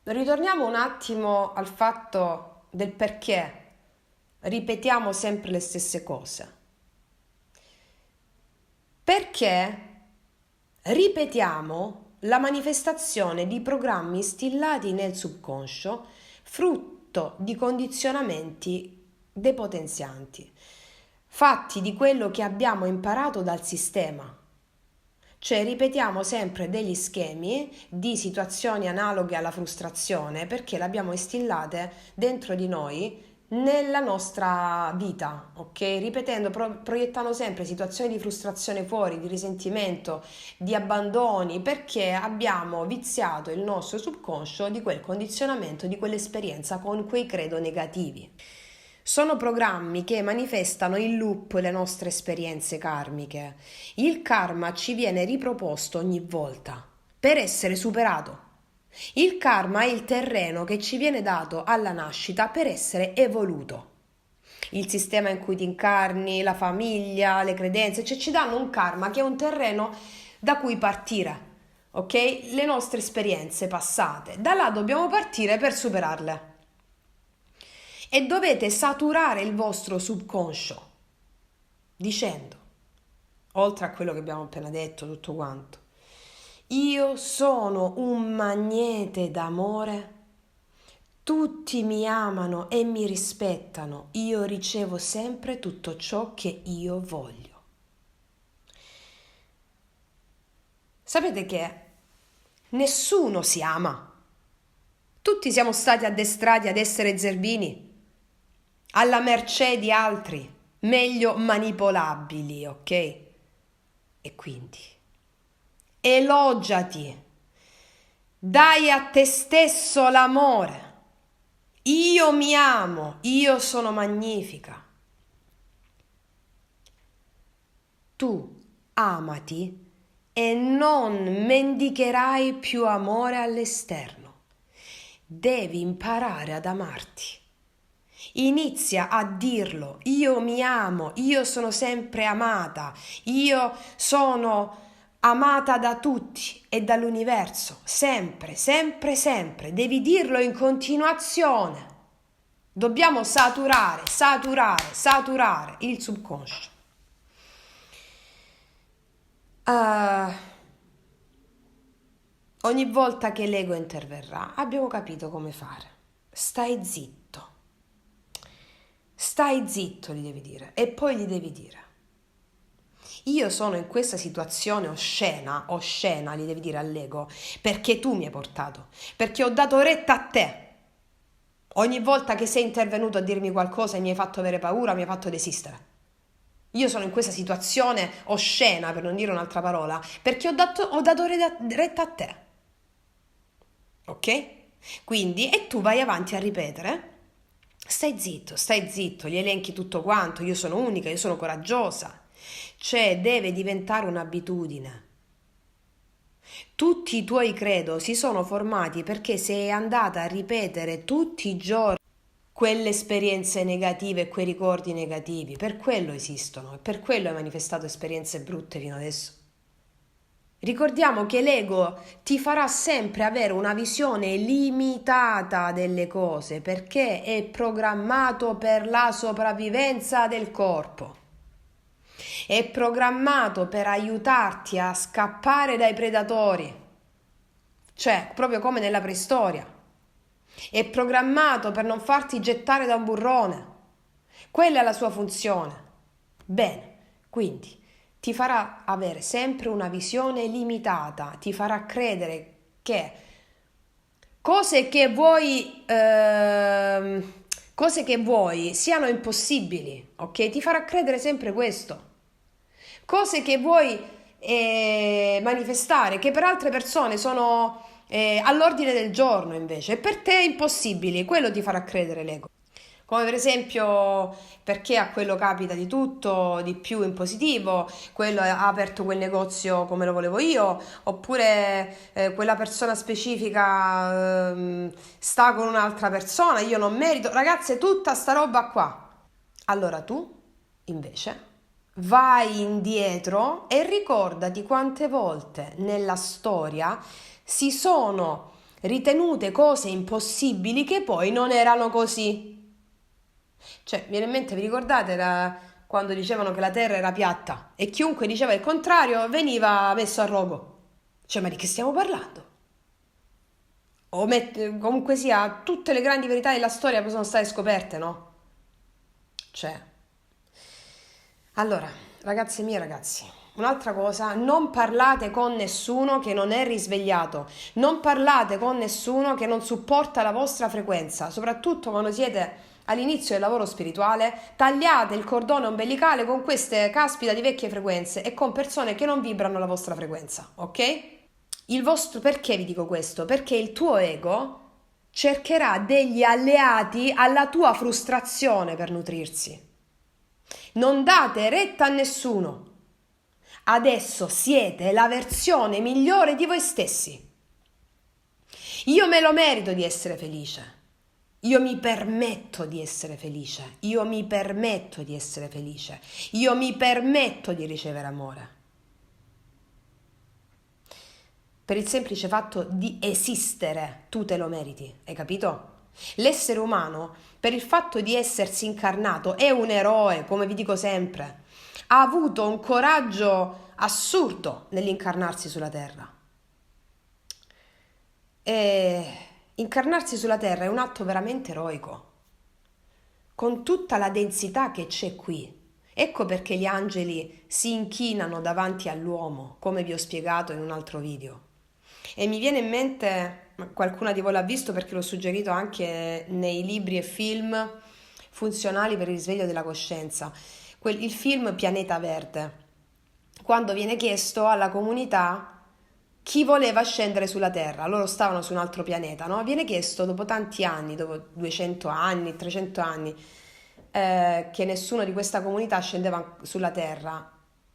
ritorniamo un attimo al fatto del perché ripetiamo sempre le stesse cose. Perché ripetiamo la manifestazione di programmi instillati nel subconscio, frutto di condizionamenti depotenzianti, fatti di quello che abbiamo imparato dal sistema. Cioè ripetiamo sempre degli schemi di situazioni analoghe alla frustrazione perché le abbiamo instillate dentro di noi nella nostra vita, ok? Ripetendo, proiettando sempre situazioni di frustrazione fuori, di risentimento, di abbandoni, perché abbiamo viziato il nostro subconscio di quel condizionamento, di quell'esperienza con quei credo negativi. Sono programmi che manifestano in loop le nostre esperienze karmiche. Il karma ci viene riproposto ogni volta per essere superato. Il karma è il terreno che ci viene dato alla nascita per essere evoluto. Il sistema in cui ti incarni, la famiglia, le credenze, cioè ci danno un karma che è un terreno da cui partire, ok? Le nostre esperienze passate. Da là dobbiamo partire per superarle. E dovete saturare il vostro subconscio dicendo, oltre a quello che abbiamo appena detto, tutto quanto, io sono un magnete d'amore, tutti mi amano e mi rispettano, io ricevo sempre tutto ciò che io voglio. Sapete che nessuno si ama, tutti siamo stati addestrati ad essere zerbini, alla mercé di altri, meglio manipolabili, ok? E quindi elogiati, dai a te stesso l'amore. Io mi amo, io sono magnifica. Tu amati e non mendicherai più amore all'esterno. Devi imparare ad amarti. Inizia a dirlo, io mi amo, io sono sempre amata, io sono amata da tutti e dall'universo, sempre, sempre, sempre, devi dirlo in continuazione. Dobbiamo saturare il subconscio. Ogni volta che l'ego interverrà, abbiamo capito come fare. Stai zitto, gli devi dire, e poi gli devi dire: io sono in questa situazione oscena, gli devi dire all'ego, perché tu mi hai portato, perché ho dato retta a te. Ogni volta che sei intervenuto a dirmi qualcosa e mi hai fatto avere paura, mi hai fatto desistere. Io sono in questa situazione oscena, per non dire un'altra parola, perché ho dato retta a te. Ok? Quindi, e tu vai avanti a ripetere: stai zitto, gli elenchi tutto quanto, io sono unica, io sono coraggiosa. Cioè, deve diventare un'abitudine. Tutti i tuoi credo si sono formati perché sei andata a ripetere tutti i giorni quelle esperienze negative e quei ricordi negativi. Per quello esistono e per quello hai manifestato esperienze brutte fino adesso. Ricordiamo che l'ego ti farà sempre avere una visione limitata delle cose perché è programmato per la sopravvivenza del corpo. È programmato per aiutarti a scappare dai predatori, cioè proprio come nella preistoria. È programmato per non farti gettare da un burrone. Quella è la sua funzione. Bene, quindi ti farà avere sempre una visione limitata, ti farà credere che cose che vuoi siano impossibili, ok? Ti farà credere sempre questo. Cose che vuoi manifestare, che per altre persone sono all'ordine del giorno invece, e per te impossibili, quello ti farà credere l'ego. Come per esempio, perché a quello capita di tutto, di più in positivo, quello ha aperto quel negozio come lo volevo io, oppure quella persona specifica sta con un'altra persona, io non merito. Ragazze, tutta sta roba qua. Allora tu, invece, vai indietro e ricordati quante volte nella storia si sono ritenute cose impossibili che poi non erano così. Cioè, viene in mente, vi ricordate quando dicevano che la terra era piatta e chiunque diceva il contrario veniva messo a rogo? Cioè, ma di che stiamo parlando? Comunque sia, tutte le grandi verità della storia poi sono state scoperte, no? Cioè, allora, ragazze mie, ragazzi, un'altra cosa, non parlate con nessuno che non è risvegliato, non parlate con nessuno che non supporta la vostra frequenza, soprattutto quando siete all'inizio del lavoro spirituale, tagliate il cordone ombelicale con queste caspita di vecchie frequenze e con persone che non vibrano la vostra frequenza, ok? Perché vi dico questo? Perché il tuo ego cercherà degli alleati alla tua frustrazione per nutrirsi. Non date retta a nessuno. Adesso siete la versione migliore di voi stessi. Io me lo merito di essere felice. Io mi permetto di essere felice. Io mi permetto di essere felice. Io mi permetto di ricevere amore. Per il semplice fatto di esistere, tu te lo meriti, hai capito? L'essere umano, per il fatto di essersi incarnato, è un eroe, come vi dico sempre. Ha avuto un coraggio assurdo nell'incarnarsi sulla Terra. E incarnarsi sulla Terra è un atto veramente eroico, con tutta la densità che c'è qui. Ecco perché gli angeli si inchinano davanti all'uomo, come vi ho spiegato in un altro video. E mi viene in mente, qualcuna di voi l'ha visto perché l'ho suggerito anche nei libri e film funzionali per il risveglio della coscienza, il film Pianeta Verde, quando viene chiesto alla comunità chi voleva scendere sulla Terra, loro stavano su un altro pianeta, no? Viene chiesto dopo tanti anni, dopo 200 anni, 300 anni, che nessuno di questa comunità scendeva sulla Terra.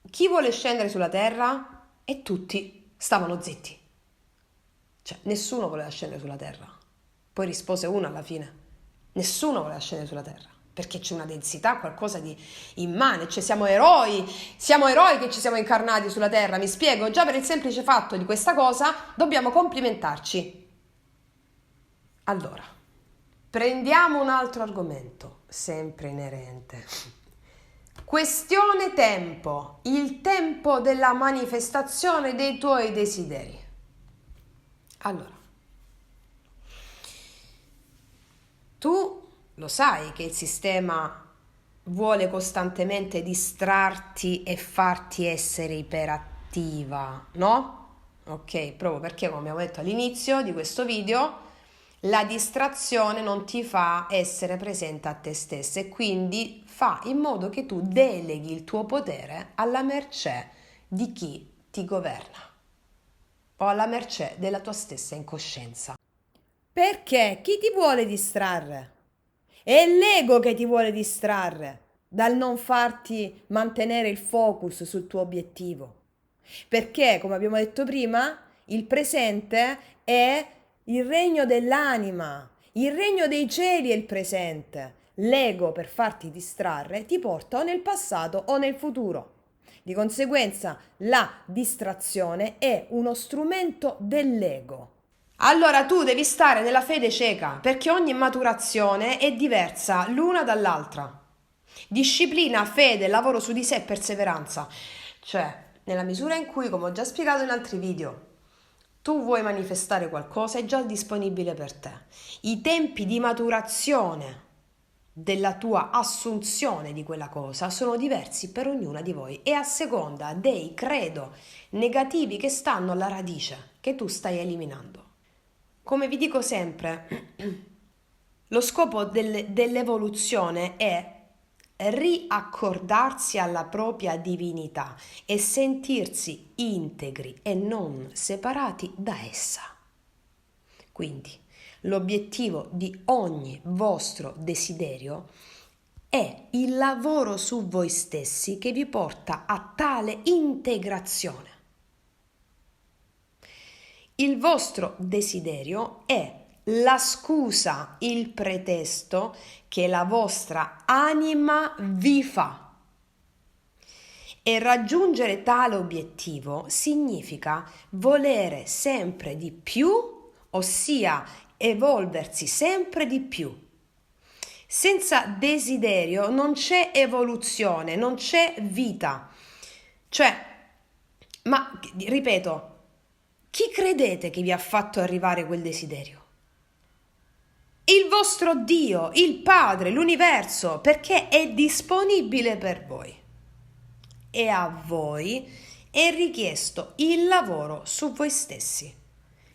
Chi vuole scendere sulla Terra? E tutti stavano zitti. Cioè, nessuno voleva scendere sulla Terra. Poi rispose uno alla fine. Nessuno voleva scendere sulla Terra. Perché c'è una densità, qualcosa di immane. Cioè, siamo eroi che ci siamo incarnati sulla Terra. Mi spiego, già per il semplice fatto di questa cosa dobbiamo complimentarci. Allora, prendiamo un altro argomento, sempre inerente. Questione tempo. Il tempo della manifestazione dei tuoi desideri. Allora, tu lo sai che il sistema vuole costantemente distrarti e farti essere iperattiva, no? Ok, proprio perché, come abbiamo detto all'inizio di questo video, la distrazione non ti fa essere presente a te stessa e quindi fa in modo che tu deleghi il tuo potere alla mercé di chi ti governa o alla mercé della tua stessa incoscienza. Perché chi ti vuole distrarre? È l'ego che ti vuole distrarre dal non farti mantenere il focus sul tuo obiettivo. Perché, come abbiamo detto prima, il presente è il regno dell'anima, il regno dei cieli è il presente. L'ego, per farti distrarre, ti porta o nel passato o nel futuro. Di conseguenza, la distrazione è uno strumento dell'ego. Allora tu devi stare nella fede cieca, perché ogni maturazione è diversa l'una dall'altra. Disciplina, fede, lavoro su di sé e perseveranza. Cioè, nella misura in cui, come ho già spiegato in altri video, tu vuoi manifestare qualcosa, è già disponibile per te. I tempi di maturazione della tua assunzione di quella cosa sono diversi per ognuna di voi e a seconda dei credo negativi che stanno alla radice, che tu stai eliminando. Come vi dico sempre, lo scopo dell'evoluzione è riaccordarsi alla propria divinità e sentirsi integri e non separati da essa. Quindi l'obiettivo di ogni vostro desiderio è il lavoro su voi stessi che vi porta a tale integrazione. Il vostro desiderio è la scusa, il pretesto che la vostra anima vi fa. E raggiungere tale obiettivo significa volere sempre di più, ossia evolversi sempre di più. Senza desiderio non c'è evoluzione, non c'è vita. Cioè, ma ripeto, Chi credete che vi ha fatto arrivare quel desiderio? Il vostro Dio, il Padre, l'universo, perché è disponibile per voi. E a voi è richiesto il lavoro su voi stessi.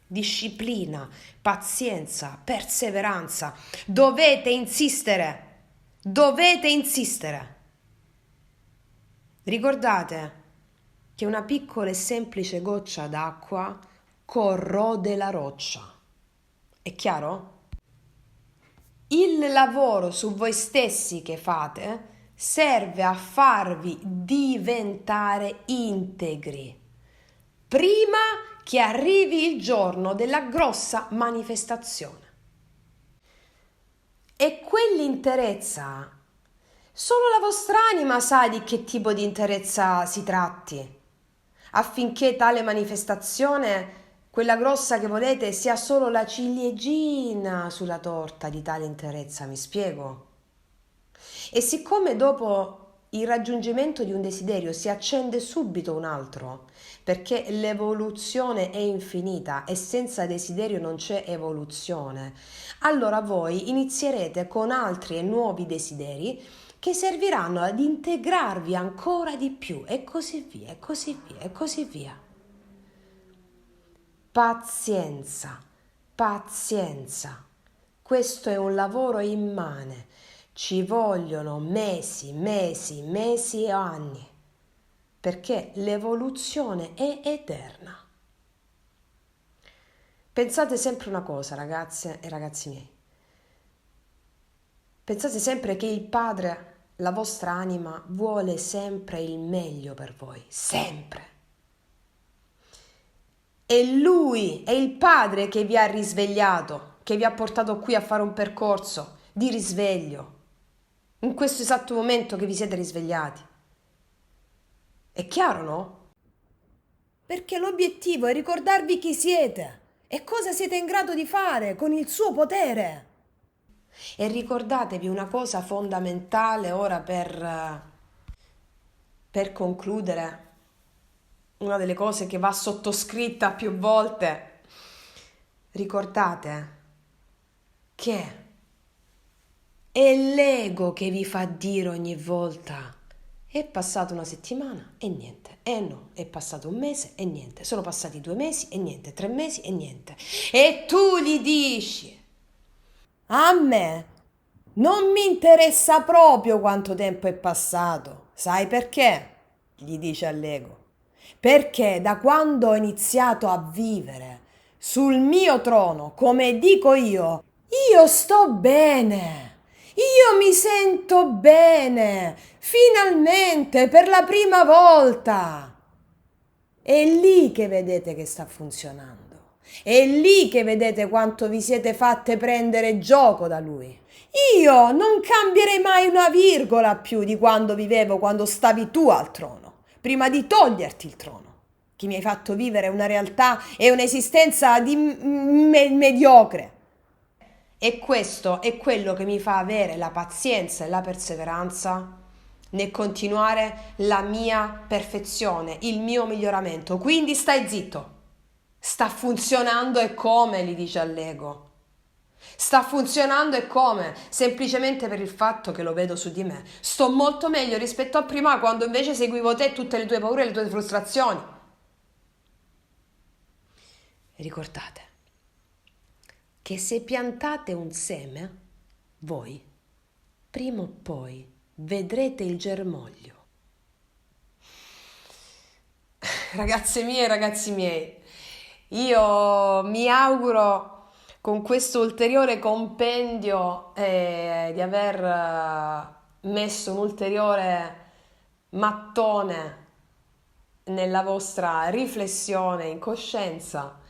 Disciplina, pazienza, perseveranza. Dovete insistere. Dovete insistere. Ricordate che una piccola e semplice goccia d'acqua corrode la roccia. È chiaro? Il lavoro su voi stessi che fate serve a farvi diventare integri prima che arrivi il giorno della grossa manifestazione. E quell'interezza, solo la vostra anima sa di che tipo di interezza si tratti, affinché tale manifestazione, quella grossa che volete, sia solo la ciliegina sulla torta di tale interezza, mi spiego? E siccome dopo il raggiungimento di un desiderio si accende subito un altro, perché l'evoluzione è infinita e senza desiderio non c'è evoluzione, allora voi inizierete con altri e nuovi desideri che serviranno ad integrarvi ancora di più e così via, e così via, e così via. Pazienza, pazienza. Questo è un lavoro immane. Ci vogliono mesi, mesi, mesi e anni, perché l'evoluzione è eterna. Pensate sempre una cosa, ragazze e ragazzi miei. Pensate sempre che il Padre, la vostra anima, vuole sempre il meglio per voi, sempre. È Lui, è il Padre che vi ha risvegliato, che vi ha portato qui a fare un percorso di risveglio, in questo esatto momento che vi siete risvegliati. È chiaro, no? Perché l'obiettivo è ricordarvi chi siete e cosa siete in grado di fare con il suo potere. E ricordatevi una cosa fondamentale ora per concludere, una delle cose che va sottoscritta più volte. Ricordate che è l'ego che vi fa dire ogni volta: è passata una settimana e niente, no, è passato un mese e niente, sono passati 2 mesi e niente, 3 mesi e niente. E tu gli dici: a me non mi interessa proprio quanto tempo è passato. Sai perché? Gli dice all'ego. Perché da quando ho iniziato a vivere sul mio trono, come dico io sto bene. Io mi sento bene. Finalmente, per la prima volta. È lì che vedete che sta funzionando. È lì che vedete quanto vi siete fatte prendere gioco da lui. Io non cambierei mai una virgola più di quando vivevo quando stavi tu al trono, prima di toglierti il trono, che mi hai fatto vivere una realtà e un'esistenza di mediocre. E questo è quello che mi fa avere la pazienza e la perseveranza nel continuare la mia perfezione, il mio miglioramento. Quindi stai zitto. Sta funzionando e come, gli dice all'ego. Sta funzionando e come? Semplicemente per il fatto che lo vedo su di me. Sto molto meglio rispetto a prima, quando invece seguivo te e tutte le tue paure e le tue frustrazioni. Ricordate che se piantate un seme, voi, prima o poi, vedrete il germoglio. Ragazze mie e ragazzi miei, io mi auguro con questo ulteriore compendio di aver messo un ulteriore mattone nella vostra riflessione in coscienza.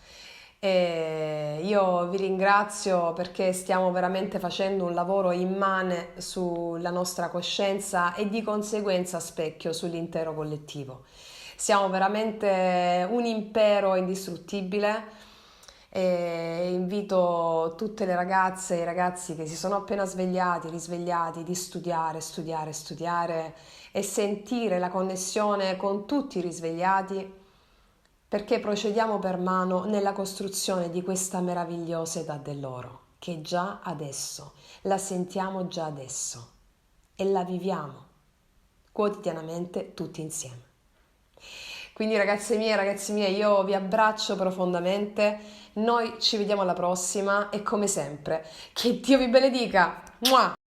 E io vi ringrazio perché stiamo veramente facendo un lavoro immane sulla nostra coscienza e di conseguenza a specchio sull'intero collettivo. Siamo veramente un impero indistruttibile e invito tutte le ragazze e i ragazzi che si sono appena svegliati, risvegliati, di studiare, studiare, studiare e sentire la connessione con tutti i risvegliati perché procediamo per mano nella costruzione di questa meravigliosa età dell'oro, che già adesso la sentiamo già adesso e la viviamo quotidianamente tutti insieme. Quindi ragazzi miei, io vi abbraccio profondamente, noi ci vediamo alla prossima e come sempre, che Dio vi benedica! Mua!